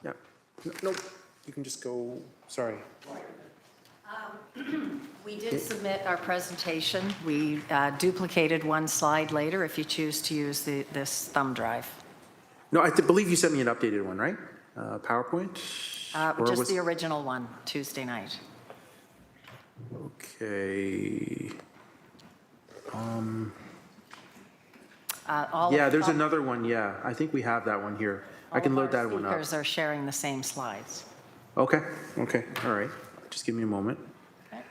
Yeah. Nope. You can just go. Sorry.
We did submit our presentation. We duplicated one slide later if you choose to use this thumb drive.
No, I believe you sent me an updated one, right? PowerPoint? Or
Just
was-
the original one, Tuesday night.
Okay.
All
Yeah,
of
there's
the
another one, yeah. I think we have that one here. I can load that one up.
speakers are sharing the same slides.
Okay, okay, all right. Just give me a moment.
Okay.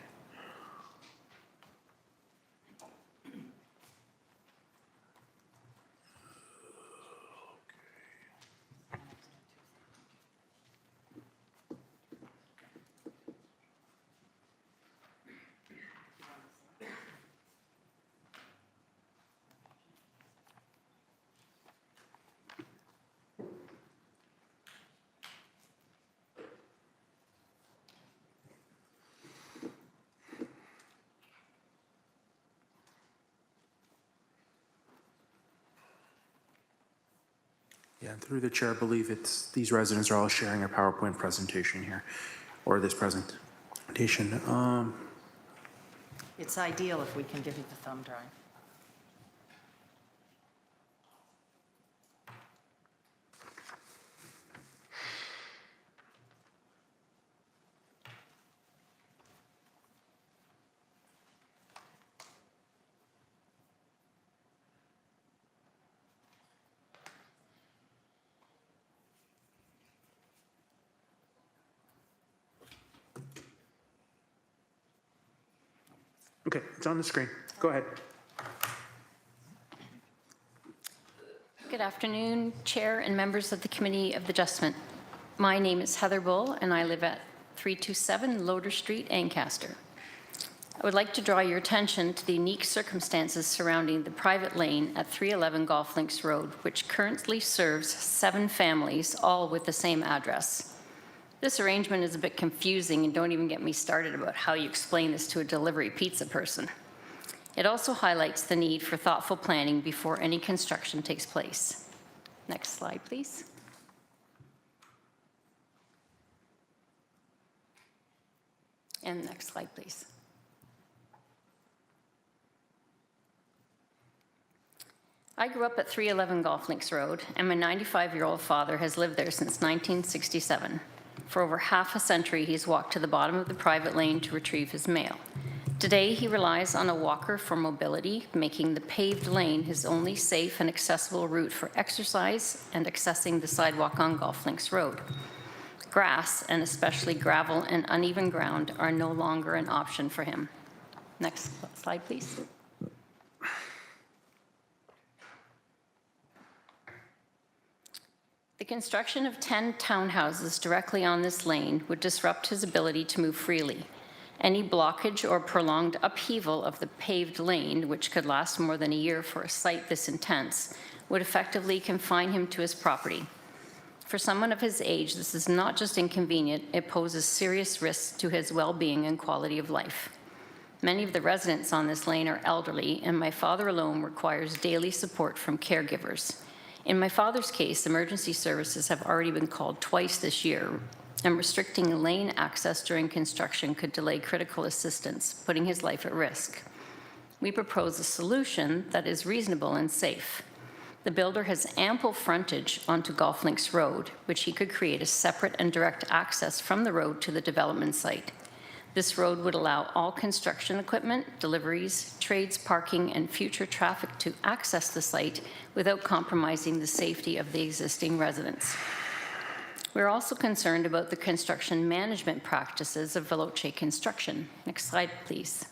Yeah, through the chair, I believe these residents are all sharing a PowerPoint presentation here, or this presentation.
It's ideal if we can give you the thumb drive.
Okay, it's on the screen. Go ahead.
Good afternoon, Chair and members of the Committee of Adjustment. My name is Heather Bull, and I live at 327 Loader Street, Ancaster. I would like to draw your attention to the unique circumstances surrounding the private lane at 311 Golf Links Road, which currently serves 7 families, all with the same address. This arrangement is a bit confusing, and don't even get me started about how you explain this to a delivery pizza person. It also highlights the need for thoughtful planning before any construction takes place. Next slide, please. And next slide, please. I grew up at 311 Golf Links Road, and my 95-year-old father has lived there since 1967. For over half a century, he's walked to the bottom of the private lane to retrieve his mail. Today, he relies on a walker for mobility, making the paved lane his only safe and accessible route for exercise and accessing the sidewalk on Golf Links Road. Grass, and especially gravel and uneven ground, are no longer an option for him. Next slide, please. The construction of 10 townhouses directly on this lane would disrupt his ability to move freely. Any blockage or prolonged upheaval of the paved lane, which could last more than a year for a site this intense, would effectively confine him to his property. For someone of his age, this is not just inconvenient, it poses serious risks to his well-being and quality of life. Many of the residents on this lane are elderly, and my father alone requires daily support from caregivers. In my father's case, emergency services have already been called twice this year, and restricting lane access during construction could delay critical assistance, putting his life at risk. We propose a solution that is reasonable and safe. The builder has ample frontage onto Golf Links Road, which he could create a separate and direct access from the road to the development site. This road would allow all construction equipment, deliveries, trades, parking, and future traffic to access the site without compromising the safety of the existing residents. We're also concerned about the construction management practices of Veloce Construction. Next slide, please.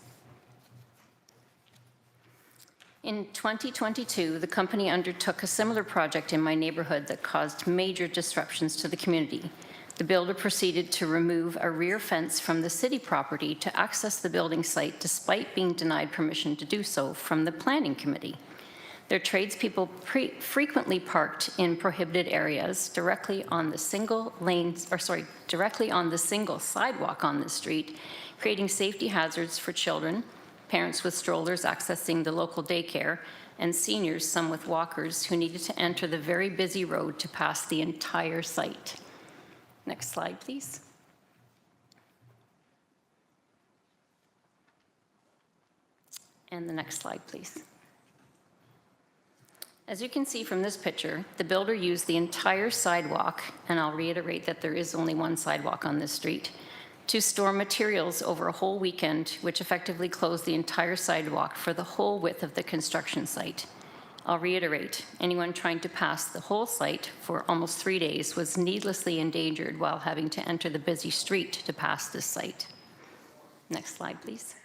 In 2022, the company undertook a similar project in my neighborhood that caused major disruptions to the community. The builder proceeded to remove a rear fence from the city property to access the building site despite being denied permission to do so from the planning committee. Their tradespeople frequently parked in prohibited areas directly on the single sidewalk on the street, creating safety hazards for children, parents with strollers accessing the local daycare, and seniors, some with walkers, who needed to enter the very busy road to pass the entire site. Next slide, please. And the next slide, please. As you can see from this picture, the builder used the entire sidewalk, and I'll reiterate that there is only one sidewalk on this street, to store materials over a whole weekend, which effectively closed the entire sidewalk for the whole width of the construction site. I'll reiterate, anyone trying to pass the whole site for almost 3 days was needlessly endangered while having to enter the busy street to pass this site. Next slide, please.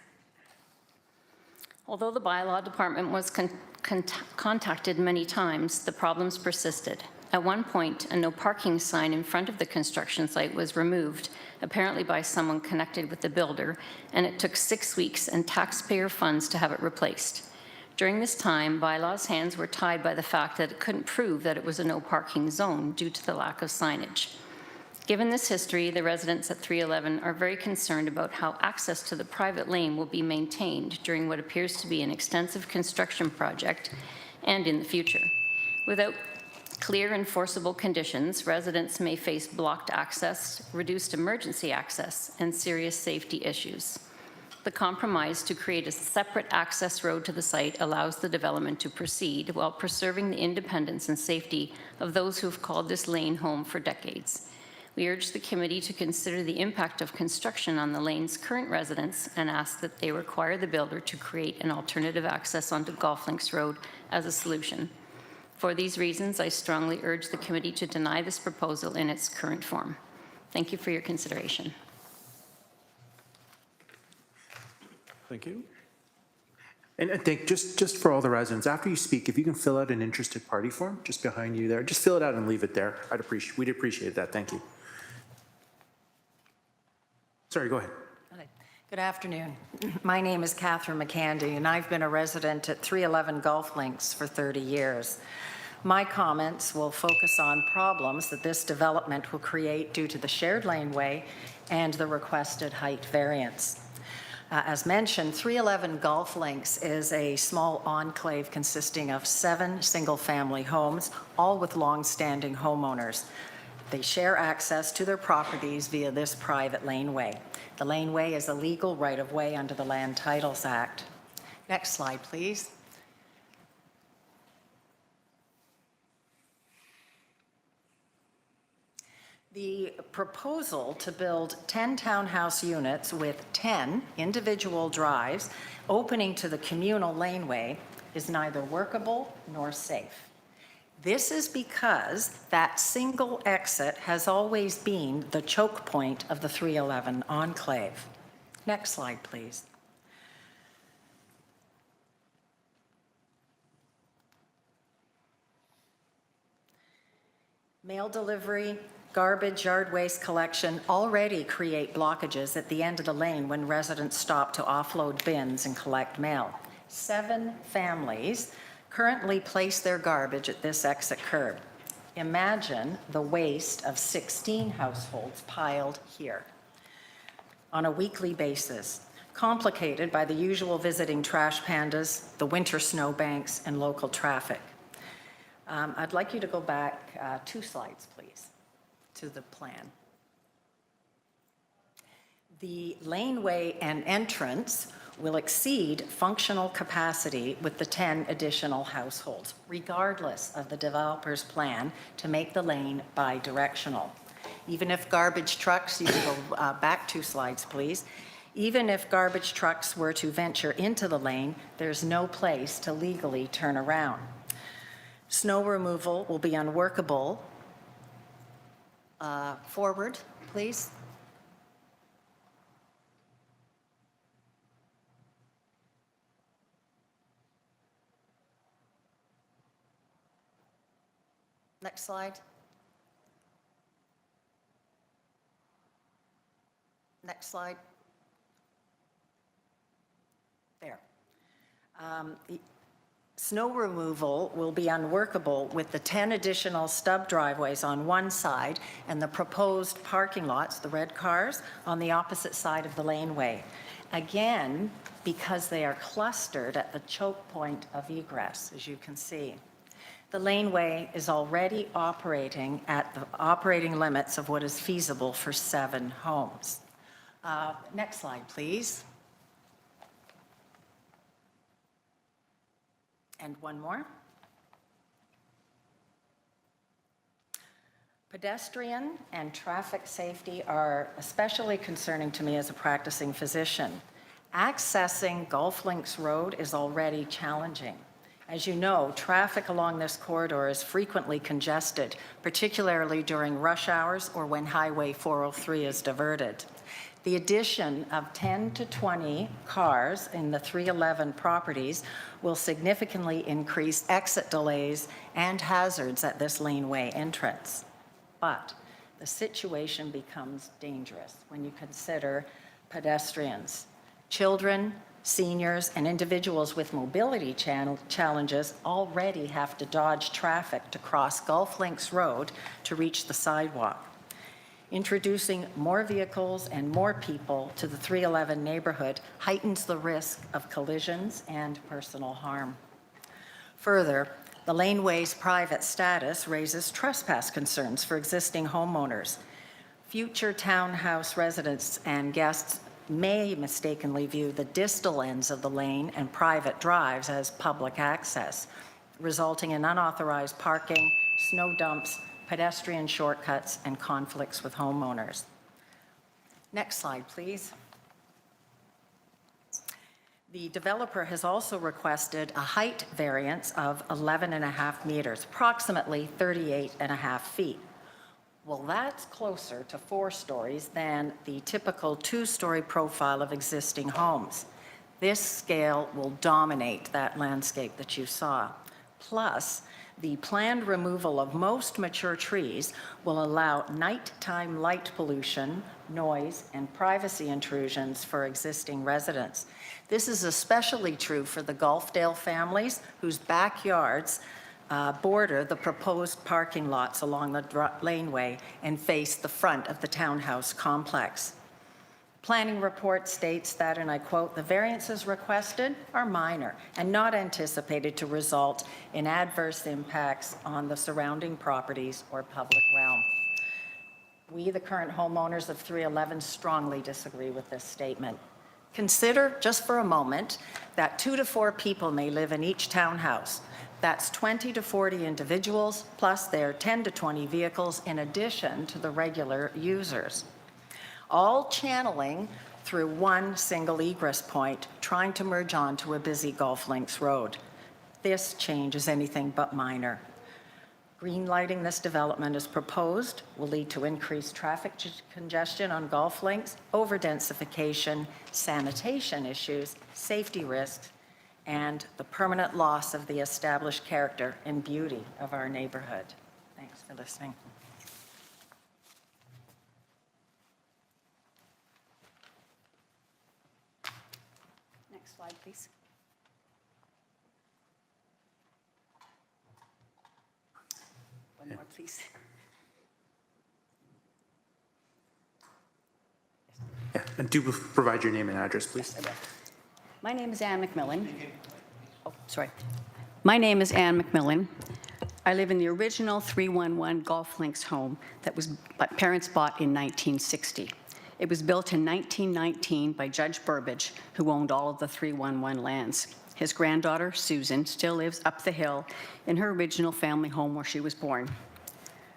Although the bylaw department was contacted many times, the problems persisted. At one point, a no parking sign in front of the construction site was removed, apparently by someone connected with the builder, and it took 6 weeks and taxpayer funds to have it replaced. During this time, bylaw's hands were tied by the fact that it couldn't prove that it was a no parking zone due to the lack of signage. Given this history, the residents at 311 are very concerned about how access to the private lane will be maintained during what appears to be an extensive construction project and in the future. Without clear enforceable conditions, residents may face blocked access, reduced emergency access, and serious safety issues. The compromise to create a separate access road to the site allows the development to proceed while preserving the independence and safety of those who have called this lane home for decades. We urge the committee to consider the impact of construction on the lane's current residents and ask that they require the builder to create an alternative access onto Golf Links Road as a solution. For these reasons, I strongly urge the committee to deny this proposal in its current form. Thank you for your consideration.
Thank you.
And I think just for all the residents, after you speak, if you can fill out an interested party form just behind you there, just fill it out and leave it there. We'd appreciate that. Thank you. Sorry, go ahead.
Good afternoon. My name is Catherine McCandy, and I've been a resident at 311 Golf Links for 30 years. My comments will focus on problems that this development will create due to the shared laneway and the requested height variance. As mentioned, 311 Golf Links is a small enclave consisting of 7 single-family homes, all with long-standing homeowners. They share access to their properties via this private laneway. The laneway is a legal right-of-way under the Land Titles Act. Next slide, please. The proposal to build 10 townhouse units with 10 individual drives opening to the communal laneway is neither workable nor safe. This is because that single exit has always been the choke point of the 311 enclave. Next slide, please. Mail delivery, garbage, yard waste collection already create blockages at the end of the lane when residents stop to offload bins and collect mail. 7 families currently place their garbage at this exit curb. Imagine the waste of 16 households piled here on a weekly basis, complicated by the usual visiting trash pandas, the winter snowbanks, and local traffic. I'd like you to go back 2 slides, please, to the plan. The laneway and entrance will exceed functional capacity with the 10 additional households, regardless of the developer's plan to make the lane bi-directional. Even if garbage trucks, you can go back 2 slides, please. Even if garbage trucks were to venture into the lane, there's no place to legally turn around. Snow removal will be unworkable. Forward, please. Next slide. Next slide. There. Snow removal will be unworkable with the 10 additional stub driveways on one side and the proposed parking lots, the red cars, on the opposite side of the laneway. Again, because they are clustered at the choke point of egress, as you can see. The laneway is already operating at the operating limits of what is feasible for 7 homes. Next slide, please. And one more. Pedestrian and traffic safety are especially concerning to me as a practicing physician. Accessing Golf Links Road is already challenging. As you know, traffic along this corridor is frequently congested, particularly during rush hours or when Highway 403 is diverted. The addition of 10 to 20 cars in the 311 properties will significantly increase exit delays and hazards at this laneway entrance. But the situation becomes dangerous when you consider pedestrians, children, seniors, and individuals with mobility challenges already have to dodge traffic to cross Golf Links Road to reach the sidewalk. Introducing more vehicles and more people to the 311 neighborhood heightens the risk of collisions and personal harm. Further, the laneway's private status raises trespass concerns for existing homeowners. Future townhouse residents and guests may mistakenly view the distal ends of the lane and private drives as public access, resulting in unauthorized parking, snow dumps, pedestrian shortcuts, and conflicts with homeowners. Next slide, please. The developer has also requested a height variance of 11.5 meters, approximately 38.5 feet. Well, that's closer to 4 stories than the typical 2-story profile of existing homes. This scale will dominate that landscape that you saw. Plus, the planned removal of most mature trees will allow nighttime light pollution, noise, and privacy intrusions for existing residents. This is especially true for the Gulfdale families whose backyards border the proposed parking lots along the laneway and face the front of the townhouse complex. Planning report states that, and I quote, "The variances requested are minor and not anticipated to result in adverse impacts on the surrounding properties or public realm." We, the current homeowners of 311, strongly disagree with this statement. Consider, just for a moment, that 2 to 4 people may live in each townhouse. That's 20 to 40 individuals, plus their 10 to 20 vehicles in addition to the regular users, all channeling through one single egress point, trying to merge onto a busy Golf Links Road. This change is anything but minor. Greenlighting this development as proposed will lead to increased traffic congestion on Golf Links, over-densification, sanitation issues, safety risks, and the permanent loss of the established character and beauty of our neighborhood. Thanks for listening.
Next slide, please. One more, please.
Yeah, and do provide your name and address, please.
Yes, I will. My name is Ann McMillan. Oh, sorry. My name is Ann McMillan. I live in the original 311 Golf Links home that was my parents bought in 1960. It was built in 1919 by Judge Burbage, who owned all of the 311 lands. His granddaughter, Susan, still lives up the hill in her original family home where she was born.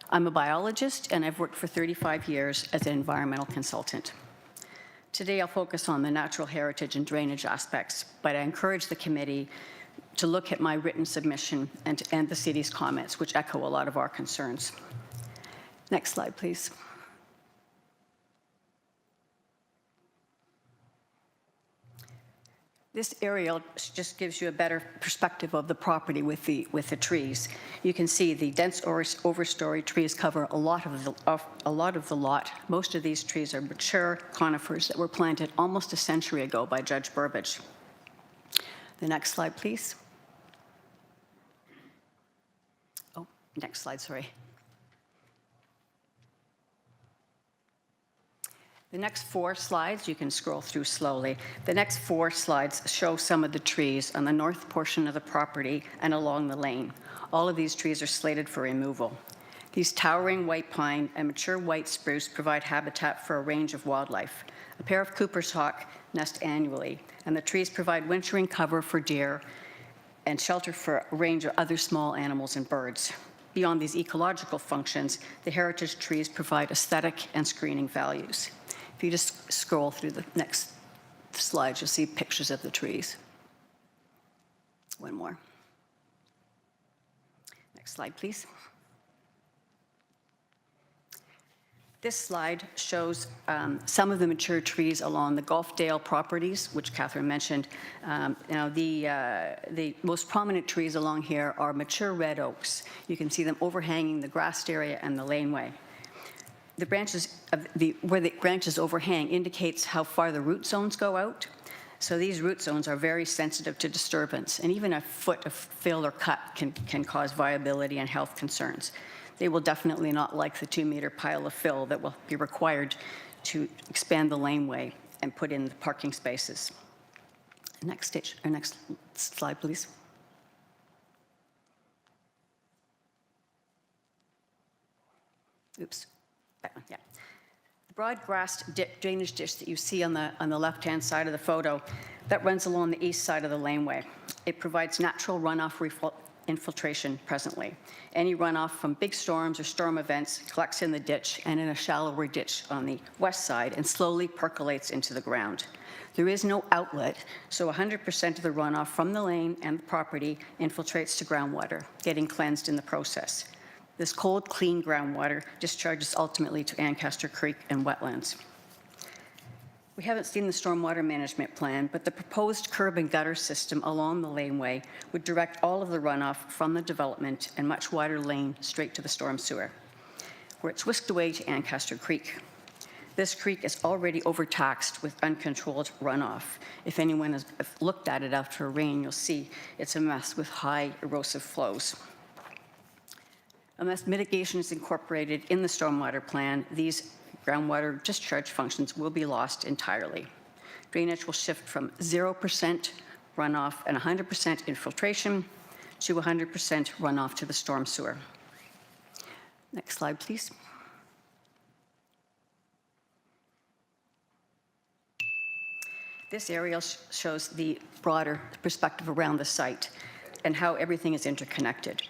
I'm a biologist, and I've worked for 35 years as an environmental consultant. Today, I'll focus on the natural heritage and drainage aspects, but I encourage the committee to look at my written submission and the city's comments, which echo a lot of our concerns. Next slide, please. This aerial just gives you a better perspective of the property with the trees. You can see the dense overstory trees cover a lot of the lot. Most of these trees are mature conifers that were planted almost a century ago by Judge Burbidge. The next slide, please. Oh, next slide, sorry. The next 4 slides, you can scroll through slowly. The next 4 slides show some of the trees on the north portion of the property and along the lane. All of these trees are slated for removal. These towering white pine and mature white spruce provide habitat for a range of wildlife. A pair of Cooper's hawk nest annually, and the trees provide wintering cover for deer and shelter for a range of other small animals and birds. Beyond these ecological functions, the heritage trees provide aesthetic and screening values. If you just scroll through the next slide, you'll see pictures of the trees. One more. Next slide, please. This slide shows some of the mature trees along the Gulfdale properties, which Catherine mentioned. The most prominent trees along here are mature red oaks. You can see them overhanging the grassed area and the laneway. The branches where the branches overhang indicates how far the root zones go out. So these root zones are very sensitive to disturbance, and even a foot of fill or cut can cause viability and health concerns. They will definitely not like the 2-meter pile of fill that will be required to expand the laneway and put in the parking spaces. Next slide, please. Oops. That one, yeah. The broad grass drainage ditch that you see on the left-hand side of the photo, that runs along the east side of the laneway. It provides natural runoff infiltration presently. Any runoff from big storms or storm events collects in the ditch and in a shallower ditch on the west side and slowly percolates into the ground. There is no outlet, so 100% of the runoff from the lane and the property infiltrates to groundwater, getting cleansed in the process. This cold, clean groundwater discharges ultimately to Ancaster Creek and wetlands. We haven't seen the stormwater management plan, but the proposed curb and gutter system along the laneway would direct all of the runoff from the development and much wider lane straight to the storm sewer, where it's whisked away to Ancaster Creek. This creek is already overtaxed with uncontrolled runoff. If anyone has looked at it after a rain, you'll see it's a mess with high erosive flows. Unless mitigation is incorporated in the stormwater plan, these groundwater discharge functions will be lost entirely. Drainage will shift from 0% runoff and 100% infiltration to 100% runoff to the storm sewer. Next slide, please. This aerial shows the broader perspective around the site and how everything is interconnected.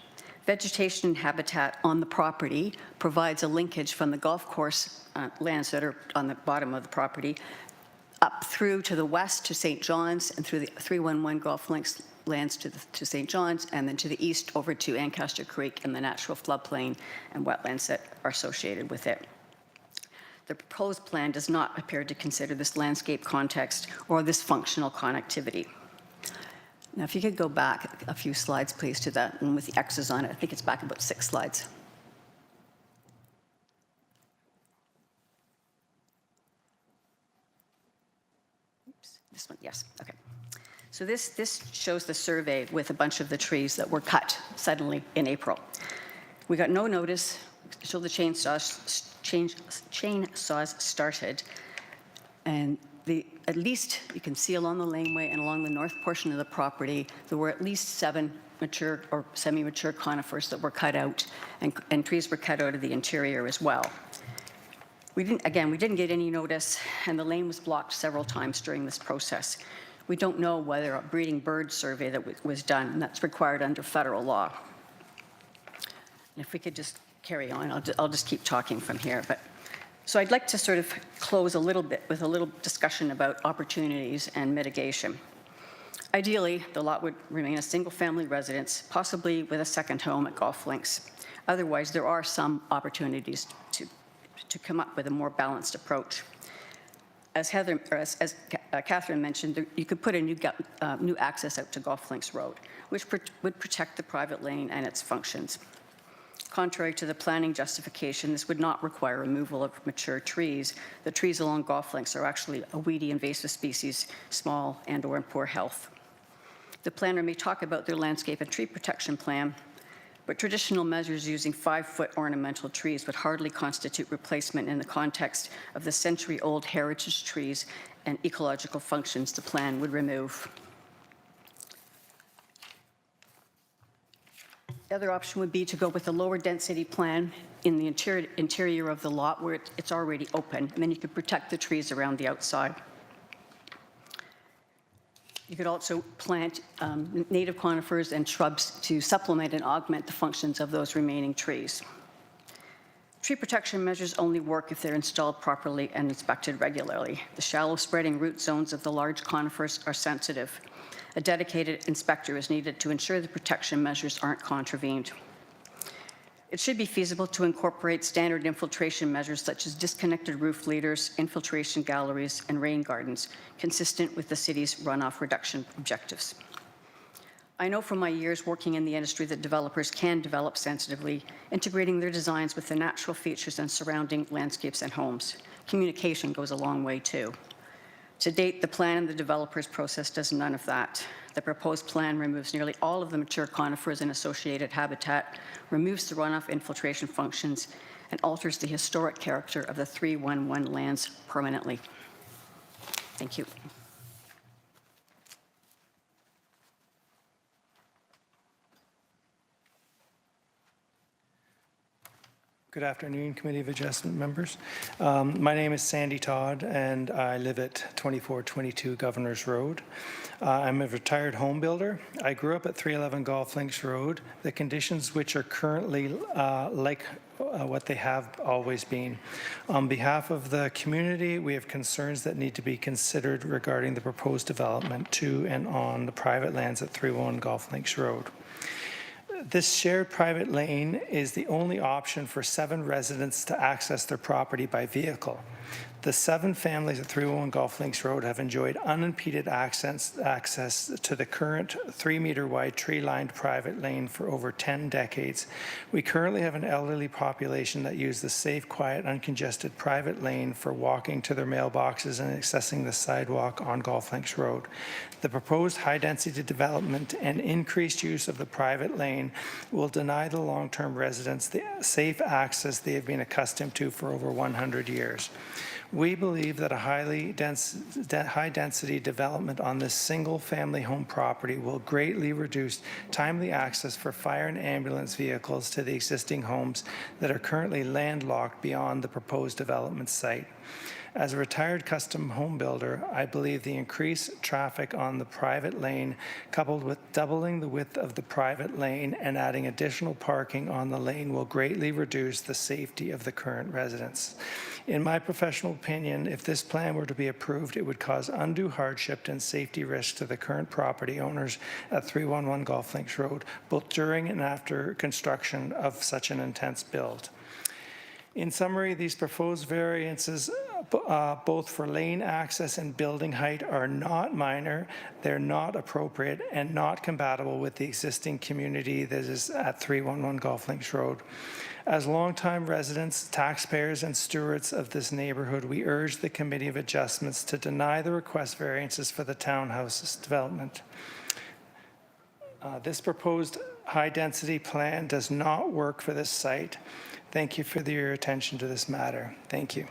Vegetation and habitat on the property provides a linkage from the golf course lands that are on the bottom of the property up through to the west to St. John's and through the 311 Golf Links lands to St. John's, and then to the east over to Ancaster Creek and the natural floodplain and wetlands that are associated with it. The proposed plan does not appear to consider this landscape context or this functional connectivity. Now, if you could go back a few slides, please, to that one with the X's on it. I think it's back about 6 slides. Oops, this one, yes, okay. So this shows the survey with a bunch of the trees that were cut suddenly in April. We got no notice until the chainsaws started, and at least you can see along the laneway and along the north portion of the property, there were at least 7 mature or semi-mature conifers that were cut out, and trees were cut out of the interior as well. We didn't get any notice, and the lane was blocked several times during this process. We don't know whether a breeding bird survey that was done, and that's required under federal law. And if we could just carry on, I'll just keep talking from here. So I'd like to sort of close a little bit with a little discussion about opportunities and mitigation. Ideally, the lot would remain a single-family residence, possibly with a second home at Golf Links. Otherwise, there are some opportunities to come up with a more balanced approach. as Heather, or as Catherine mentioned, you could put a new access out to Golf Links Road, which would protect the private lane and its functions. Contrary to the planning justification, this would not require removal of mature trees. The trees along Golf Links are actually a weedy invasive species, small and/or in poor health. The planner may talk about their landscape and tree protection plan, but traditional measures using 5-foot ornamental trees would hardly constitute replacement in the context of the century-old heritage trees and ecological functions the plan would remove. The other option would be to go with a lower density plan in the interior of the lot where it's already open, and then you could protect the trees around the outside. You could also plant native conifers and shrubs to supplement and augment the functions of those remaining trees. Tree protection measures only work if they're installed properly and inspected regularly. The shallow spreading root zones of the large conifers are sensitive. A dedicated inspector is needed to ensure the protection measures aren't contravened. It should be feasible to incorporate standard infiltration measures such as disconnected roof leaders, infiltration galleries, and rain gardens, consistent with the city's runoff reduction objectives. I know from my years working in the industry that developers can develop sensitively, integrating their designs with the natural features and surrounding landscapes and homes. Communication goes a long way too. To date, the plan in the developer's process does none of that. The proposed plan removes nearly all of the mature conifers and associated habitat, removes the runoff infiltration functions, and alters the historic character of the 311 lands permanently. Thank you.
Good afternoon, Committee of Adjustment members. My name is Sandy Todd, and I live at 2422 Governors Road. I'm a retired home builder. I grew up at 311 Golf Links Road. The conditions which are currently like what they have always been. On behalf of the community, we have concerns that need to be considered regarding the proposed development to and on the private lands at 311 Golf Links Road. This shared private lane is the only option for 7 residents to access their property by vehicle. The 7 families at 301 Golf Links Road have enjoyed unimpeded access to the current 3-meter wide tree-lined private lane for over 10 decades. We currently have an elderly population that use the safe, quiet, uncongested private lane for walking to their mailboxes and accessing the sidewalk on Golf Links Road. The proposed high-density development and increased use of the private lane will deny the long-term residents the safe access they have been accustomed to for over 100 years. We believe that a high-density development on this single-family home property will greatly reduce timely access for fire and ambulance vehicles to the existing homes that are currently landlocked beyond the proposed development site. As a retired custom home builder, I believe the increased traffic on the private lane, coupled with doubling the width of the private lane and adding additional parking on the lane, will greatly reduce the safety of the current residents. In my professional opinion, if this plan were to be approved, it would cause undue hardship and safety risks to the current property owners at 311 Golf Links Road, both during and after construction of such an intense build. In summary, these proposed variances, both for lane access and building height, are not minor, they're not appropriate, and not compatible with the existing community that is at 311 Golf Links Road. As longtime residents, taxpayers, and stewards of this neighborhood, we urge the Committee of Adjustments to deny the request variances for the townhouses development. This proposed high-density plan does not work for this site. Thank you for your attention to this matter. Thank you.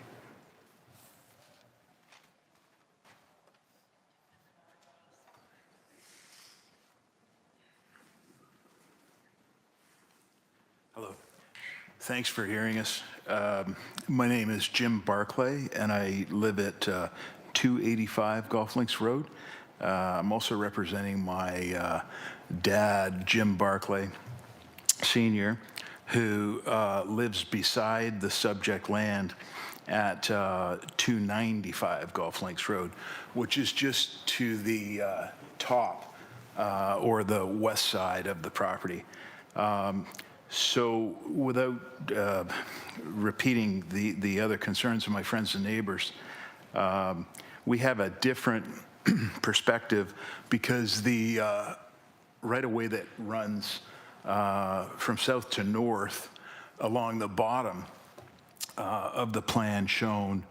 Hello. Thanks for hearing us. My name is Jim Barclay, and I live at 285 Golf Links Road. I'm also representing my dad, Jim Barclay, Sr., who lives beside the subject land at 295 Golf Links Road, which is just to the top or the west side of the property. So without repeating the other concerns of my friends and neighbors, We have a different perspective because the right-of-way that runs from south to north along the bottom of the plan shown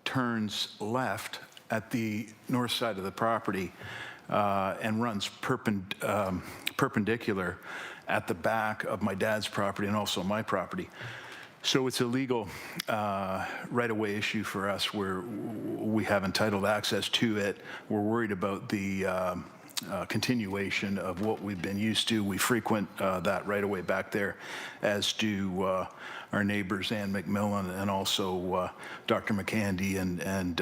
turns left at the north side of the property and runs perpendicular at the back of my dad's property and also my property. So it's a legal right-of-way issue for us where we have entitled access to it. We're worried about the continuation of what we've been used to. We frequent that right-of-way back there, as do our neighbors, Ann McMillan, and also Dr. McCandy and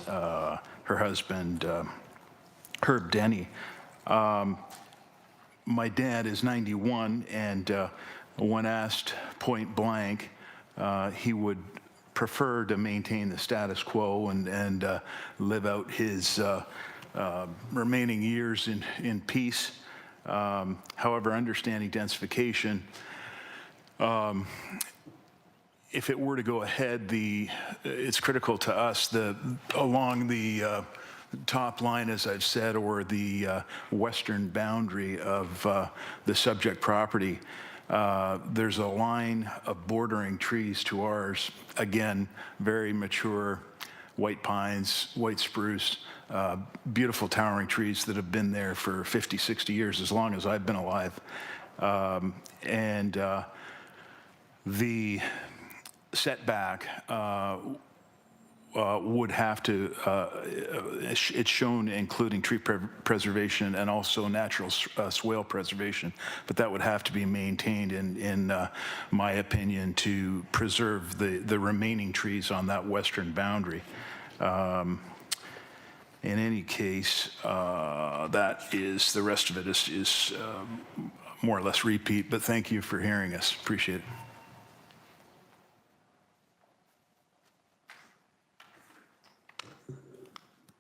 her husband, Herb Denny. My dad is 91, and when asked point blank, he would prefer to maintain the status quo and live out his remaining years in peace. However, understanding densification, if it were to go ahead, it's critical to us along the top line, as I've said, or the western boundary of the subject property. There's a line of bordering trees to ours, again, very mature white pines, white spruce, beautiful towering trees that have been there for 50, 60 years, as long as I've been alive. The setback would have to, it's shown including tree preservation and also natural swale preservation, but that would have to be maintained in my opinion to preserve the remaining trees on that western boundary. In any case, that is, the rest of it is more or less repeat, but thank you for hearing us. Appreciate it.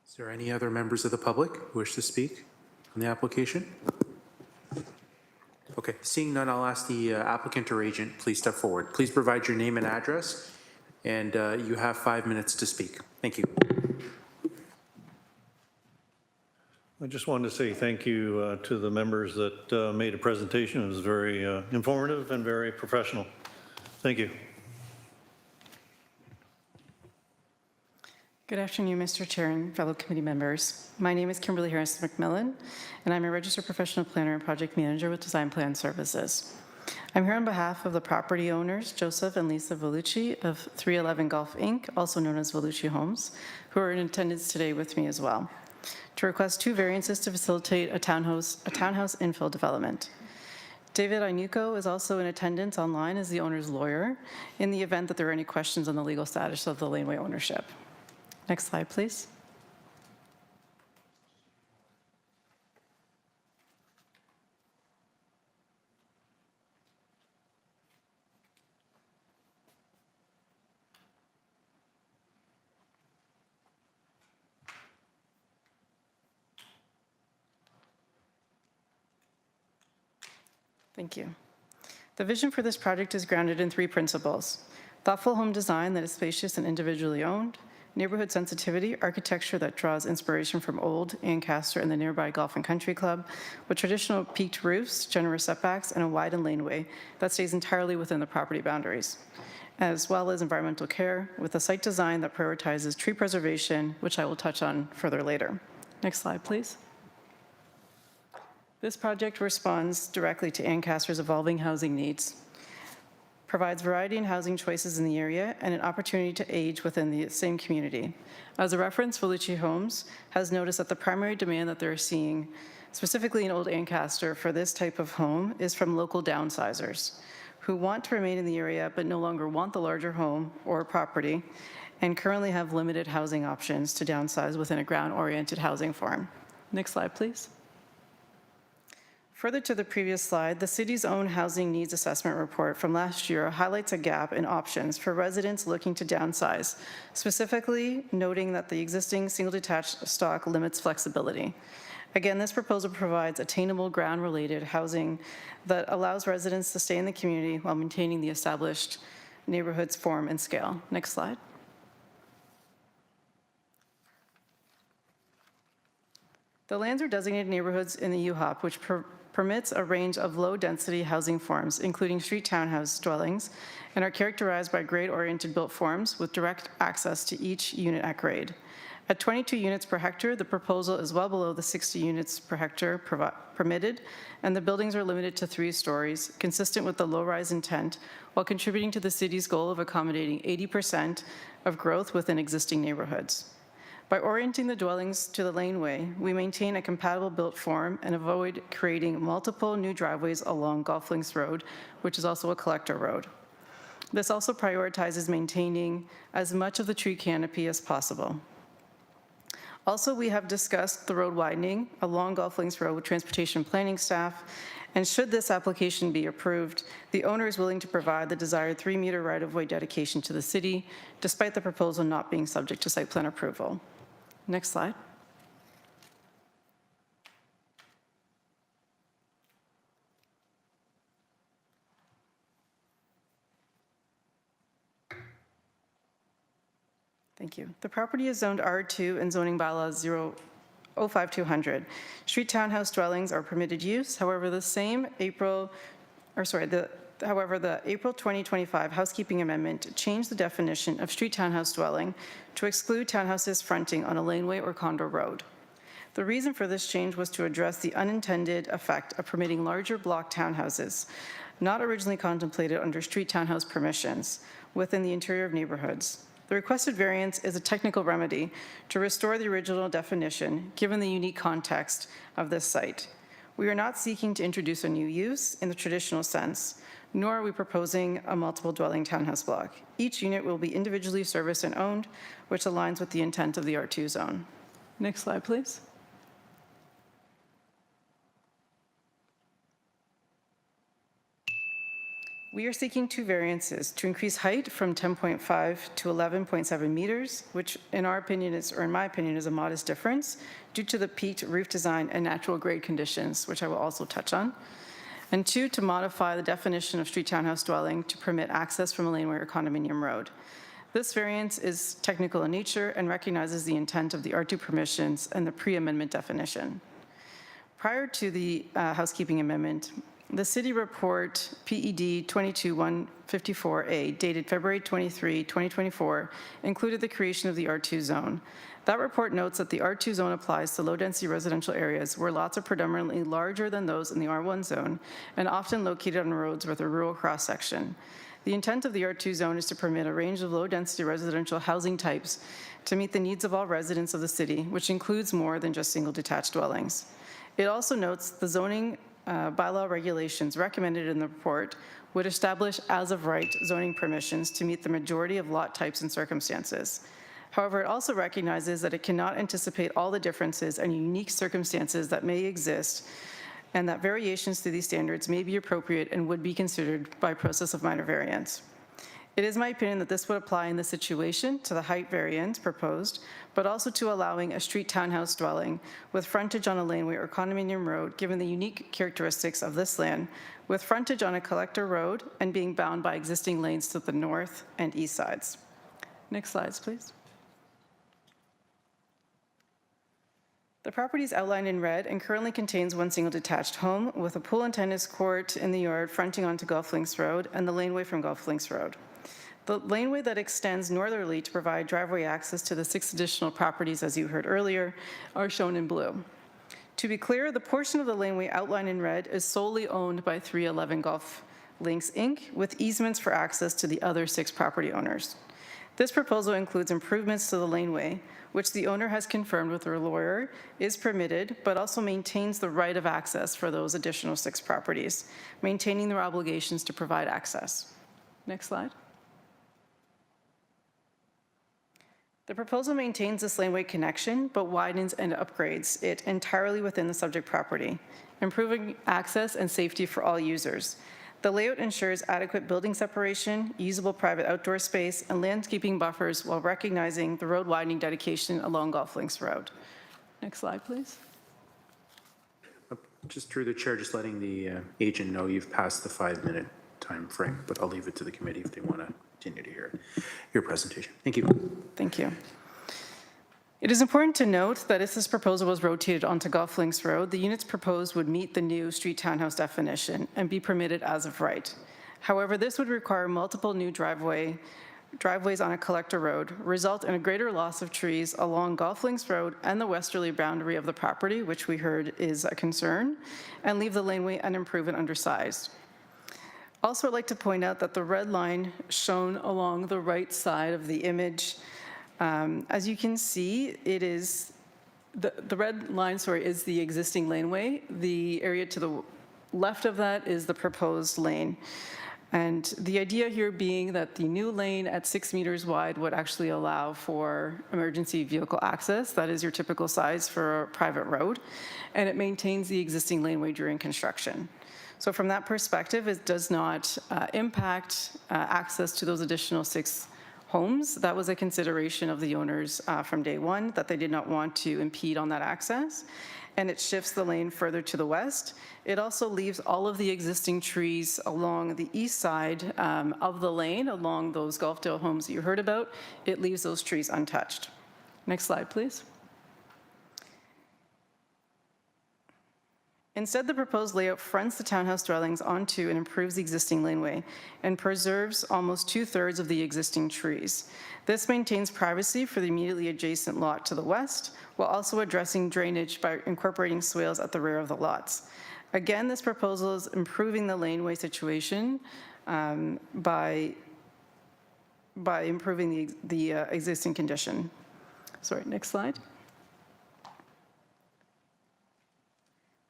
Is there any other members of the public who wish to speak on the application? Okay, seeing none, I'll ask the applicant or agent, please step forward. Please provide your name and address, and you have 5 minutes to speak. Thank you.
I just wanted to say thank you to the members that made a presentation. It was very informative and very professional. Thank you.
Good afternoon, Mr. Chair and fellow committee members. My name is Kimberly Harris McMillan, and I'm a registered professional planner and project manager with Design Plan Services. I'm here on behalf of the property owners, Joseph and Lisa Vellucci of 311 Golf Inc., also known as Vellucci Homes, who are in attendance today with me as well, to request 2 variances to facilitate a townhouse infill development. David Inuko is also in attendance online as the owner's lawyer in the event that there are any questions on the legal status of the laneway ownership. Next slide, please. Thank you. The vision for this project is grounded in 3 principles: thoughtful home design that is spacious and individually owned, neighborhood sensitivity, architecture that draws inspiration from old Ancaster and the nearby Golf and Country Club, with traditional peaked roofs, generous setbacks, and a widened laneway that stays entirely within the property boundaries, as well as environmental care with a site design that prioritizes tree preservation, which I will touch on further later. Next slide, please. This project responds directly to Ancaster's evolving housing needs, provides variety in housing choices in the area, and an opportunity to age within the same community. As a reference, Vellucci Homes has noticed that the primary demand that they're seeing, specifically in Old Ancaster, for this type of home is from local downsizers who want to remain in the area but no longer want the larger home or property and currently have limited housing options to downsize within a ground-oriented housing form. Next slide, please. Further to the previous slide, the city's own housing needs assessment report from last year highlights a gap in options for residents looking to downsize, specifically noting that the existing single-detached stock limits flexibility. Again, this proposal provides attainable ground-related housing that allows residents to stay in the community while maintaining the established neighborhood's form and scale. Next slide. The lands are designated neighborhoods in the UHOP, which permits a range of low-density housing forms, including street townhouse dwellings, and are characterized by grade-oriented built forms with direct access to each unit at grade. At 22 units per hectare, the proposal is well below the 60 units per hectare permitted, and the buildings are limited to 3 stories, consistent with the low-rise intent, while contributing to the city's goal of accommodating 80% of growth within existing neighborhoods. By orienting the dwellings to the laneway, we maintain a compatible built form and avoid creating multiple new driveways along Golf Links Road, which is also a collector road. This also prioritizes maintaining as much of the tree canopy as possible. Also, we have discussed the road widening along Golf Links Road with transportation planning staff, and should this application be approved, the owner is willing to provide the desired 3-meter right-of-way dedication to the city, despite the proposal not being subject to site plan approval. Next slide. Thank you. The property is zoned R2 in zoning bylaws 05200. Street townhouse dwellings are permitted use. However, the April 2025 housekeeping amendment changed the definition of street townhouse dwelling to exclude townhouses fronting on a laneway or condo road. The reason for this change was to address the unintended effect of permitting larger block townhouses, not originally contemplated under street townhouse permissions, within the interior of neighborhoods. The requested variance is a technical remedy to restore the original definition, given the unique context of this site. We are not seeking to introduce a new use in the traditional sense, nor are we proposing a multiple dwelling townhouse block. Each unit will be individually serviced and owned, which aligns with the intent of the R2 zone. Next slide, please. We are seeking 2 variances to increase height from 10.5 to 11.7 meters, which in our opinion is, or in my opinion, is a modest difference due to the peaked roof design and natural grade conditions, which I will also touch on. And 2, to modify the definition of street townhouse dwelling to permit access from a laneway or condominium road. This variance is technical in nature and recognizes the intent of the R2 permissions and the pre-amendment definition. Prior to the housekeeping amendment, the city report PED 22154A, dated February 23, 2024, included the creation of the R2 zone. That report notes that the R2 zone applies to low-density residential areas where lots are predominantly larger than those in the R1 zone and often located on roads with a rural cross-section. The intent of the R2 zone is to permit a range of low-density residential housing types to meet the needs of all residents of the city, which includes more than just single detached dwellings. It also notes the zoning bylaw regulations recommended in the report would establish as-of-right zoning permissions to meet the majority of lot types and circumstances. However, it also recognizes that it cannot anticipate all the differences and unique circumstances that may exist, and that variations to these standards may be appropriate and would be considered by process of minor variance. It is my opinion that this would apply in this situation to the height variance proposed, but also to allowing a street townhouse dwelling with frontage on a laneway or condominium road, given the unique characteristics of this land, with frontage on a collector road and being bound by existing lanes to the north and east sides. Next slides, please. The property is outlined in red and currently contains 1 single detached home with a pool and tennis court in the yard fronting onto Golf Links Road and the laneway from Golf Links Road. The laneway that extends northerly to provide driveway access to the 6 additional properties, as you heard earlier, are shown in blue. To be clear, the portion of the laneway outlined in red is solely owned by 311 Golf Links, Inc., with easements for access to the other 6 property owners. This proposal includes improvements to the laneway, which the owner has confirmed with their lawyer is permitted, but also maintains the right of access for those additional 6 properties, maintaining their obligations to provide access. Next slide. The proposal maintains this laneway connection, but widens and upgrades it entirely within the subject property, improving access and safety for all users. The layout ensures adequate building separation, usable private outdoor space, and landscaping buffers while recognizing the road widening dedication along Golf Links Road. Next slide, please.
Just through the chair, just letting the agent know you've passed the 5-minute time frame, but I'll leave it to the committee if they want to continue to hear your presentation. Thank you.
Thank you. It is important to note that if this proposal was rotated onto Golf Links Road, the units proposed would meet the new street townhouse definition and be permitted as of right. However, this would require multiple new driveways on a collector road, result in a greater loss of trees along Golf Links Road and the westerly boundary of the property, which we heard is a concern, and leave the laneway unimproved and undersized. Also, I'd like to point out that the red line shown along the right side of the image, as you can see, it is, the red line, is the existing laneway. The area to the left of that is the proposed lane. And the idea here being that the new lane at 6 meters wide would actually allow for emergency vehicle access. That is your typical size for a private road. And it maintains the existing laneway during construction. So from that perspective, it does not impact access to those additional 6 homes. That was a consideration of the owners from day one, that they did not want to impede on that access. And it shifts the lane further to the west. It also leaves all of the existing trees along the east side of the lane, along those Gulfdale homes that you heard about. It leaves those trees untouched. Next slide, please. Instead, the proposed layout fronts the townhouse dwellings onto and improves the existing laneway and preserves almost 2/3 of the existing trees. This maintains privacy for the immediately adjacent lot to the west, while also addressing drainage by incorporating swales at the rear of the lots. Again, this proposal is improving the laneway situation by improving the existing condition. Sorry, next slide.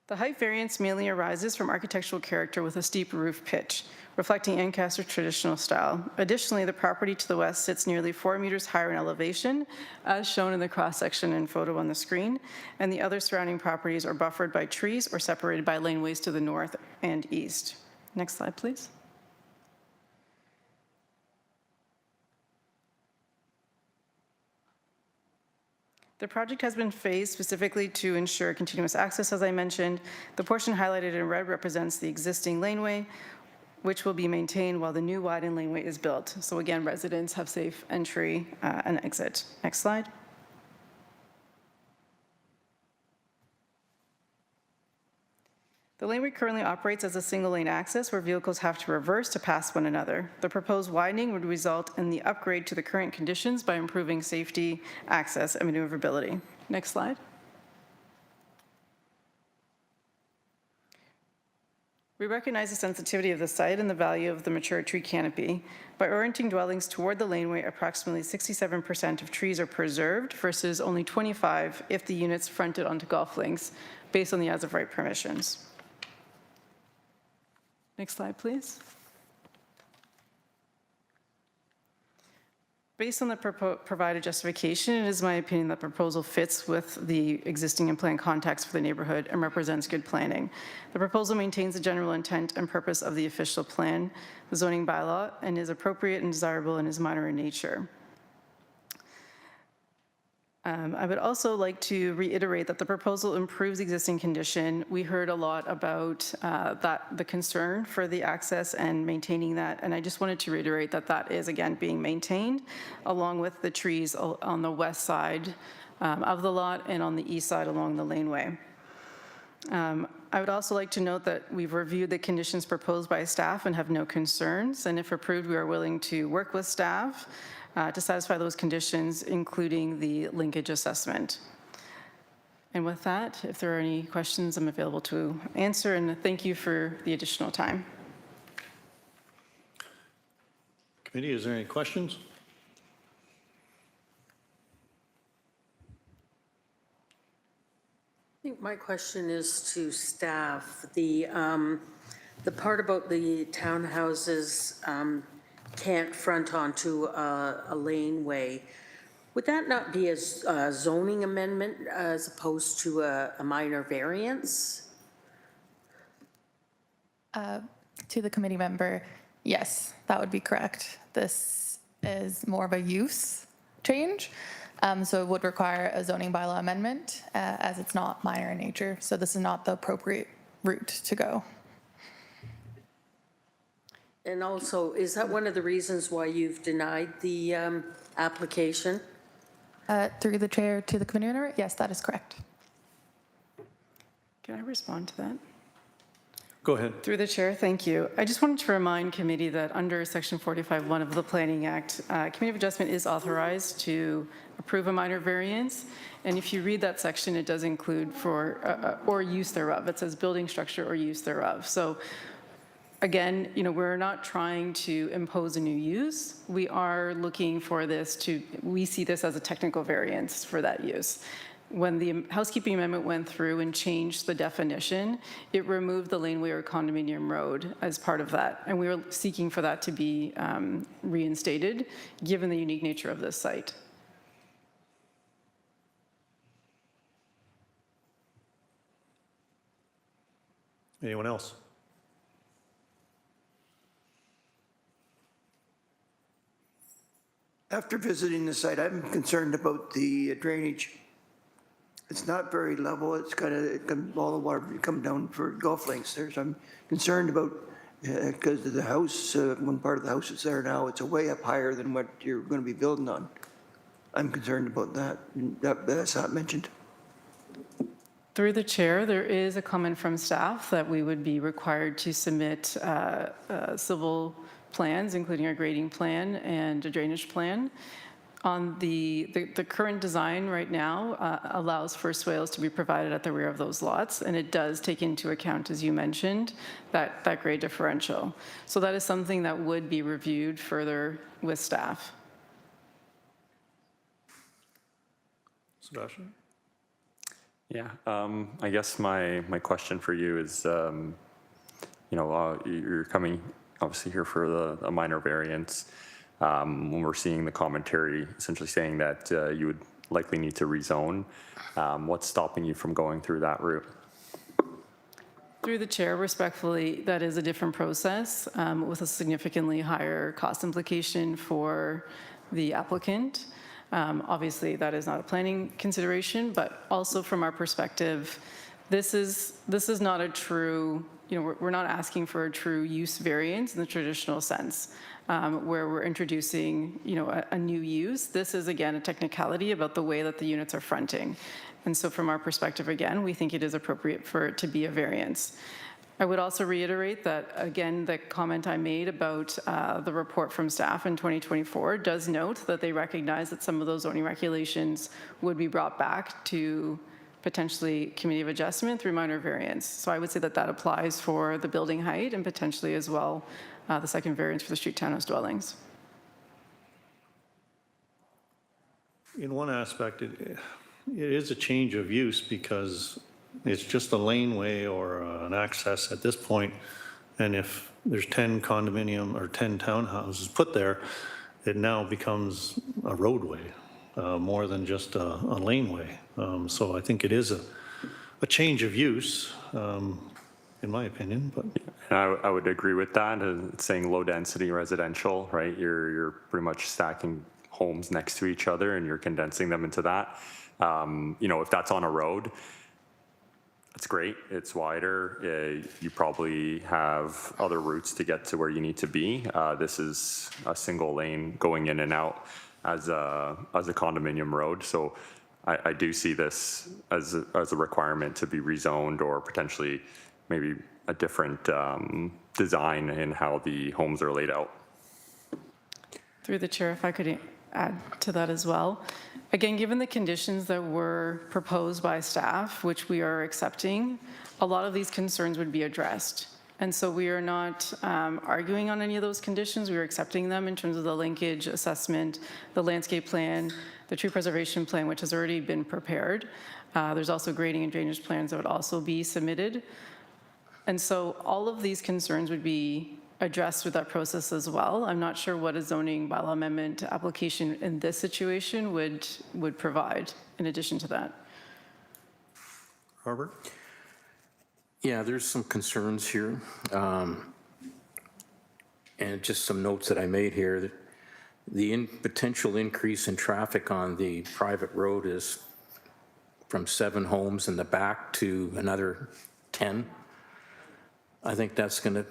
The height variance mainly arises from architectural character with a steep roof pitch, reflecting Ancaster traditional style. Additionally, the property to the west sits nearly 4 meters higher in elevation, as shown in the cross-section and photo on the screen, and the other surrounding properties are buffered by trees or separated by laneways to the north and east. Next slide, please. The project has been phased specifically to ensure continuous access, as I mentioned. The portion highlighted in red represents the existing laneway, which will be maintained while the new widened laneway is built. So again, residents have safe entry and exit. Next slide. The laneway currently operates as a single lane access where vehicles have to reverse to pass one another. The proposed widening would result in the upgrade to the current conditions by improving safety, access, and maneuverability. Next slide. We recognize the sensitivity of the site and the value of the mature tree canopy. By orienting dwellings toward the laneway, approximately 67% of trees are preserved versus only 25% if the units fronted onto Golf Links based on the as-of-right permissions. Next slide, please. Based on the provided justification, it is my opinion that the proposal fits with the existing and planned context for the neighborhood and represents good planning. The proposal maintains the general intent and purpose of the official plan, the zoning bylaw, and is appropriate and desirable and is minor in nature. I would also like to reiterate that the proposal improves existing condition. We heard a lot about the concern for the access and maintaining that, and I just wanted to reiterate that that is again being maintained along with the trees on the west side of the lot and on the east side along the laneway. I would also like to note that we've reviewed the conditions proposed by staff and have no concerns, and if approved, we are willing to work with staff to satisfy those conditions, including the linkage assessment. And with that, if there are any questions, I'm available to answer, and thank you for the additional time.
Committee, is there any questions?
I think my question is to staff. The part about the townhouses can't front onto a laneway. Would that not be a zoning amendment as opposed to a minor variance?
To the committee member, yes, that would be correct. This is more of a use change, so it would require a zoning bylaw amendment as it's not minor in nature. So this is not the appropriate route to go.
And also, is that one of the reasons why you've denied the application?
Through the chair to the committee member, yes, that is correct.
Can I respond to that?
Go ahead.
Through the chair, thank you. I just wanted to remind committee that under Section 45(1) of the Planning Act, Committee of Adjustment is authorized to approve a minor variance. And if you read that section, it does include for or use thereof. It says building structure or use thereof. So again, we're not trying to impose a new use. We are looking for this we see this as a technical variance for that use. When the housekeeping amendment went through and changed the definition, it removed the laneway or condominium road as part of that. And we were seeking for that to be reinstated, given the unique nature of this site.
Anyone else?
After visiting the site, I'm concerned about the drainage. It's not very level. It's got all the water come down for golf links there. So I'm concerned about, because the house, one part of the house is there now, it's way up higher than what you're going to be building on. I'm concerned about that. That's not mentioned.
Through the chair, there is a comment from staff that we would be required to submit civil plans, including a grading plan and a drainage plan. On the current design right now allows for swales to be provided at the rear of those lots, and it does take into account, as you mentioned, that grade differential. So that is something that would be reviewed further with staff.
Sebastian?
Yeah, I guess my question for you is, you're coming obviously here for a minor variance. When we're seeing the commentary essentially saying that you would likely need to rezone, what's stopping you from going through that route?
Through the chair, respectfully, that is a different process with a significantly higher cost implication for the applicant. Obviously, that is not a planning consideration, but also from our perspective, this is not a true, we're not asking for a true use variance in the traditional sense, where we're introducing, a new use. This is, again, a technicality about the way that the units are fronting. And so from our perspective, again, we think it is appropriate for it to be a variance. I would also reiterate that, again, the comment I made about the report from staff in 2024 does note that they recognize that some of those zoning regulations would be brought back to potentially Committee of Adjustment through minor variance. So I would say that applies for the building height and potentially as well the second variance for the street townhouse dwellings.
In one aspect, it is a change of use because it's just a laneway or an access at this point. And if there's 10 condominium or 10 townhouses put there, it now becomes a roadway more than just a laneway. So I think it is a change of use, in my opinion. But
I would agree with that. It's saying low density residential, right? You're pretty much stacking homes next to each other and you're condensing them into that. If that's on a road, it's great. It's wider. You probably have other routes to get to where you need to be. This is a single lane going in and out as a condominium road. So I do see this as a requirement to be rezoned or potentially maybe a different design in how the homes are laid out.
Through the chair, if I could add to that as well. Again, given the conditions that were proposed by staff, which we are accepting, a lot of these concerns would be addressed. And so we are not arguing on any of those conditions. We are accepting them in terms of the linkage assessment, the landscape plan, the tree preservation plan, which has already been prepared. There's also grading and drainage plans that would also be submitted. And so all of these concerns would be addressed with that process as well. I'm not sure what a zoning bylaw amendment application in this situation would provide in addition to that.
Robert?
Yeah, there's some concerns here. And just some notes that I made here. The potential increase in traffic on the private road is from 7 homes in the back to another 10. I think that's going to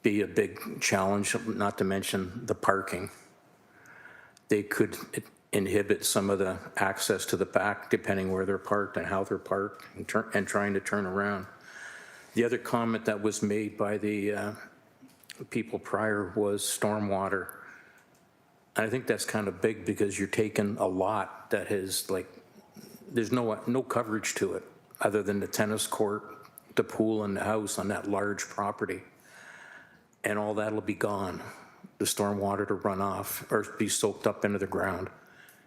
be a big challenge, not to mention the parking. They could inhibit some of the access to the back, depending where they're parked and how they're parked, and trying to turn around. The other comment that was made by the people prior was stormwater. And I think that's kind of big because you're taking a lot that has like, there's no coverage to it other than the tennis court, the pool and the house on that large property. And all that'll be gone. The stormwater to run off or be soaked up into the ground.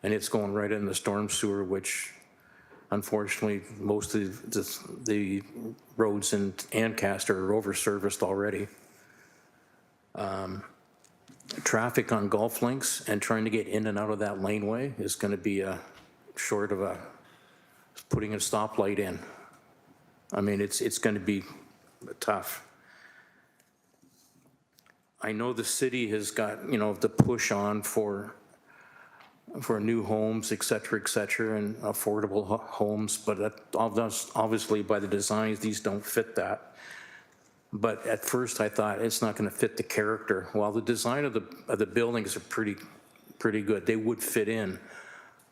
And it's going right in the storm sewer, which unfortunately most of the roads in Ancaster are over-serviced already. Traffic on golf links and trying to get in and out of that laneway is going to be short of putting a stoplight in. I mean, it's going to be tough. I know the city has got, the push on for new homes, et cetera, and affordable homes, but that, obviously by the designs, these don't fit that. But at first I thought it's not going to fit the character. While the design of the buildings are pretty good, they would fit in,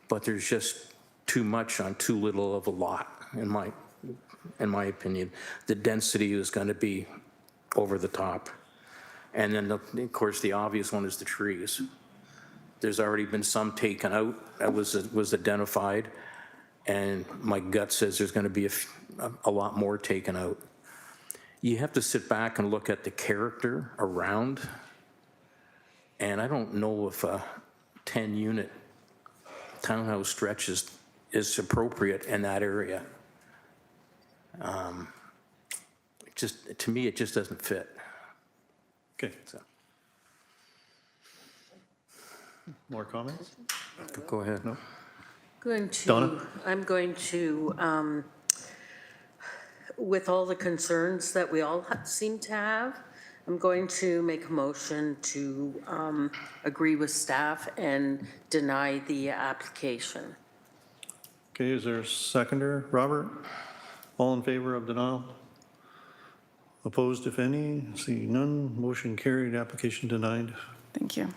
but there's just too much on too little of a lot, in my opinion. The density is going to be over the top. And then, of course, the obvious one is the trees. There's already been some taken out that was identified, and my gut says there's going to be a lot more taken out. You have to sit back and look at the character around, and I don't know if a 10-unit townhouse stretch is appropriate in that area. To me, it just doesn't fit.
Okay.
So.
More comments?
Go ahead.
No?
Donna? I'm going to, with all the concerns that we all seem to have, I'm going to make a motion to agree with staff and deny the application.
Okay, is there a seconder? Robert? All in favor of denial? Opposed, if any? Seeing none, motion carried, application denied.
Thank you.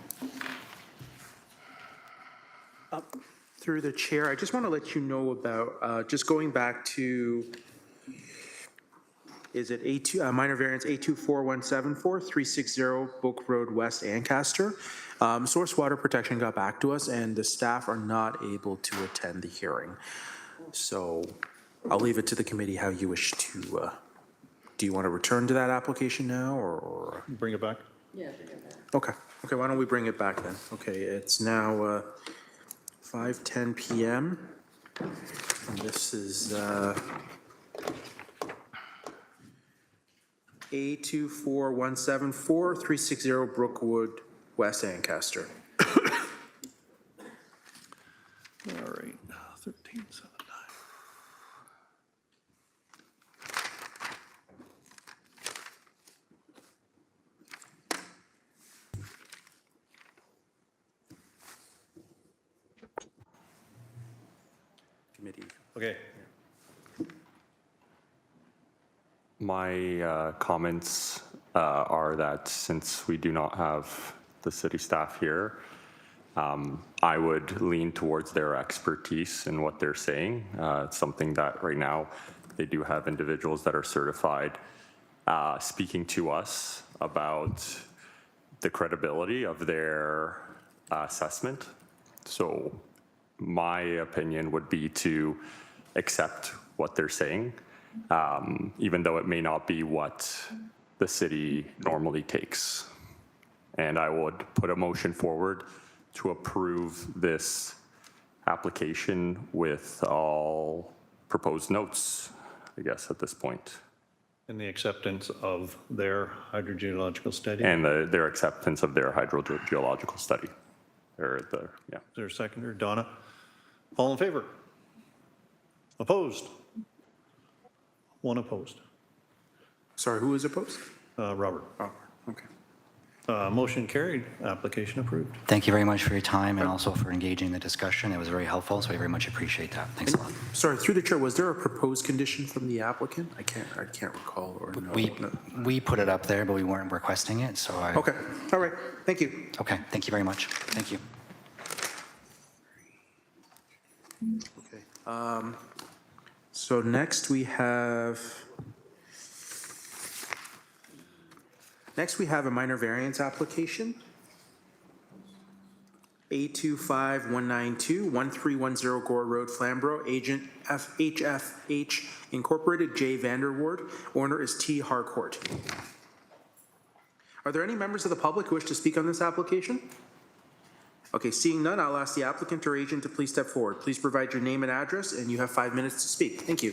Through the chair, I just want to let you know about, just going back to, is it A2, minor variance A24174, 360 Book Road West, Ancaster. Source Water Protection got back to us and the staff are not able to attend the hearing. So I'll leave it to the committee how you wish to, do you want to return to that application now or?
Bring it back?
Yeah, bring it back.
Okay, why don't we bring it back then? Okay, it's now 5:10 p.m. And this is A24174, 360 Brookwood, West Ancaster.
All right, 1379.
Committee.
Okay.
My comments are that since we do not have the city staff here, I would lean towards their expertise in what they're saying. It's something that right now they do have individuals that are certified speaking to us about the credibility of their assessment. So my opinion would be to accept what they're saying, even though it may not be what the city normally takes. And I would put a motion forward to approve this application with all proposed notes, I guess, at this point.
And the acceptance of their hydrogeological study?
And their acceptance of their hydrogeological study.
Is there a seconder? Donna? All in favor? Opposed? One opposed.
Sorry, who is opposed?
Robert.
Oh, okay.
Motion carried, application approved.
Thank you very much for your time and also for engaging in the discussion. It was very helpful, so I very much appreciate that. Thanks a lot.
Sorry, through the chair, was there a proposed condition from the applicant? I can't recall or no.
We put it up there, but we weren't requesting it, so I...
Okay, all right, thank you.
Okay, thank you very much. Thank you.
Okay. So next we have a minor variance application. A25192, 1310 Gore Road, Flamborough, agent HFH Incorporated, J. Vanderwoord. Owner is T. Harcourt. Are there any members of the public who wish to speak on this application? Okay, seeing none, I'll ask the applicant or agent to please step forward. Please provide your name and address, and you have 5 minutes to speak. Thank you.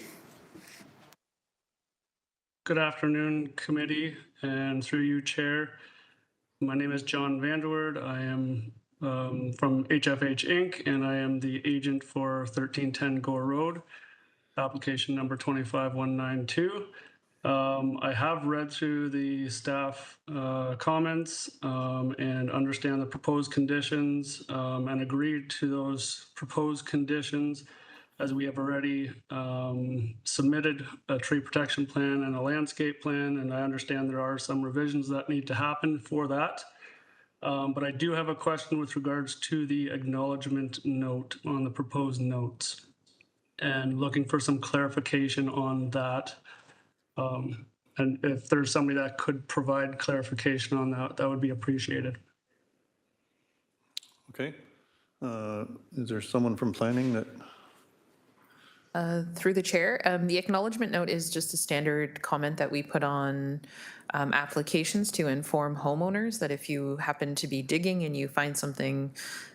Good afternoon, committee, and through you, Chair. My name is John Vanderwoord. I am from HFH Inc., and I am the agent for 1310 Gore Road, application number 25192. I have read through the staff comments and understand the proposed conditions and agreed to those proposed conditions, as we have already submitted a tree protection plan and a landscape plan, and I understand there are some revisions that need to happen for that. But I do have a question with regards to the acknowledgement note on the proposed notes, and looking for some clarification on that. And if there's somebody that could provide clarification on that, that would be appreciated.
Okay. Is there someone from planning that?
Through the chair, the acknowledgement note is just a standard comment that we put on applications to inform homeowners that if you happen to be digging and you find something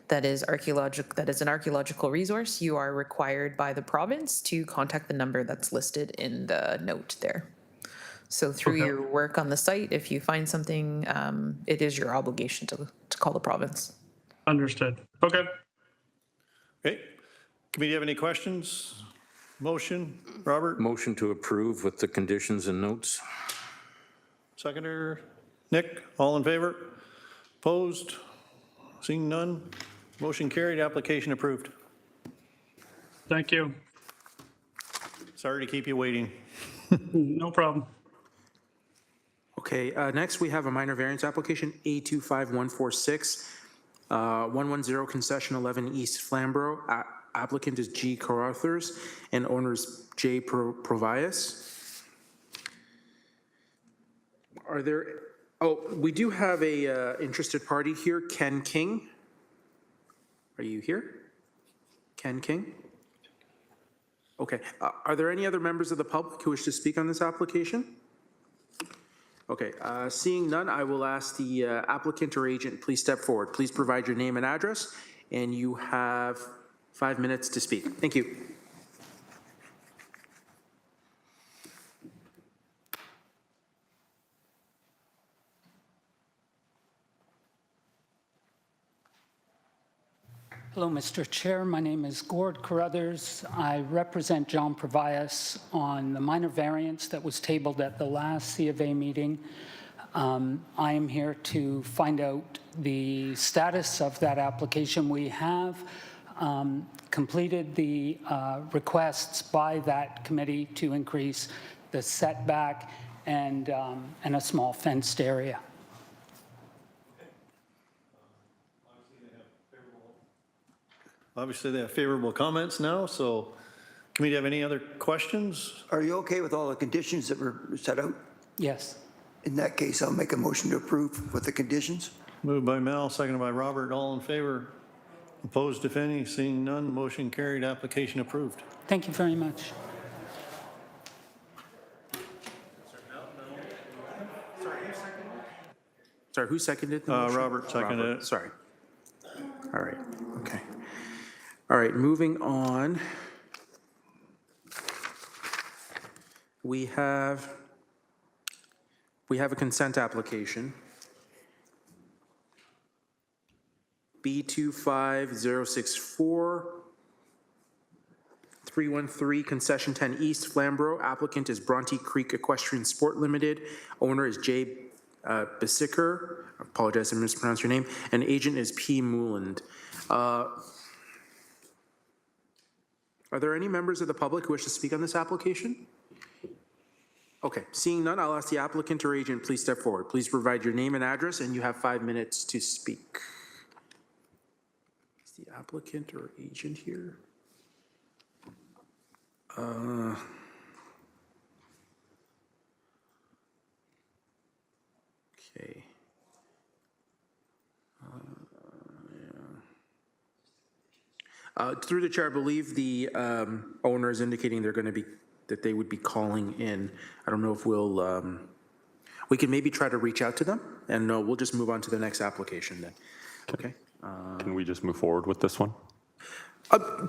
that is an archaeological resource, you are required by the province to contact the number that's listed in the note there. So through your work on the site, if you find something, it is your obligation to call the province.
Understood. Okay.
Okay. Committee have any questions? Motion, Robert?
Motion to approve with the conditions and notes.
Seconder, Nick, all in favor? Opposed? Seeing none? Motion carried, application approved.
Thank you.
Sorry to keep you waiting.
No problem.
Okay, next we have a minor variance application, A25146, 110 Concession 11 East Flamborough. Applicant is G. Carruthers and owners J. Provias. Are there, we do have a interested party here, Ken King. Are you here? Ken King? Okay, are there any other members of the public who wish to speak on this application? Okay, seeing none, I will ask the applicant or agent, please step forward. Please provide your name and address, and you have 5 minutes to speak. Thank you.
Hello, Mr. Chair. My name is Gord Carruthers. I represent John Provias on the minor variance that was tabled at the last C of A meeting. I am here to find out the status of that application. We have completed the requests by that committee to increase the setback and a small fenced area.
Obviously, they have favorable comments now, so committee have any other questions?
Are you okay with all the conditions that were set out?
Yes.
In that case, I'll make a motion to approve with the conditions.
Moved by Mel, seconded by Robert. All in favor? Opposed, if any? Seeing none, motion carried, application approved.
Thank you very much.
Sorry, who seconded the motion?
Robert seconded it.
Sorry. All right, okay. All right, moving on. We have a consent application. B25064, 313 Concession 10 East Flamborough. Applicant is Bronte Creek Equestrian Sport Limited. Owner is J. Bisicker. I apologize if I mispronounced your name. And agent is P. Mooland. Are there any members of the public who wish to speak on this application? Okay, seeing none, I'll ask the applicant or agent, please step forward. Please provide your name and address, and you have 5 minutes to speak. Is the applicant or agent here? Okay. Through the chair, I believe the owner is indicating they're going to be, that they would be calling in. I don't know if we'll, we can maybe try to reach out to them, and no, we'll just move on to the next application then. Okay.
Can we just move forward with this one?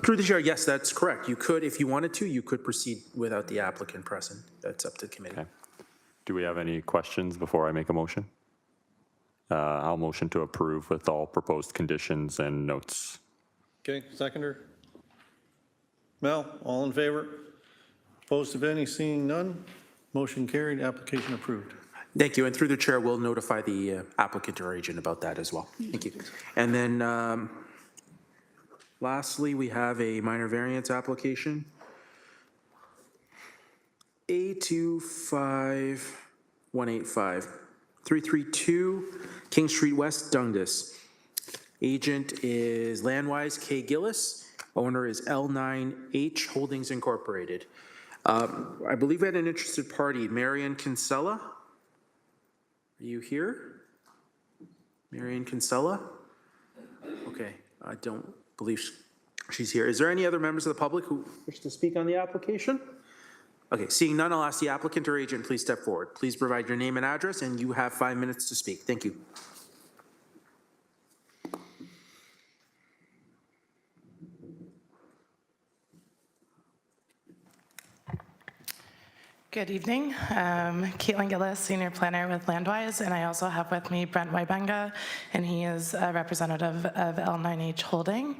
Through the chair, yes, that's correct. You could, if you wanted to, you could proceed without the applicant present. That's up to the committee.
Okay. Do we have any questions before I make a motion? I'll motion to approve with all proposed conditions and notes.
Okay, seconder? Mel, all in favor? Opposed, if any, seeing none? Motion carried, application approved.
Thank you. And through the chair, we'll notify the applicant or agent about that as well. Thank you. And then lastly, we have a minor variance application. A25185, 332 King Street West, Dundas. Agent is Landwise K. Gillis. Owner is L9H Holdings Incorporated. I believe we had an interested party, Marion Kinsella. Are you here? Marion Kinsella? Okay, I don't believe she's here. Is there any other members of the public who wish to speak on the application? Okay, seeing none, I'll ask the applicant or agent, please step forward. Please provide your name and address, and you have 5 minutes to speak. Thank you.
Good evening. Caitlin Gillis, Senior Planner with Landwise, and I also have with me Brent Waibenga, and he is a representative of L9H Holding.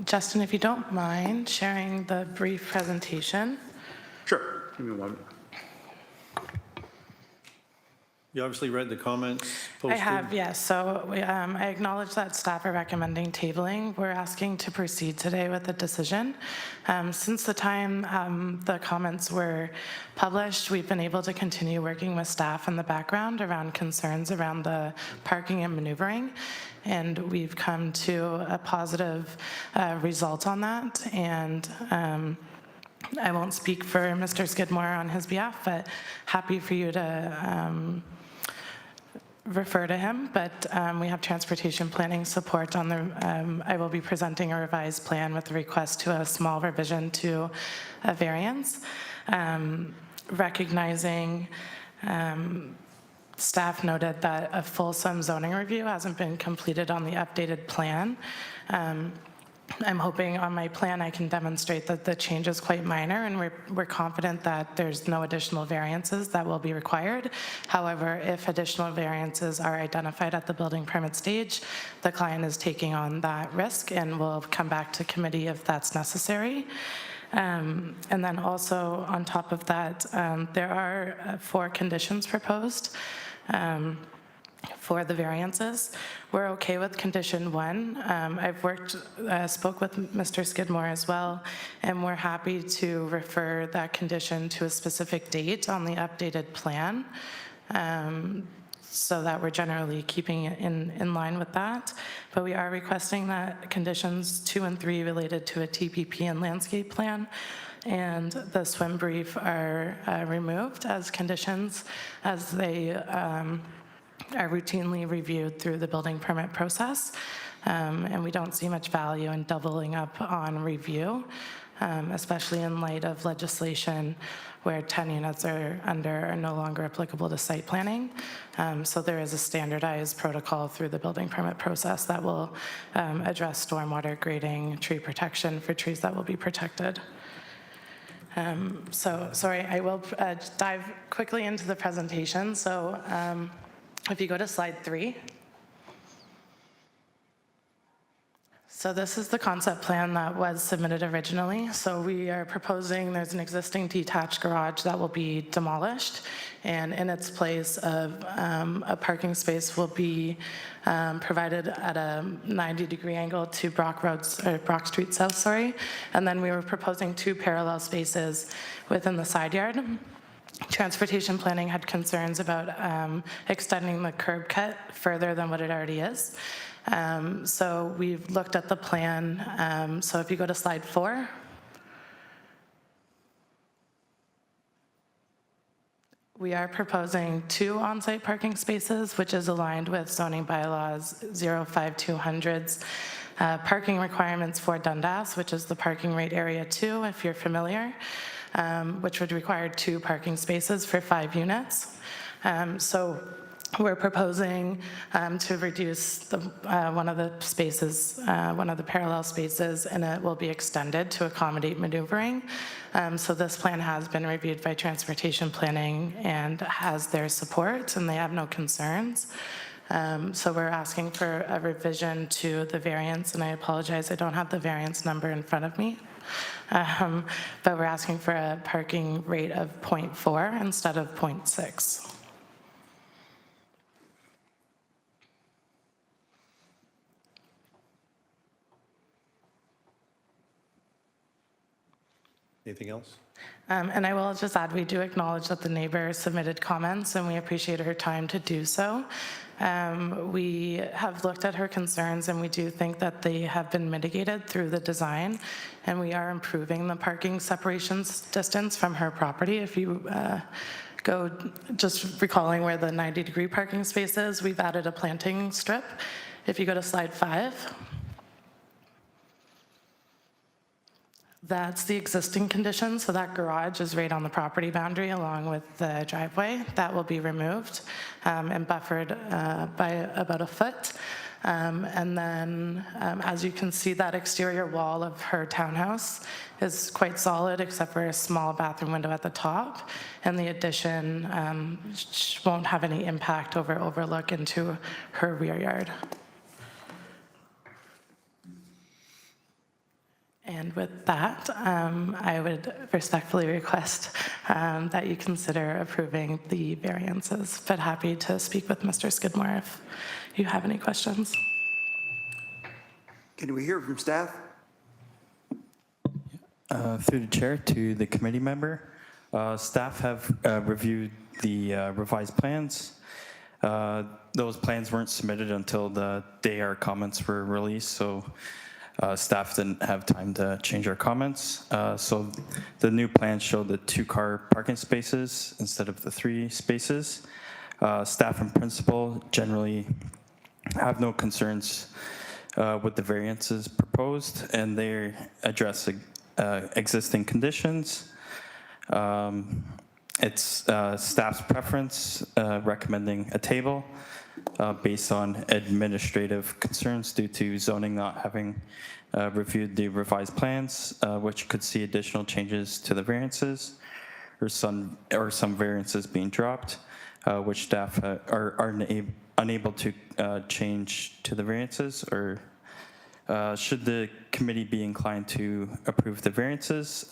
Justin, if you don't mind sharing the brief presentation.
Sure. Give me one.
You obviously read the comments posted?
I have, yes. So I acknowledge that staff are recommending tabling. We're asking to proceed today with the decision. Since the time the comments were published, we've been able to continue working with staff in the background around concerns around the parking and maneuvering. And we've come to a positive result on that. And I won't speak for Mr. Skidmore on his behalf, but happy for you to refer to him, but we have transportation planning support on the, I will be presenting a revised plan with a request to a small revision to a variance. Recognizing staff noted that a fulsome zoning review hasn't been completed on the updated plan. I'm hoping on my plan I can demonstrate that the change is quite minor, and we're confident that there's no additional variances that will be required. However, if additional variances are identified at the building permit stage, the client is taking on that risk and will come back to committee if that's necessary. And then also on top of that, there are 4 conditions proposed. For the variances. We're okay with condition 1. I've spoke with Mr. Skidmore as well, and we're happy to refer that condition to a specific date on the updated plan, so that we're generally keeping it in line with that. But we are requesting that conditions 2 and 3 related to a TPP and landscape plan and the swim brief are removed as conditions, as they are routinely reviewed through the building permit process, and we don't see much value in doubling up on review, especially in light of legislation where 10 units are no longer applicable to site planning. So there is a standardized protocol through the building permit process that will address stormwater grading, tree protection for trees that will be protected. So sorry, I will dive quickly into the presentation. So if you go to slide 3. So this is the concept plan that was submitted originally. So we are proposing, there's an existing detached garage that will be demolished, and in its place a parking space will be provided at a 90-degree angle to Brock Street South, sorry. And then we were proposing 2 parallel spaces within the side yard. Transportation planning had concerns about extending the curb cut further than what it already is. So we've looked at the plan. So if you go to slide 4, We are proposing 2 on-site parking spaces, which is aligned with zoning bylaws 05200's parking requirements for Dundas, which is the parking rate area 2, if you're familiar, which would require 2 parking spaces for 5 units. So we're proposing to reduce one of the spaces, one of the parallel spaces, and it will be extended to accommodate maneuvering. So this plan has been reviewed by Transportation Planning and has their support, and they have no concerns. So we're asking for a revision to the variance, and I apologize, I don't have the variance number in front of me. But we're asking for a parking rate of 0.4 instead of 0.6.
Anything else?
And I will just add, we do acknowledge that the neighbor submitted comments, and we appreciate her time to do so. We have looked at her concerns, and we do think that they have been mitigated through the design, and we are improving the parking separations distance from her property. If you go, just recalling where the 90-degree parking space is, we've added a planting strip. If you go to slide 5. That's the existing condition, so that garage is right on the property boundary along with the driveway. That will be removed and buffered by about a foot. And then, as you can see, that exterior wall of her townhouse is quite solid, except for a small bathroom window at the top. And the addition won't have any impact over overlook into her rear yard. And with that, I would respectfully request that you consider approving the variances, but happy to speak with Mr. Skidmore if you have any questions.
Can we hear from staff?
Through the chair to the committee member, staff have reviewed the revised plans. Those plans weren't submitted until the day our comments were released, so staff didn't have time to change our comments. So the new plans show the 2-car parking spaces instead of the 3 spaces. Staff and principal generally have no concerns with the variances proposed, and they address existing conditions. It's staff's preference recommending a table based on administrative concerns due to zoning not having reviewed the revised plans, which could see additional changes to the variances or some variances being dropped, which staff are unable to change to the variances. Or should the committee be inclined to approve the variances,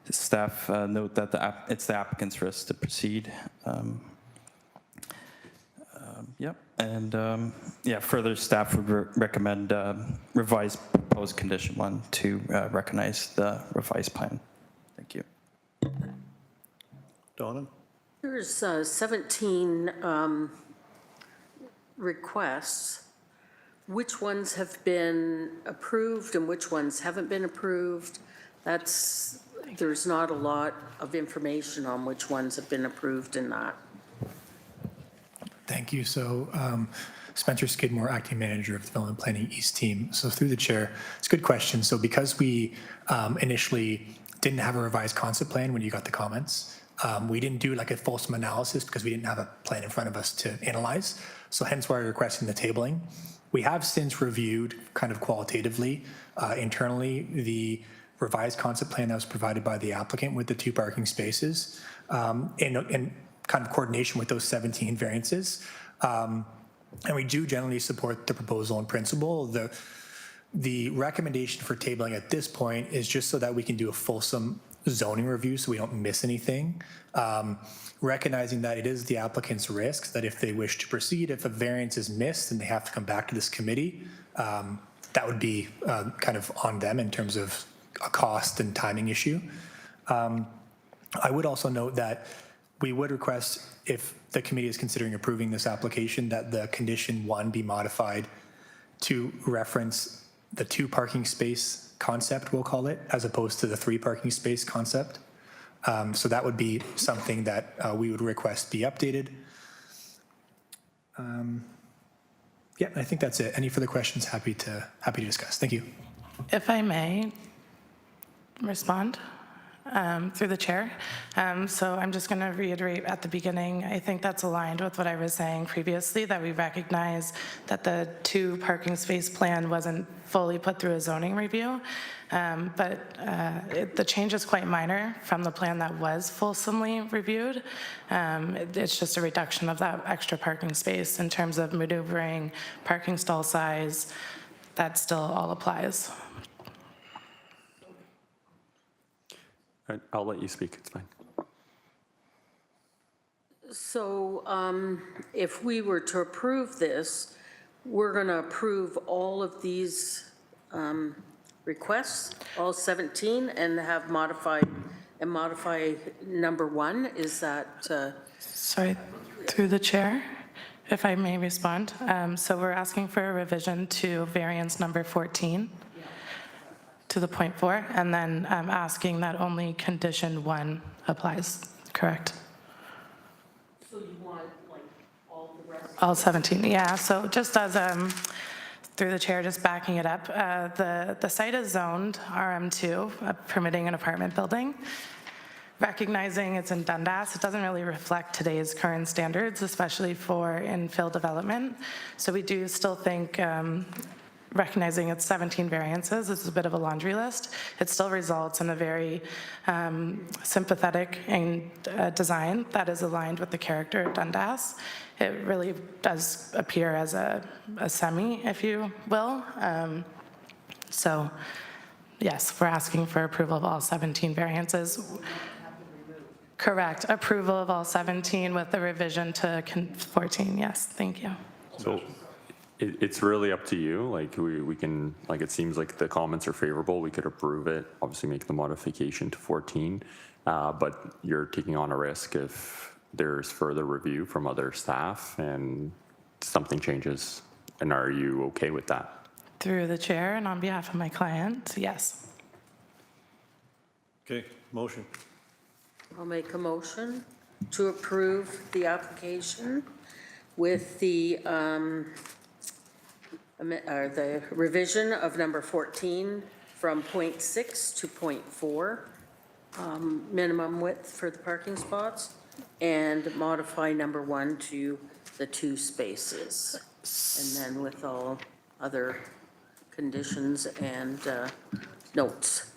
staff note that it's the applicant's risk to proceed. Yep, and yeah, further staff would recommend revised proposed condition 1 to recognize the revised plan. Thank you.
Donna?
There's 17 requests. Which ones have been approved and which ones haven't been approved? There's not a lot of information on which ones have been approved and not.
Thank you. So Spencer Skidmore, Acting Manager of Development Planning East Team. So through the chair, it's a good question. So because we initially didn't have a revised concept plan when you got the comments, we didn't do like a fulsome analysis because we didn't have a plan in front of us to analyze. So hence why we're requesting the tabling. We have since reviewed kind of qualitatively internally the revised concept plan that was provided by the applicant with the 2 parking spaces in kind of coordination with those 17 variances. And we do generally support the proposal in principle. The recommendation for tabling at this point is just so that we can do a fulsome zoning review so we don't miss anything. Recognizing that it is the applicant's risk that if they wish to proceed, if a variance is missed and they have to come back to this committee, that would be kind of on them in terms of a cost and timing issue. I would also note that we would request, if the committee is considering approving this application, that the condition 1 be modified to reference the 2 parking space concept, we'll call it, as opposed to the 3 parking space concept. So that would be something that we would request be updated. Yeah, I think that's it. Any further questions? Happy to discuss. Thank you.
If I may respond through the chair. So I'm just going to reiterate at the beginning, I think that's aligned with what I was saying previously, that we recognize that the 2 parking space plan wasn't fully put through a zoning review. But the change is quite minor from the plan that was fulsomely reviewed. It's just a reduction of that extra parking space in terms of maneuvering, parking stall size. That still all applies.
I'll let you speak, it's fine.
So if we were to approve this, we're going to approve all of these requests, all 17, and have modify number 1. Is that?
Sorry, through the chair, if I may respond. So we're asking for a revision to variance number 14 to the point 4, and then asking that only condition 1 applies, correct?
So you want like all the rest?
All 17, yeah. So just as, through the chair, just backing it up, the site is zoned RM2, permitting an apartment building. Recognizing it's in Dundas, it doesn't really reflect today's current standards, especially for infill development. So we do still think, recognizing it's 17 variances, it's a bit of a laundry list. It still results in a very sympathetic and design that is aligned with the character of Dundas. It really does appear as a semi, if you will. So yes, we're asking for approval of all 17 variances. Correct, approval of all 17 with the revision to 14, yes, thank you.
So it's really up to you. Like we can, like it seems like the comments are favorable. We could approve it, obviously make the modification to 14, but you're taking on a risk if there's further review from other staff and something changes. And are you okay with that?
Through the chair and on behalf of my client, yes.
Okay, motion.
I'll make a motion to approve the application with the revision of number 14 from 0.6 to 0.4, minimum width for the parking spots, and modify number 1 to the 2 spaces. And then with all other conditions and notes.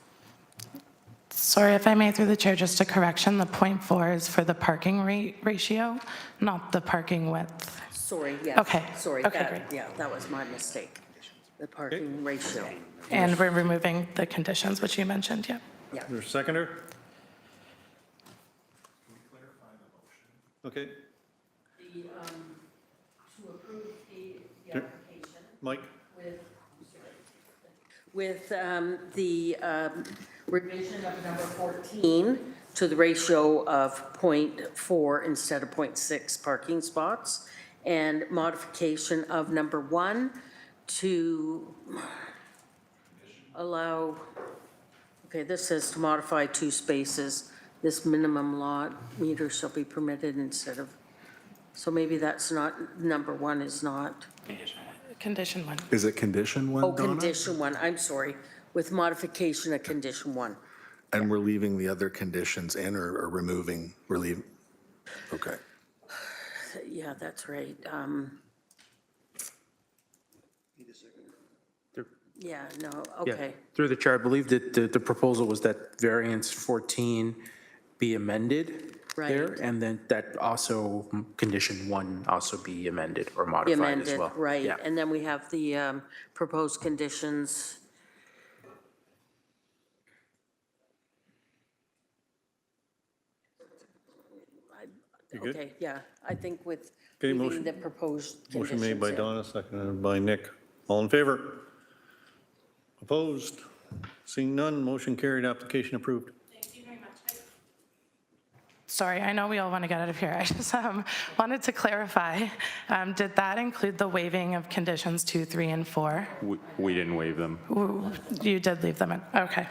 Sorry, if I may, through the chair, just a correction, the 0.4 is for the parking rate ratio, not the parking width.
Sorry, yes.
Okay.
Sorry,
Okay,
that,
great.
yeah, that was my mistake. The parking ratio.
And we're removing the conditions, which you mentioned, yeah.
Yeah.
Is there a seconder? Okay.
To approve the application.
Mike?
With the revision of number 14 to the ratio of 0.4 instead of 0.6 parking spots, and modification of number 1 to allow, okay, this says to modify 2 spaces. This minimum lot meter shall be permitted instead of, so maybe that's not, number 1 is not.
Condition 1.
Is it condition 1,
Oh,
Donna?
condition 1, I'm sorry, with modification of condition 1.
And we're leaving the other conditions in or removing, we're leaving? Okay.
Yeah, that's right. Yeah, no,
Yeah.
okay.
Through the chair, I believe that the proposal was that variance 14 be amended there,
Right.
and then that also, condition 1 also be amended or
Be
modified as
amended,
well.
right.
Yeah.
And then we have the proposed conditions.
You good?
Okay, yeah, I think with
Okay,
leaving
motion-
the proposed
Motion
conditions.
made by
in.
Donna, seconded by Nick. All in favor? Opposed? Seeing none, motion carried, application approved.
Sorry, I know we all want to get out of here. I just wanted to clarify, did that include the waiving of conditions 2, 3, and 4?
We didn't waive them.
You did leave them in, okay.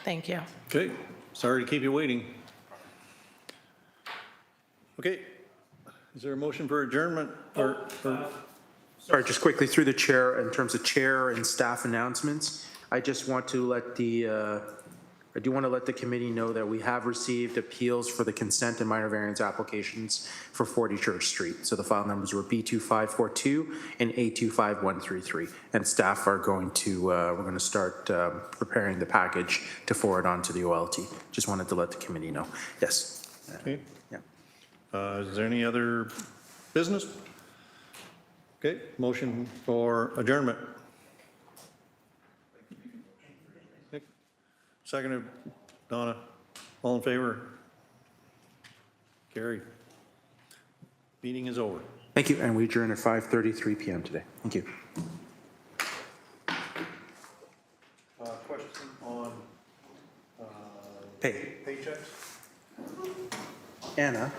Thank you.
Okay, Sorry to keep you waiting. Okay, is there a motion for adjournment or?
Sorry, just quickly through the chair, in terms of chair and staff announcements, I just want to let I do want to let the committee know that we have received appeals for the consent and minor variance applications for 40 Church Street. So the file numbers were B2542 and A25133. And staff are going to, we're going to start preparing the package to forward on to the OLT. Just wanted to let the committee know. Yes.
Okay.
Yeah.
Is there any other business? Okay, motion for adjournment. Seconded, Donna. All in favor? Carried. Meeting is over.
Thank you. And we adjourn at 5:33 p.m. today. Thank you.
Question on
Pay.
paychecks?
Anna?